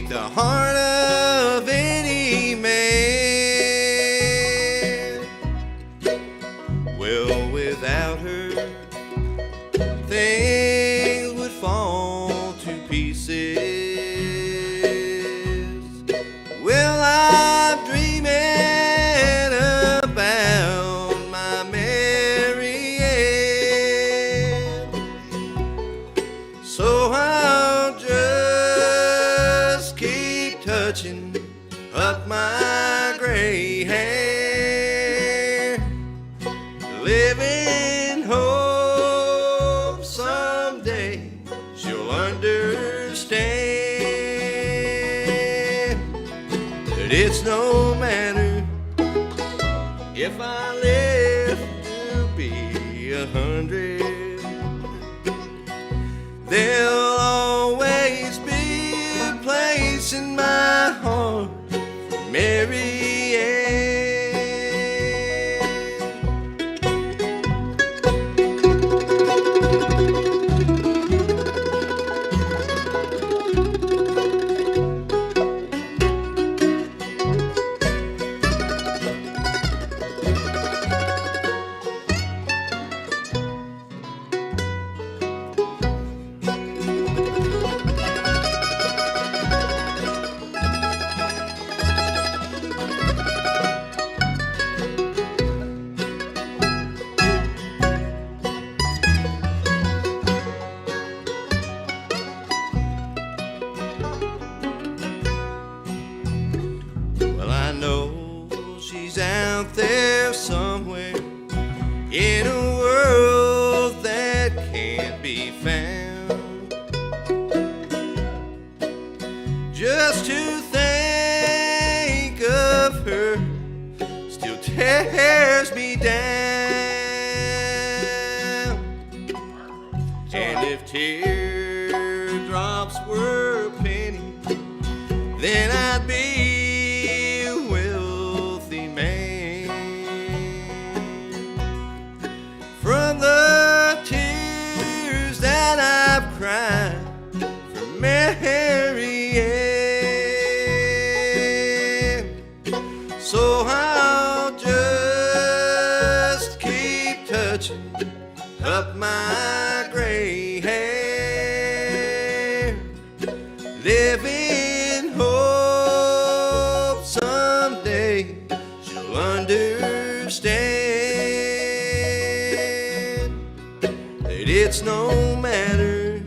the heart of any man. Well, without her, things would fall to pieces. Well, I'm dreaming about my Mary Ann. So I'll just keep touching up my gray hair, living hope someday she'll understand that it's no matter if I live to be 100. There'll always be a place in my heart for Mary Ann. out there somewhere in a world that can't be found. Just to think of her still tears me down. And if teardrops were a penny, then I'd be a wealthy man. From the tears that I've cried for Mary Ann, so I'll just keep touching up my gray hair, living hope someday she'll understand that it's no matter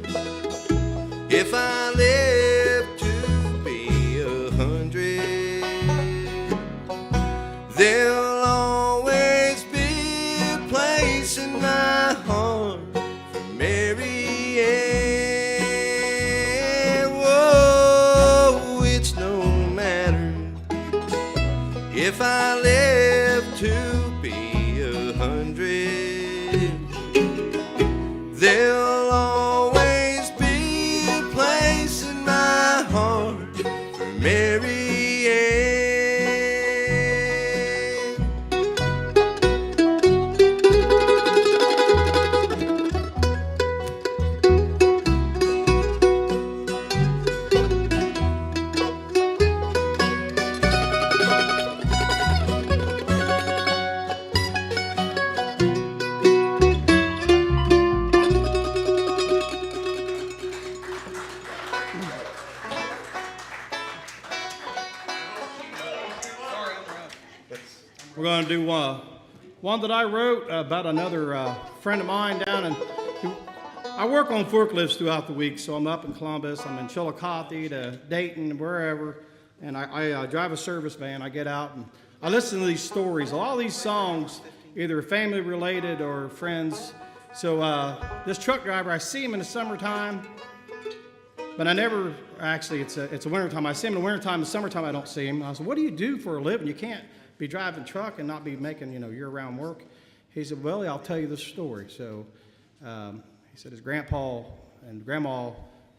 if I live to be 100, there'll always be a place in my heart for Mary Ann. Whoa, it's no matter if I live to be 100, there'll always be a place in my heart for Mary Ann. We're going to do one that I wrote about another friend of mine down in. I work on forklifts throughout the week, so I'm up in Columbus, I'm in Chillicothe to Dayton, wherever, and I drive a service van. I get out and I listen to these stories. A lot of these songs, either family related or friends. So this truck driver, I see him in the summertime, but I never, actually, it's a wintertime. I see him in the wintertime. In the summertime, I don't see him. I said, what do you do for a living? You can't be driving truck and not be making, year-round work. He said, well, I'll tell you the story. So he said his grandpa and grandma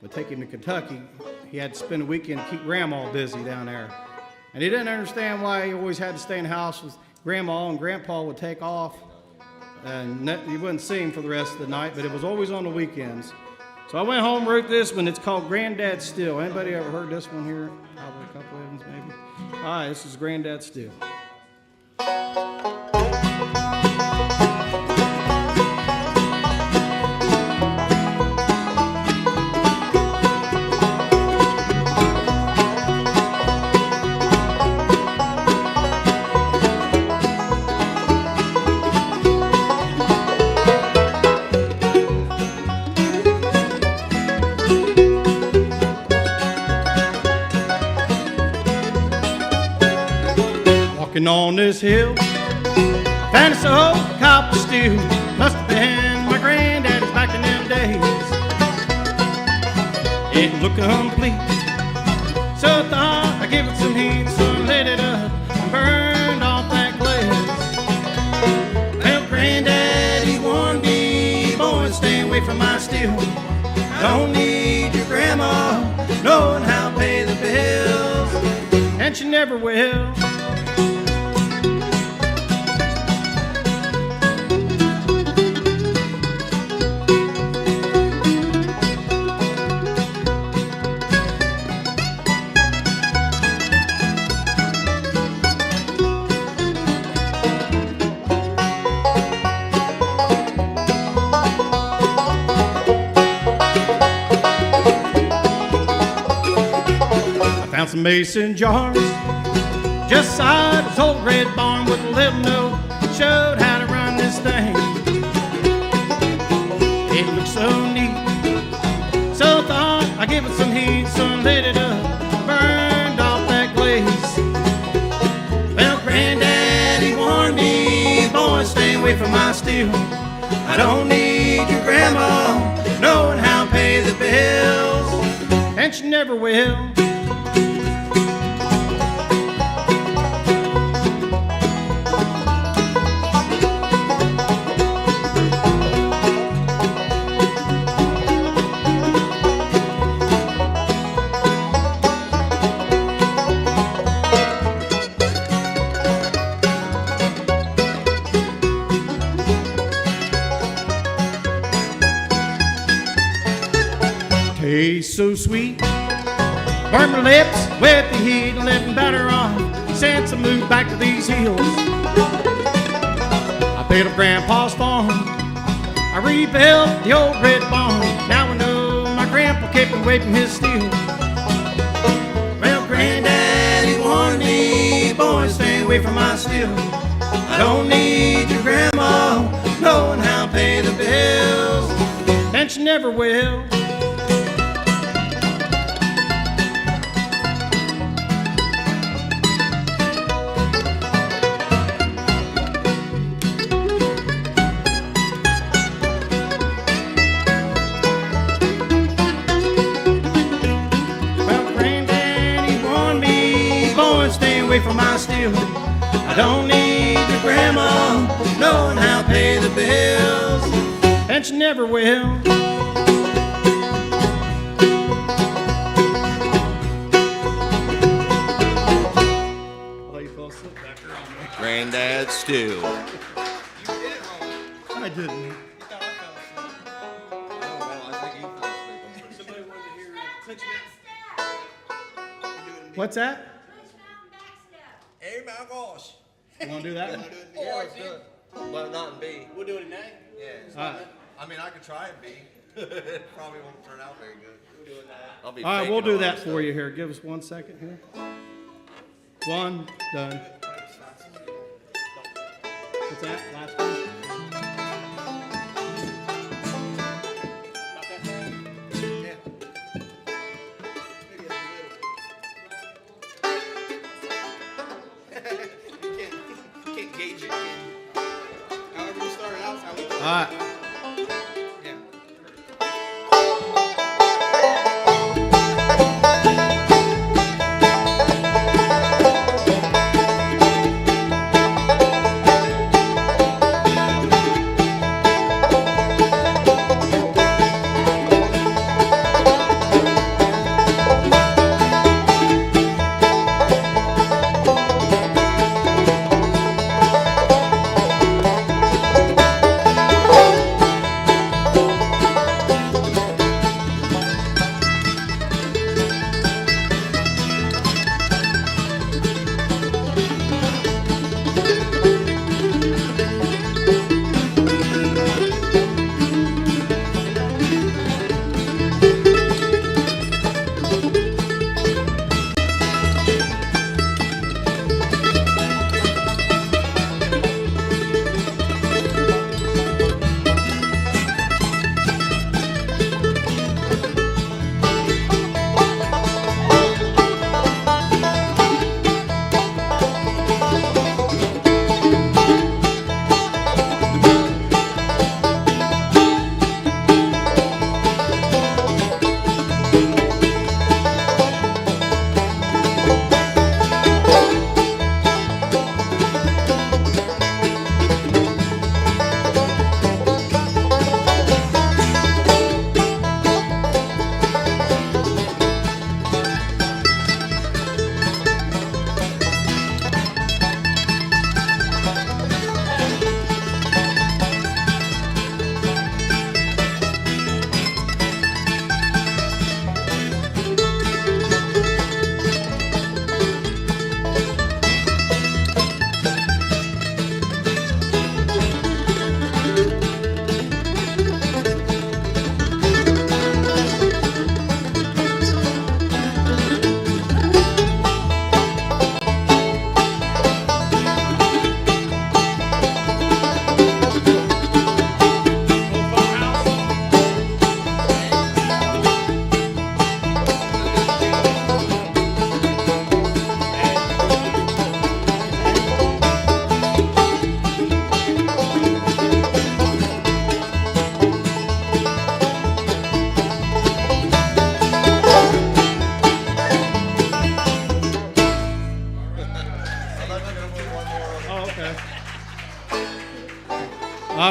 would take him to Kentucky. He had to spend a weekend to keep grandma busy down there. And he didn't understand why he always had to stay in the house with grandma, and grandpa would take off. And you wouldn't see him for the rest of the night, but it was always on the weekends. So I went home, wrote this one. It's called Granddad Still. Anybody ever heard this one here? Probably a couple of them, maybe. All right, this is Granddad Still. Walking on this hill, found this old copper stew. Must have been my granddaddy's back in them days. It looked complete, so I thought I'd give it some heat. So I lit it up and burned off that glass. Well, granddaddy warned me, boys, stay away from my steel. I don't need your grandma knowing how to pay the bills, and she never will. Some mason jars just beside his old red barn with a little note that showed how to run this thing. It looked so neat, so I thought I'd give it some heat. So I lit it up, burned off that glaze. Well, granddaddy wanted steel. I don't need your grandma knowing how to pay the bills. And she never will. Tastes so sweet, burn my lips with the heat, and living better off since I moved back to these hills. I built up Grandpa's farm, I rebuilt the old red barn. Now I know my grandpa kept me away from his steel. Well, Granddaddy warned me, boy, stay away from my steel. I don't need your grandma knowing how to pay the bills. and she never will. From my steel, I don't need your grandma knowing how to pay the bills, and she never will. Granddad stew. I didn't. What's that? Hey, my gosh. You want to do that one? Yeah, let's do it. But not in B. We'll do it in A. Yeah. All right. I mean, I could try in B. It probably won't turn out very good. We'll do it in A. I'll be All right, faking we'll do all that this for stuff. you here. Give us 1 second here. One, done. What's that? Last one? Can't gauge it. However you start it out, how we All right. yeah.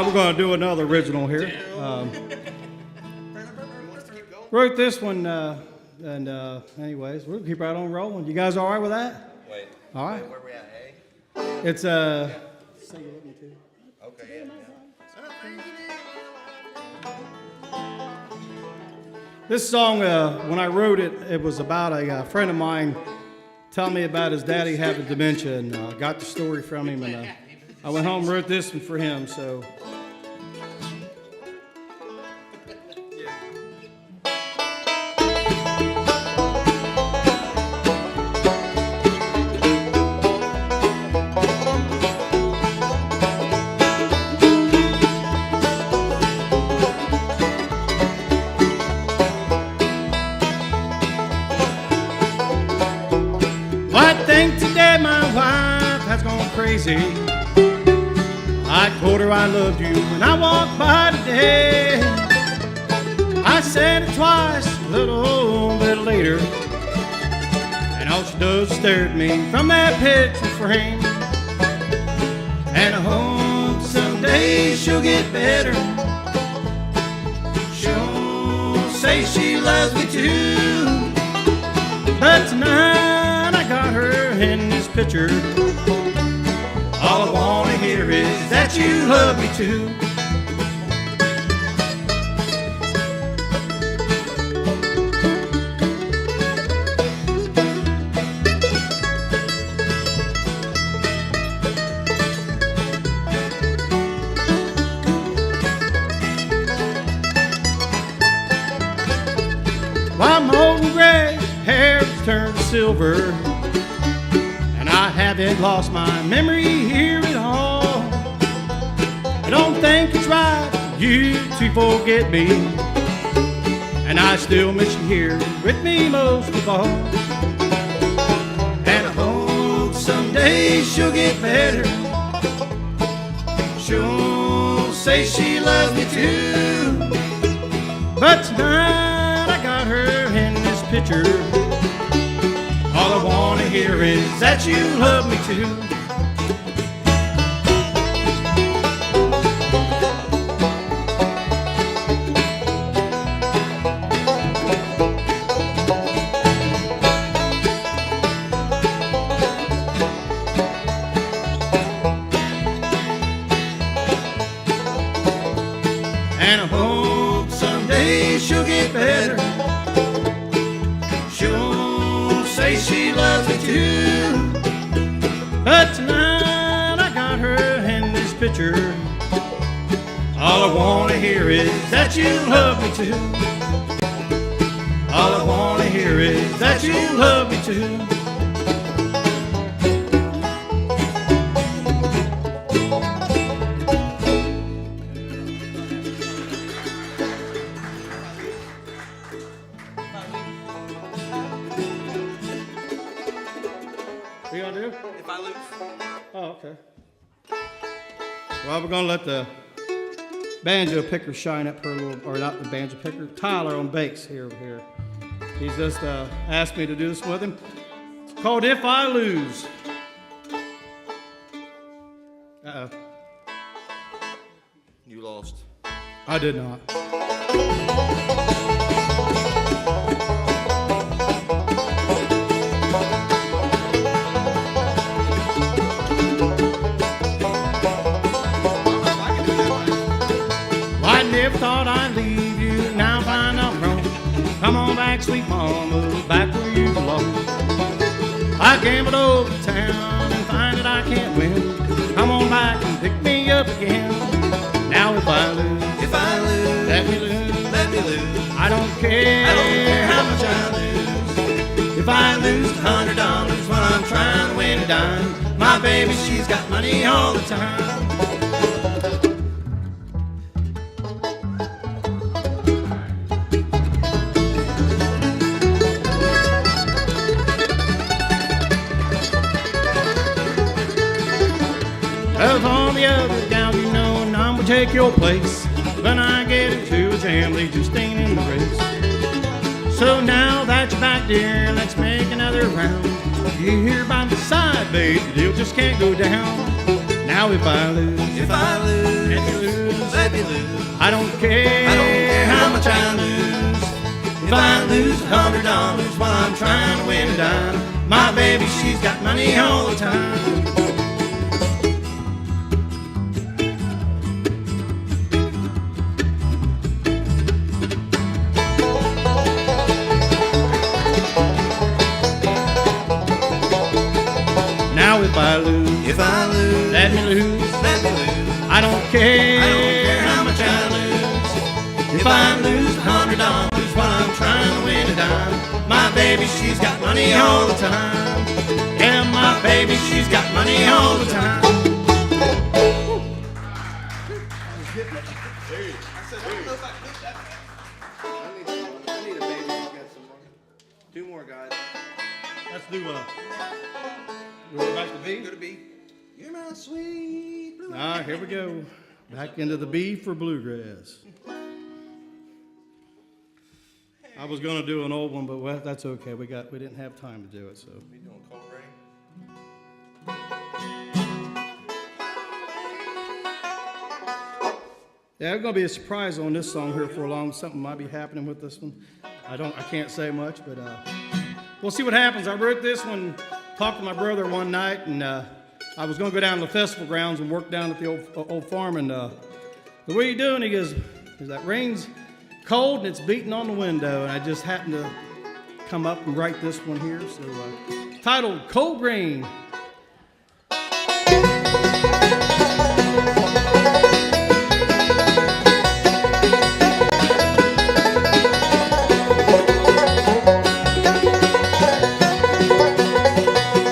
We're going to do another original here. Wrote this one, anyways, we'll keep right on rolling. You guys all right with that? Wait. All right. Where we at, It's Say you love me too. Okay, This song, when I wrote it, it was about a friend of mine telling me about his daddy having dementia, and got the story from him, and I went home and wrote this one for him. So. Crazy. I told her I loved you when I walked by today. I said it twice, a little bit later, and all she does is stare at me from that picture frame. And I hope someday she'll get better. She'll say she loves me too. But tonight I got her in this picture. All I wanna hear is that you love me too. While my old and gray hair's turned silver, I haven't lost my memory here at all. I don't think it's right for you to forget me, and I still miss you here with me most of all. And I hope someday she'll get better. She'll say she loves me too. But tonight I got her in this picture. All I wanna hear is that you love me too. And I hope someday she'll get better. Say she loves me too. But tonight I got her in this picture. All I wanna hear is that you love me too. All I wanna hear is that you love me too. What you gonna do? If I lose. Oh, okay. Well, we're gonna let the banjo picker shine up her little, or not the banjo picker, Tyler on bass here. He's just asked me to do this with him. It's called If I Lose. Uh-oh. You lost. I did not. Never thought I'd leave you, now I find I'm wrong. Come on back, sweet mama, back where you belong. I gambled over town and find that I can't win. Come on back and pick me up again. Now if I lose, let me lose. I don't care how much I lose. If I lose $100 when I'm trying to win a dime, my baby, she's got money all the time. Of all the other gals you know, and I'm gonna take your place. When I get into a jam, they just ain't in the race. So now that you're back, dear, let's make another round. You're here by my side, babe, the deal just can't go down. Now if I lose, If I lose, let me lose. let me lose. I don't care. I don't care how much I lose. If I lose $100 while I'm trying to win a dime, my baby, she's got money all the time. Now if I lose, If I lose, let me lose. let me lose. I don't care. I don't care how much I lose. If I lose $100 while I'm trying to win a dime, my baby, she's got money all the time. Yeah, my baby, she's got money all the time. I said, I don't know if I clicked that. I need a baby who's got some more. Two more guys. Let's do we're back to B. Go to B. You're my sweet blue. Here we go. Back into the B for bluegrass. I was gonna do an old one, but well, that's okay. We didn't have time to do it, so. We doing Cold Rain? Yeah, there's gonna be a surprise on this song here for long. Something might be happening with this one. I can't say much, but we'll see what happens. I wrote this one, talked to my brother one night, and I was gonna go down to the festival grounds and work down at the old farm, and what are you doing? He goes, that rain's cold and it's beating on the window, and I just happened to come up and write this one here, so titled Cold Rain.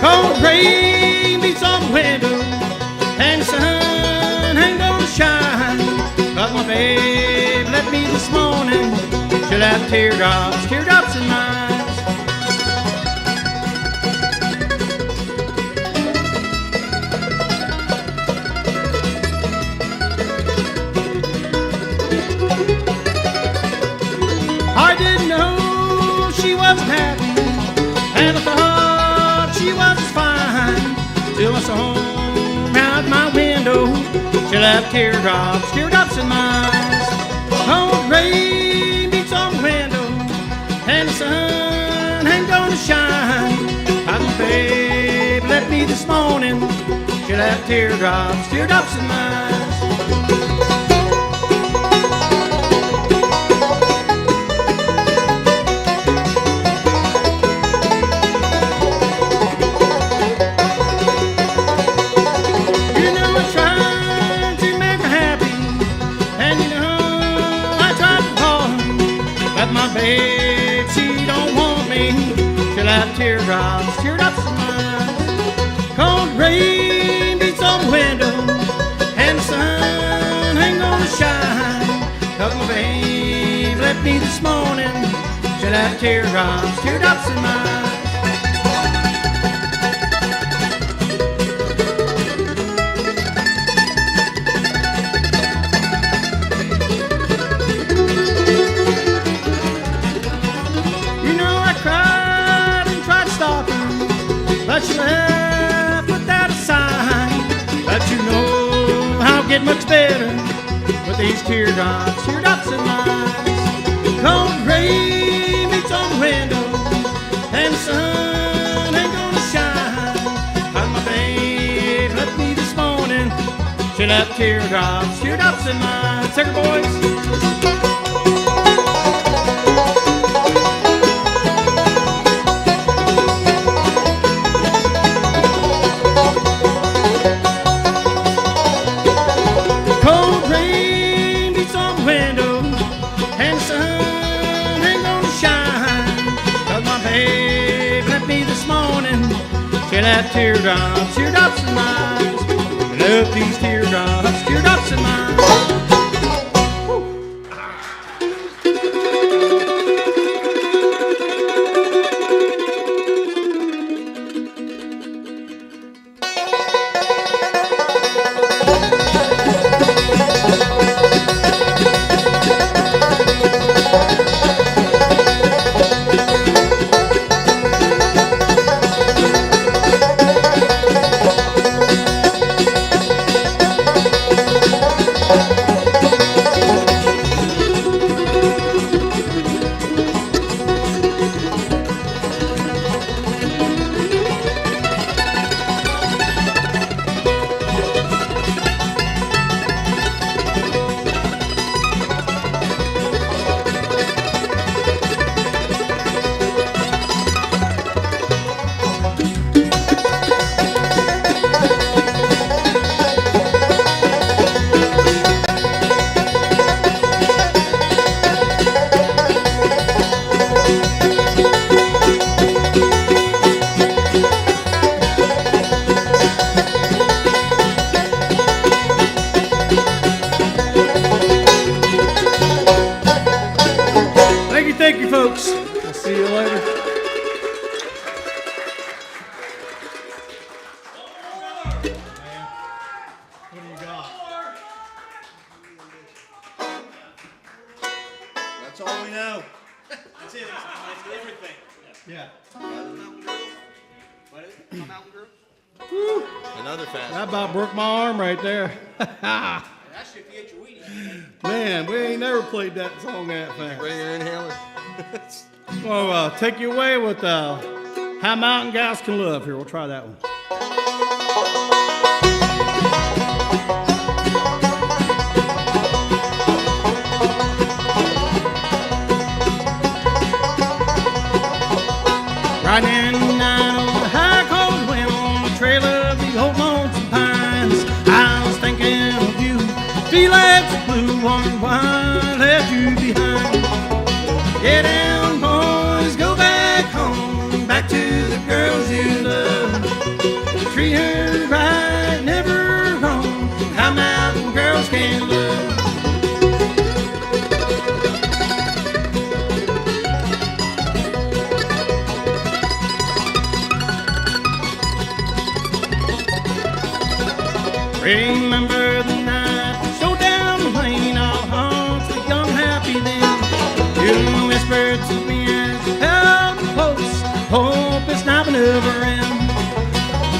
Cold rain beats on the window, and the sun ain't gonna shine. But my babe left me this morning. She'll have teardrops in my eyes. I didn't know she wasn't happy, and I thought she was fine, till I saw her out my window. She'll have teardrops in my eyes. Cold rain beats on the window, and the sun ain't gonna shine. My babe left me this morning. She'll have teardrops in my eyes. Babe, she don't want me. She'll have teardrops in my eyes. Cold rain beats on the window, and the sun ain't gonna shine. 'Cause my babe left me this morning. She'll have teardrops in my eyes. But she left without a sign. But you know I'll get much better with these teardrops in my eyes. Cold rain beats on the window, and the sun ain't gonna shine. 'Cause my babe left me this morning. She left teardrops in my eyes. Take her, boys. She'll have teardrops in my eyes. I love these teardrops in my eyes. What is it? A mountain girl? Another fast. That about broke my arm right there. That's if you hit your Wheaties. Man, we ain't never played that song that fast. Bring your inhaler. Well, take you away with How Mountain Gals Can Love. Here, we'll try that one. Riding in the night on the high cold wind on the trail of the old lonesome pines. I was thinking of you, feelings of blue, wondering why I left you behind. Get down, boys, go back home, back to the girls you love. Treat her right, never wrong. How mountain girls can love. Remember the night, so down the lane, our hearts were young, happy then. You whispered to me as you held me close, hope it's not never end.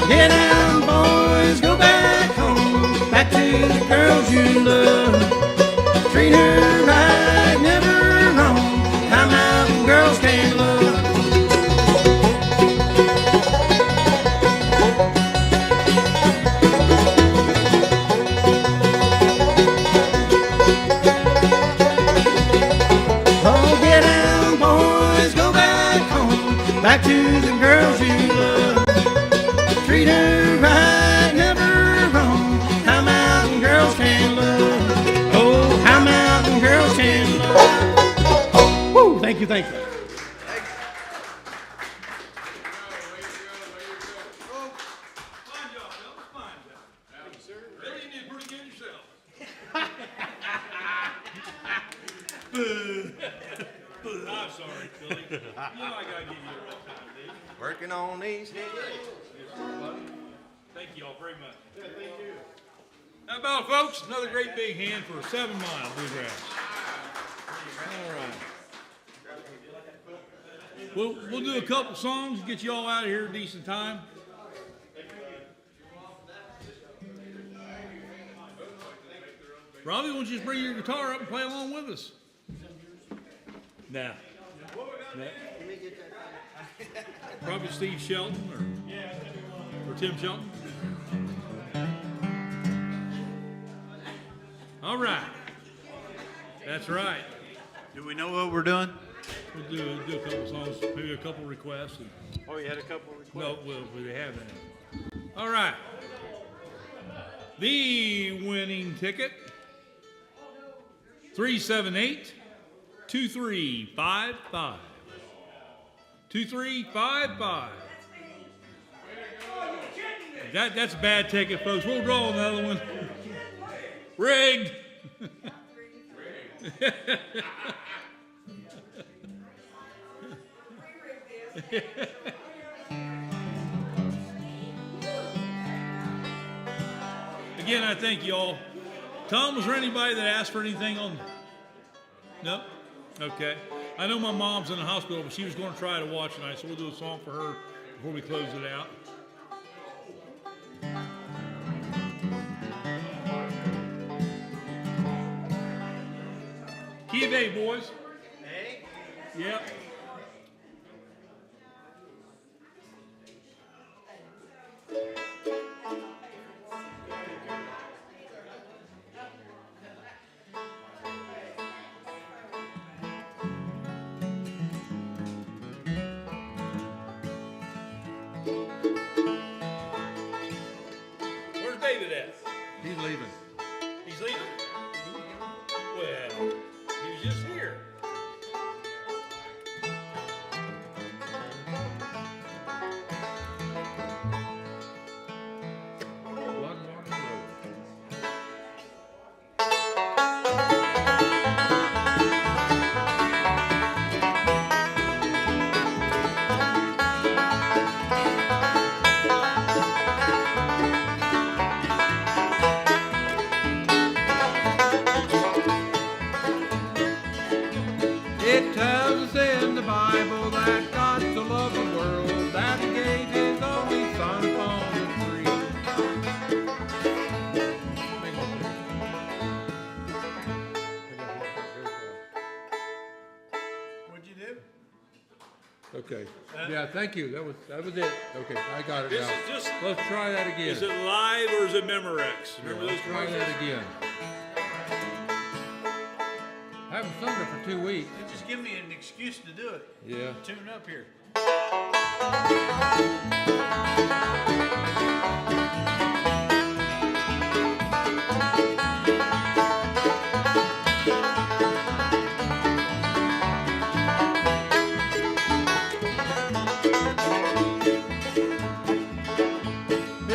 Get down, boys, go back home, back to the girls you love. Treat her right, never wrong. How mountain girls can love. Back to the girls you love. Treat her right, never wrong. How mountain girls can love. Oh, how mountain girls can love. Woo! Thank you, thank you. I'm sorry, Billy. You know I gotta give you a rough time, dude. Working on these heads. Thank you all very much. Yeah, thank you. How about, folks? Another great big hand for 7 Mile Bluegrass. All right. We'll do a couple songs, get you all out of here a decent time. Robbie, won't you just bring your guitar up and play along with us? Nah. Probably Steve Shelton or Tim Shelton. All right. That's right. Do we know what we're doing? We'll do a couple songs, maybe a couple requests. Oh, you had a couple requests? No, we haven't. All right. The winning ticket, 378-2355. 2355. That's a bad ticket, folks. We'll draw another one. Rigged. Again, I thank you all. Tom, was there anybody that asked for anything on? Nope. Okay. I know my mom's in the hospital, but she was going to try to watch tonight, so we'll do a song for her before we close it out. Key of A, boys. Hey? Yep. Where's David at? He's leaving. He's leaving? Well, he was just here. Okay, yeah, thank you, that was it. Okay, I got it This now. is just, Let's try that again. is it live or is it Memorex? Remember those Let's try commercials? that again. I haven't sung it for 2 weeks. Just give me an excuse to do it. Yeah. Tune up here.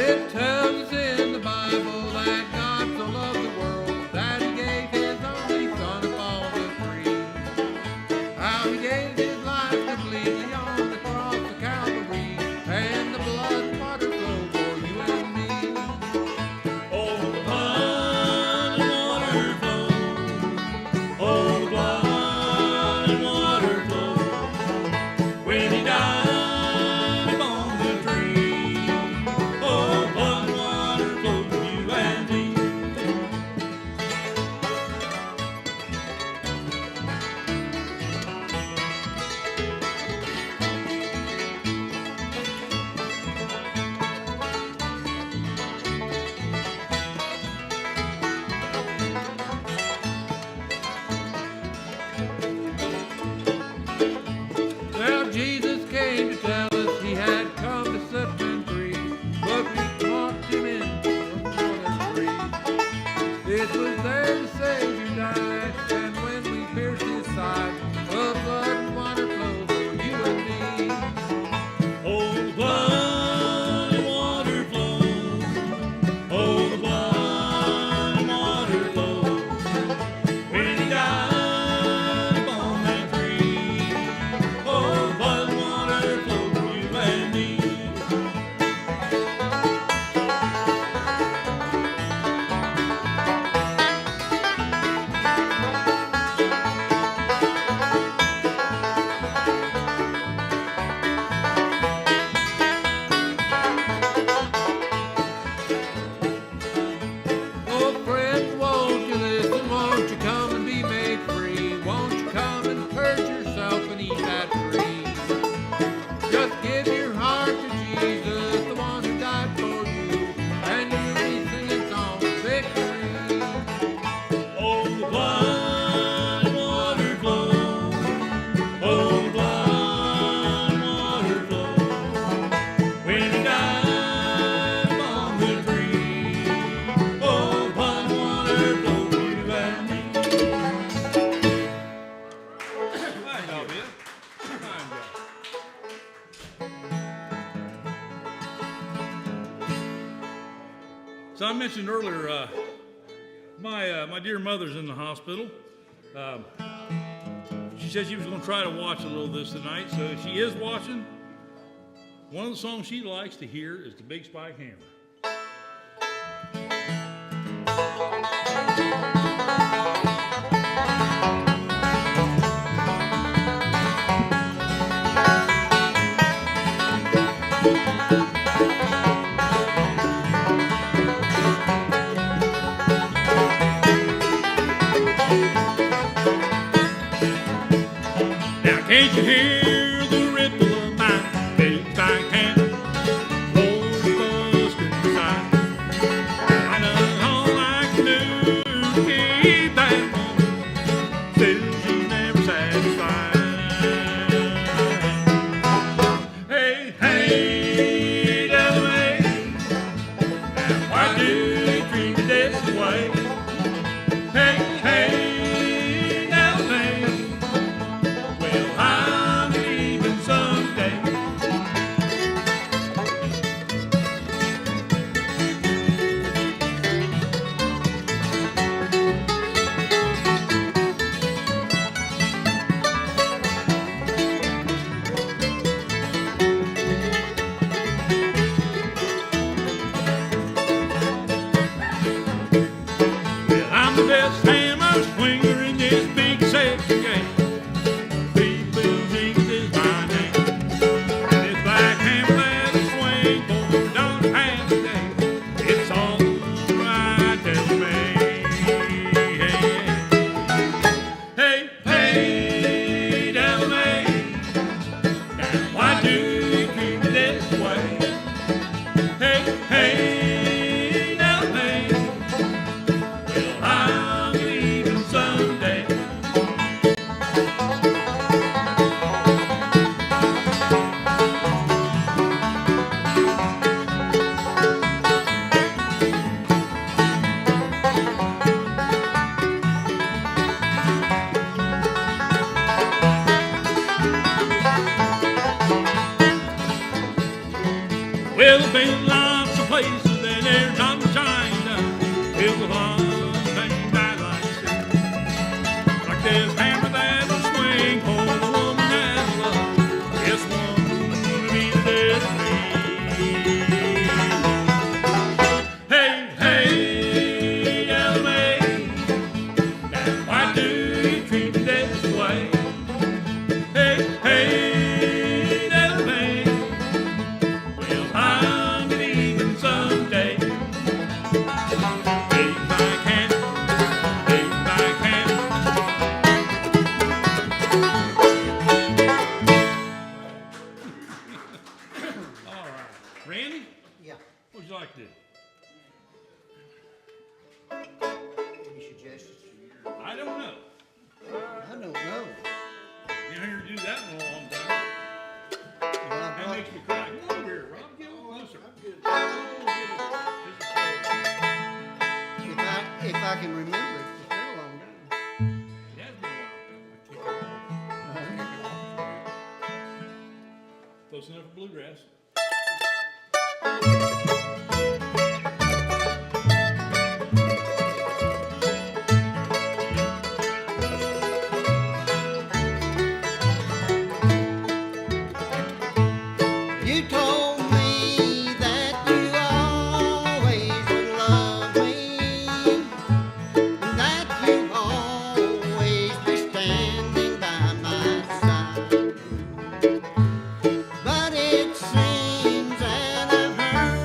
It tells us in the Bible that God so loved the world that He gave His only Son upon the tree. How He gave His life completely on the cross of Calvary, and the blood water flowed for you and me. Oh, the blood and water flow. Oh, the blood and water flow. When He died upon the tree. Oh, blood and water flow for you and me. Well, Jesus came to tell us He had come to set men free, but we mocked Him in for more than free. It was there the Savior died, and when we pierced His side, the blood and water flowed for you and me. Oh, the blood and water flow. Oh, the blood and water flow. When He died upon that tree. Oh, blood and water flow for you and me. Oh, friend, won't you listen? Won't you come and be made free? Won't you come and purge yourself and eat that tree? Just give your heart to Jesus, the one who died for you, and you'll be singing songs of victory. Oh, the blood and water flow. Oh, the blood and water flow. When He died upon the tree. Oh, blood and water flow for you and me. Fine job, Ed. Fine job. So I mentioned earlier, my dear mother's in the hospital. She said she was going to try to watch a little of this tonight, so she is watching. One of the songs she likes to hear is the Big Spike Hammer. Now can't you hear the ripple of my big spike hammer? Rolls busting inside. I know all I can do to keep that woman, still she's never satisfied. Hey, hey, Well, there's been lots of places that there's not much shine done. It's a lot of things I like to see. Like this hammer that will swing for the woman that I love. This one will be the death of me. Hey, hey, Ellie, now why do you treat me this way? Hey, hey, Ellie, well, I'm leaving someday. If I can, if I can. All right, Randy, Yeah. what would you like to do? Any suggestions? I don't know. I don't know. You don't hear you do that in a long time. Well, I That brought- makes me cry. Come over here, Rob. Get a little closer. If I can remember it, it's been a long time. It has been a while. Close enough for bluegrass. You told me that you always would love me, and that you'd always be standing by my side. But it seems that I've heard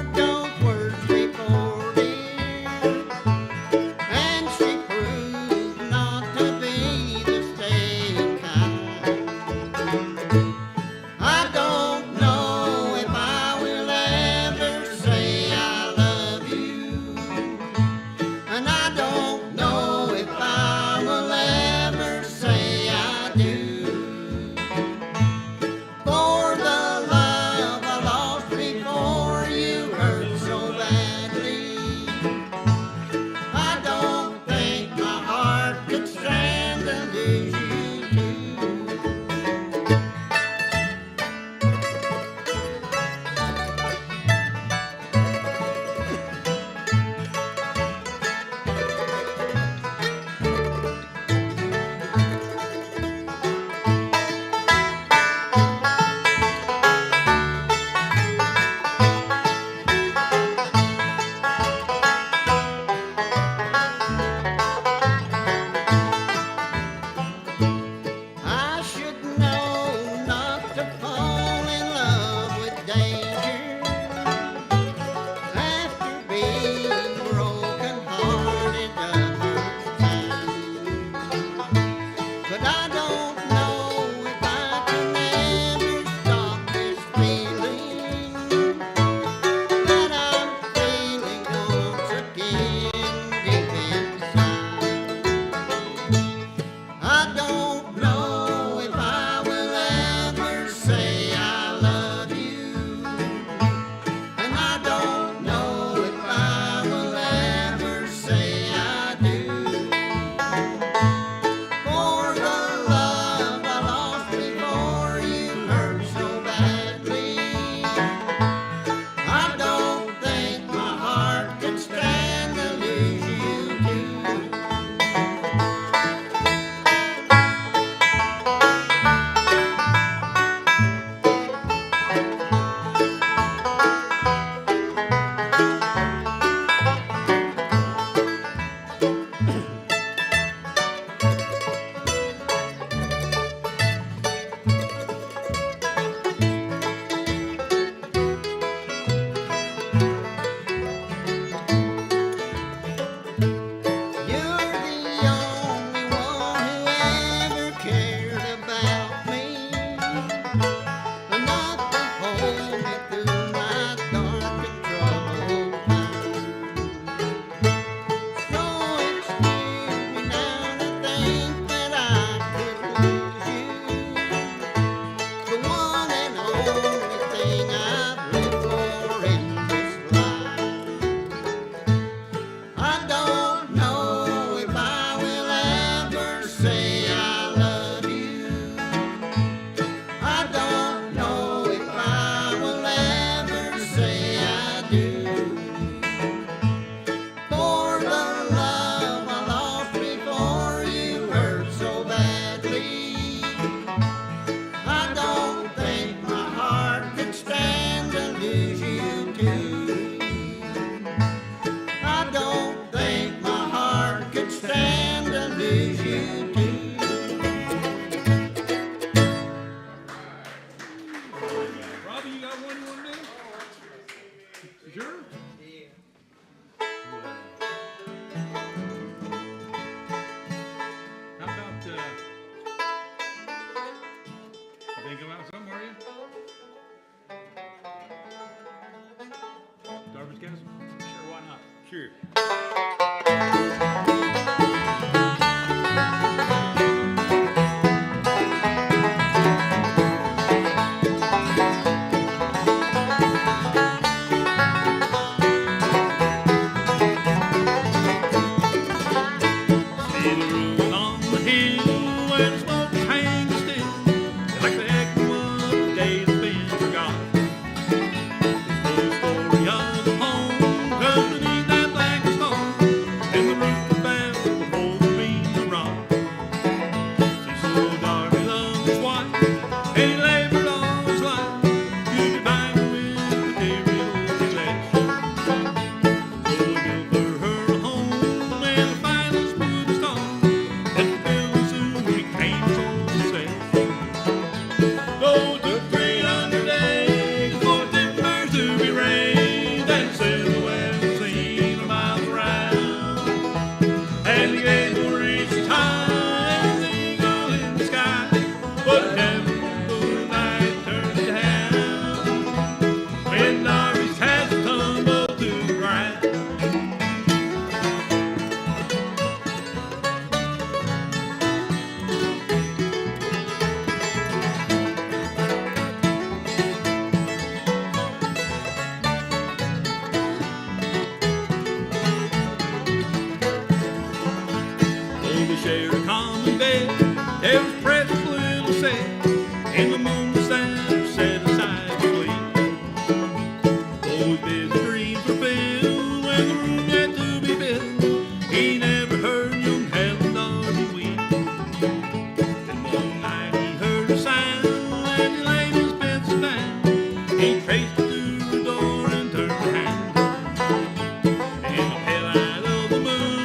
Sure. See the room on the hill where the smoke hangs still, like the echo of the day that's been forgotten. It's the story of a home underneath that black stone, and the roof was found before the beams rocked. See, so dark he loved his wife, and he labored all his life to combine with material success. So he built for her a home and the finest wood and stone, but the building soon became so successful. Though it took 300 days for timbers to be raised and sail the west sea for miles around, and the gable reached as high as the eagle in the sky, but heaven the night turned it down when Darby's castle tumbled to the ground. Oh, we shared a common bed. There was precious little said, and the moon was there set aside to sleep. Oh, his busy dreams were filled when the room had to be built. He never heard young Helen Darby weep. And one night he heard a sound, and he laid his pencil down. He traced it through the door and turned the handle. And the pale light of the moon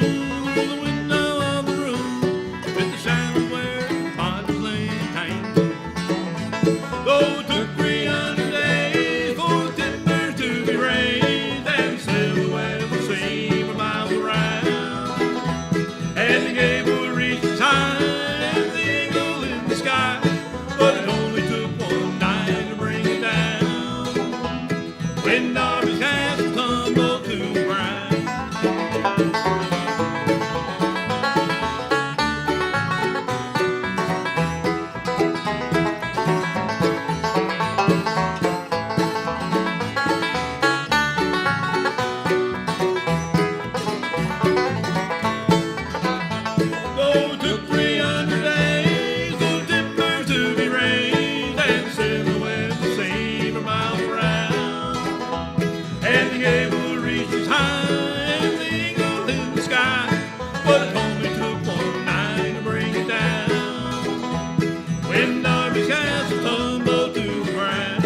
through the window of the room, with the shadows where the body was laying tangled. Though it took 300 days for the timbers to be raised and sail the weather sea for miles around, and the gable reached as high as the eagle in the sky, but it only took one night to bring it down when Darby's castle tumbled to the ground. Though it took 300 days for the timbers to be raised and sail the west sea for miles around, and the gable reached as high as the eagle in the sky, but it only took one night to bring it down when Darby's castle tumbled to the ground.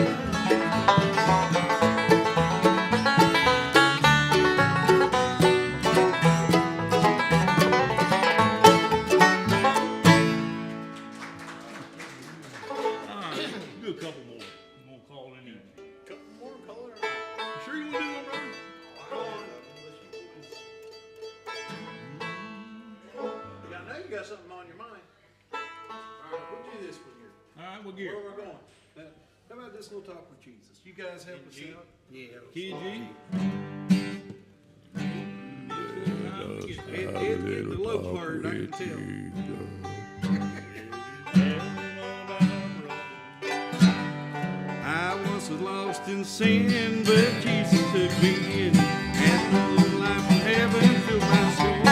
All right, do a couple more. I'm gonna call it an evening. Couple more color. You sure you wanna do one, brother? Yeah, I know you got something on your mind. All right, we'll do this one here. All right, what Where gear? we're going. How about this little talk with Jesus? You guys help us out? Yeah. Key G? It the low part, I can tell. I once was lost in sin, but Jesus took me in, and the little life from heaven filled my soul.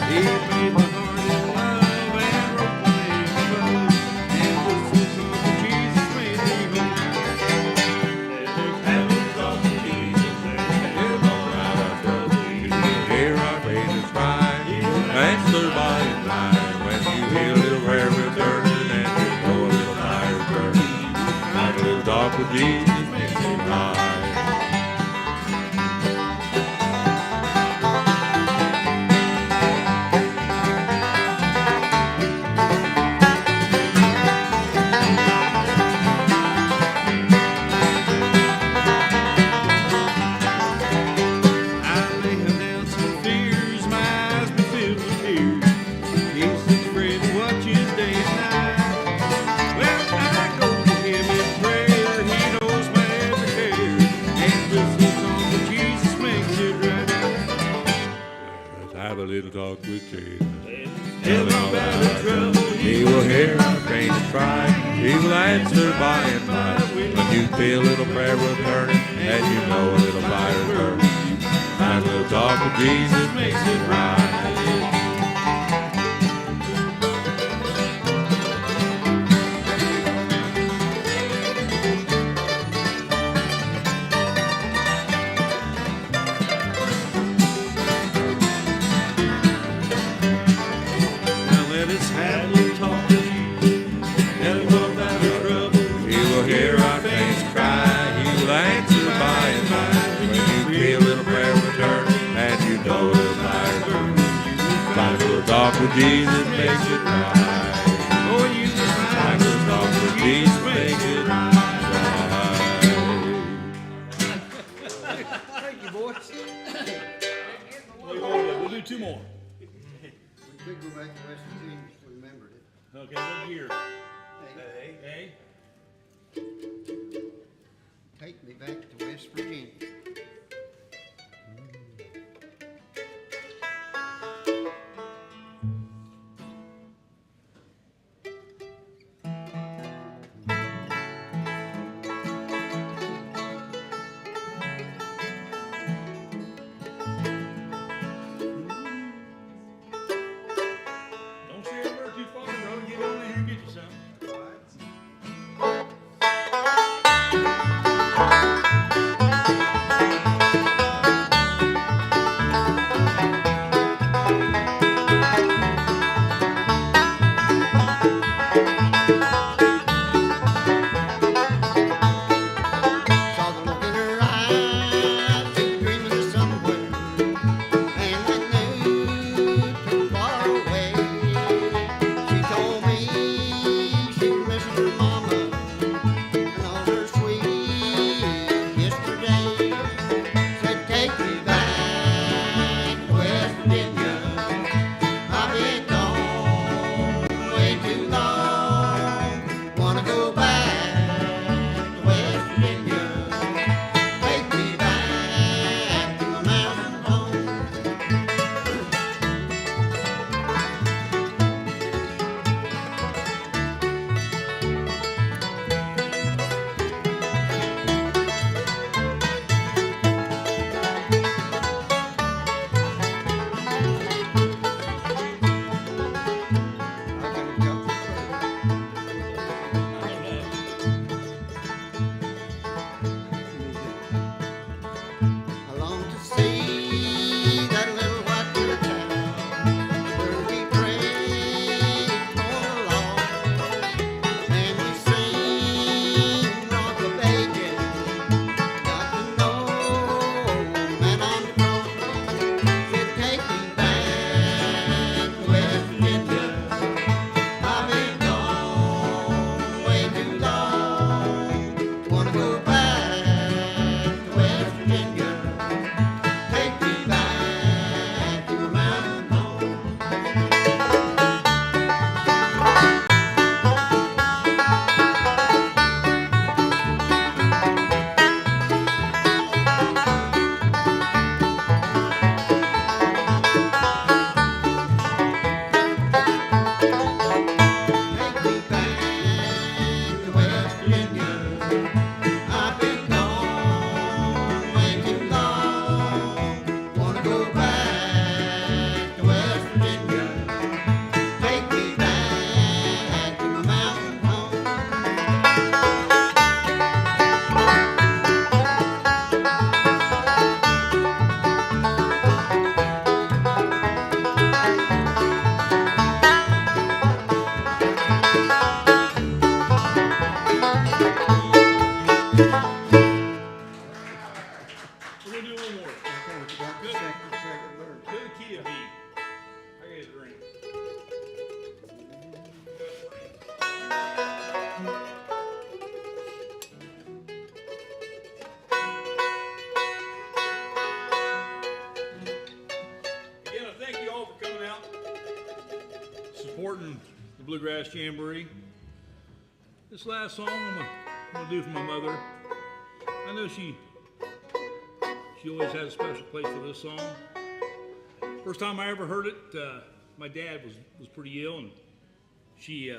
He made my heart in love and wrote my name above, and this is song of Jesus made me whole. And this song of Jesus made me whole. Hear our praises cry, answer by and by. When you hear a little prayer will turn it and you go a little higher burning. Like a little talk with Jesus makes me high. I lay down some fears, my eyes be filled with tears. Jesus spread and watches day and night. Well, I go to him in prayer, he knows my every care. feel a little prayer will turn it, and you know a little fire burn. Find a little talk with Jesus makes it right. Now let us have a little talk with you, and we'll have our trouble. He will hear our faints cry, he will answer by and by. When you feel a little prayer return, and you know a little fire burn, find a little talk with Jesus makes it right. Oh, you find a little talk with Jesus makes it right. Thank you, boys. We'll do two more. We could go back to West Virginia if we remembered it. Okay, what year? Hey, A? take me back to West Virginia. Don't say a word too far, bro. Get on in here and get you some. Saw the look in her eyes, she was dreaming of somewhere, and that news took far away. She told me she was missing her mama and all her sweet yesterday. Said, take me back to West Virginia. I've been gone way too long. Wanna go back to West Virginia. Take me back to my mountain home. I gotta go I long to see that little white church house where we pray for the lost, and we sing rock of ages. Got to know man on the cross said, take me back to West Virginia. I've been gone way too long. Wanna go back to West Virginia. Take me back to my mountain home. Take me back to West Virginia. I've been gone way too long. Wanna go back to West Virginia. Take me back to my mountain home. We're gonna do one more. Good key of B. I got a drink. Again, I thank you all for coming out, supporting the Bluegrass Jamboree. This last song I'm gonna do for my mother. I know she always had a special place for this song. First time I ever heard it, my dad was pretty ill, and she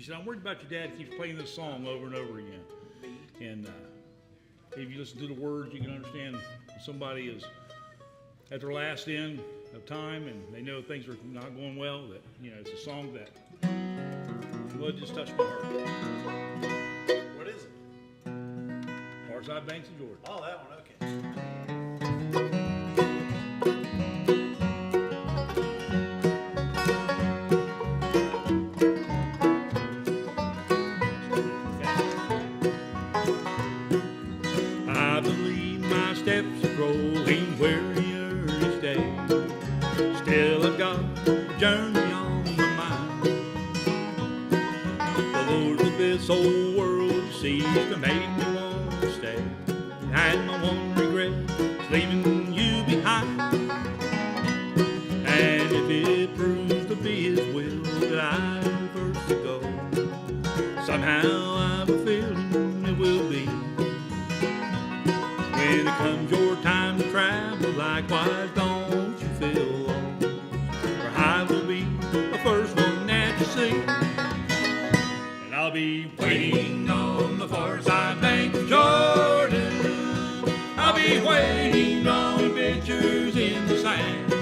said, "I'm worried about your dad. He keeps playing this song over and over again." And if you listen to the words, you can understand somebody is at their last end of time and they know things are not going well, that, you know, it's a song that will just touch my heart. What is it? Far Side Banks of Georgia. Oh, that one, okay. I believe my steps are growing weary early days. Still I've got a journey on my mind. The Lord of this whole world sees to make me want to stay. And my one regret is leaving you behind. And if it proves to be His will that I'm first to go, somehow I've a feeling it will be. When it comes your time to travel, likewise don't you feel lost, for I will be the first one that you see. And I'll be waiting on the far side bank of Jordan. I'll be waiting on adventures in the sand.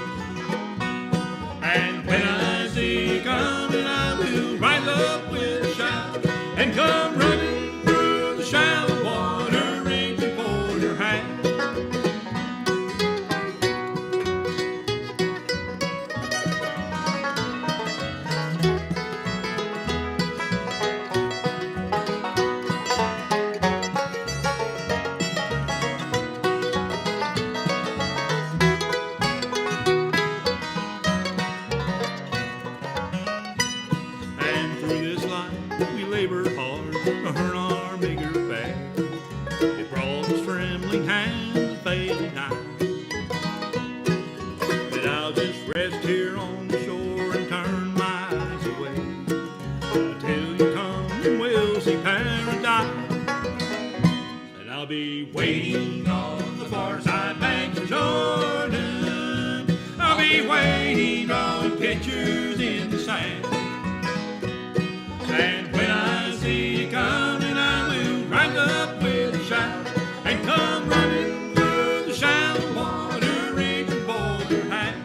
And when I see you coming, I will rise up with a shout and come running through the shallow water, reaching for your hand. And through this life we labor hard to earn our meager fare. It brought us trembling hands and failing eyes. But I'll just rest here on the shore and turn my eyes away until you come and we'll see paradise. And I'll be waiting on the far side banks of Jordan. I'll be waiting on pictures in the sand. And when I see you coming, I will rise up with a shout and come running through the shallow water, reaching for your hand.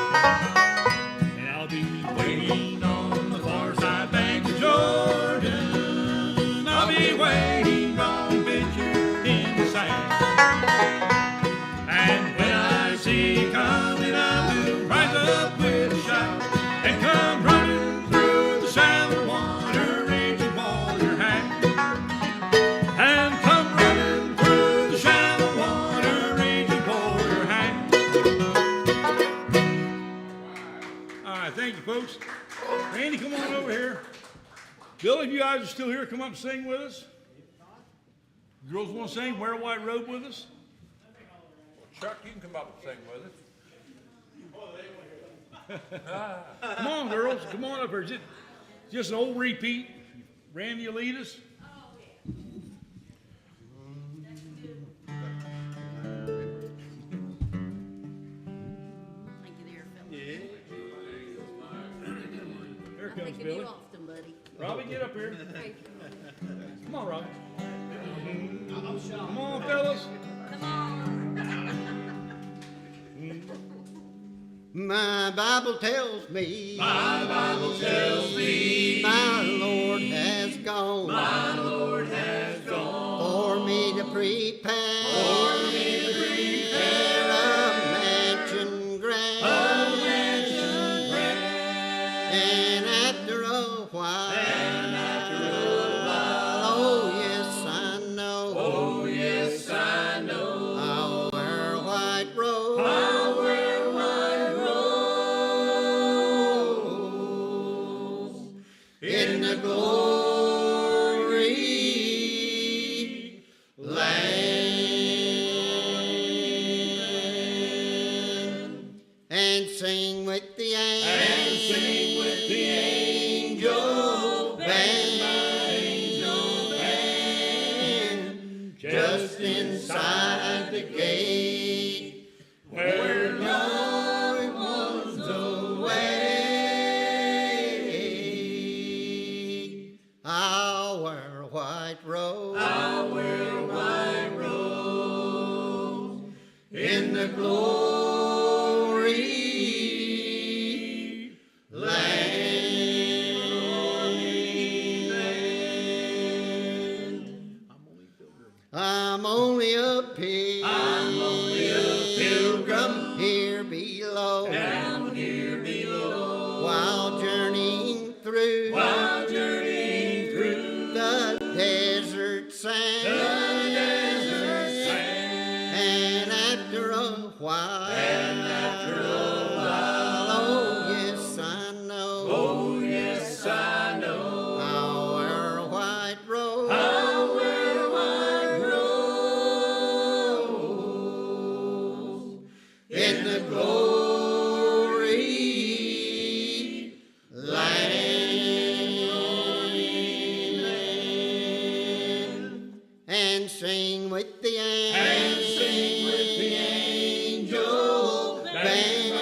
And I'll be waiting on the far side bank of Jordan. I'll be waiting on pictures in the sand. And when I see you coming, I will rise up with a shout and come running through the shallow water, reaching for your hand. And come running through the shallow water, reaching for your hand. All right, thank you, folks. Randy, come on over here. Billy, if you guys are still here, come up and sing with us. Girls want to sing, wear a white robe with us. Chuck, you can come up and sing with us. Come on, girls, come on up here. Just an old repeat. Randy will lead us. Thank you there, Phil. Here I'm comes thinking Billy. you often, buddy. Robbie, get up here. Thank you. Come on, Robbie. Come on, fellas. Come on. My Bible tells me, My Bible tells me my Lord has gone my Lord has gone for me to prepare a mansion grand. And after a while, oh yes I know, Oh yes I know I'll wear a white robe. I'll wear white robes In the glory land, and sing with the angels. the glory land. I'm only a pilgrim here below. Down here below. While journeying through the desert sand. And after a while, oh yes I know, I'll wear a white robe. In the glory land. And sing with the angel band,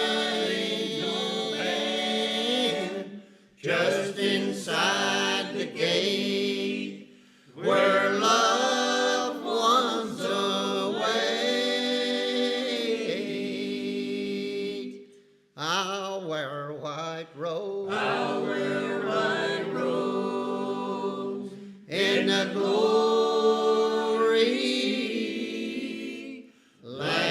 just inside the gate where loved ones await. I'll wear a white robe. In the glory land.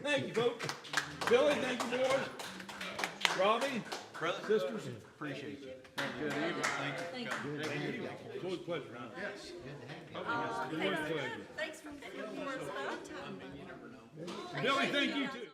Thank you, folks. Billy, thank you, boys. Robbie, sisters. Appreciate you. Good evening. Thank you. It's always a pleasure, huh? Yes. Always a pleasure. Thanks for picking for us. Billy, thank you too.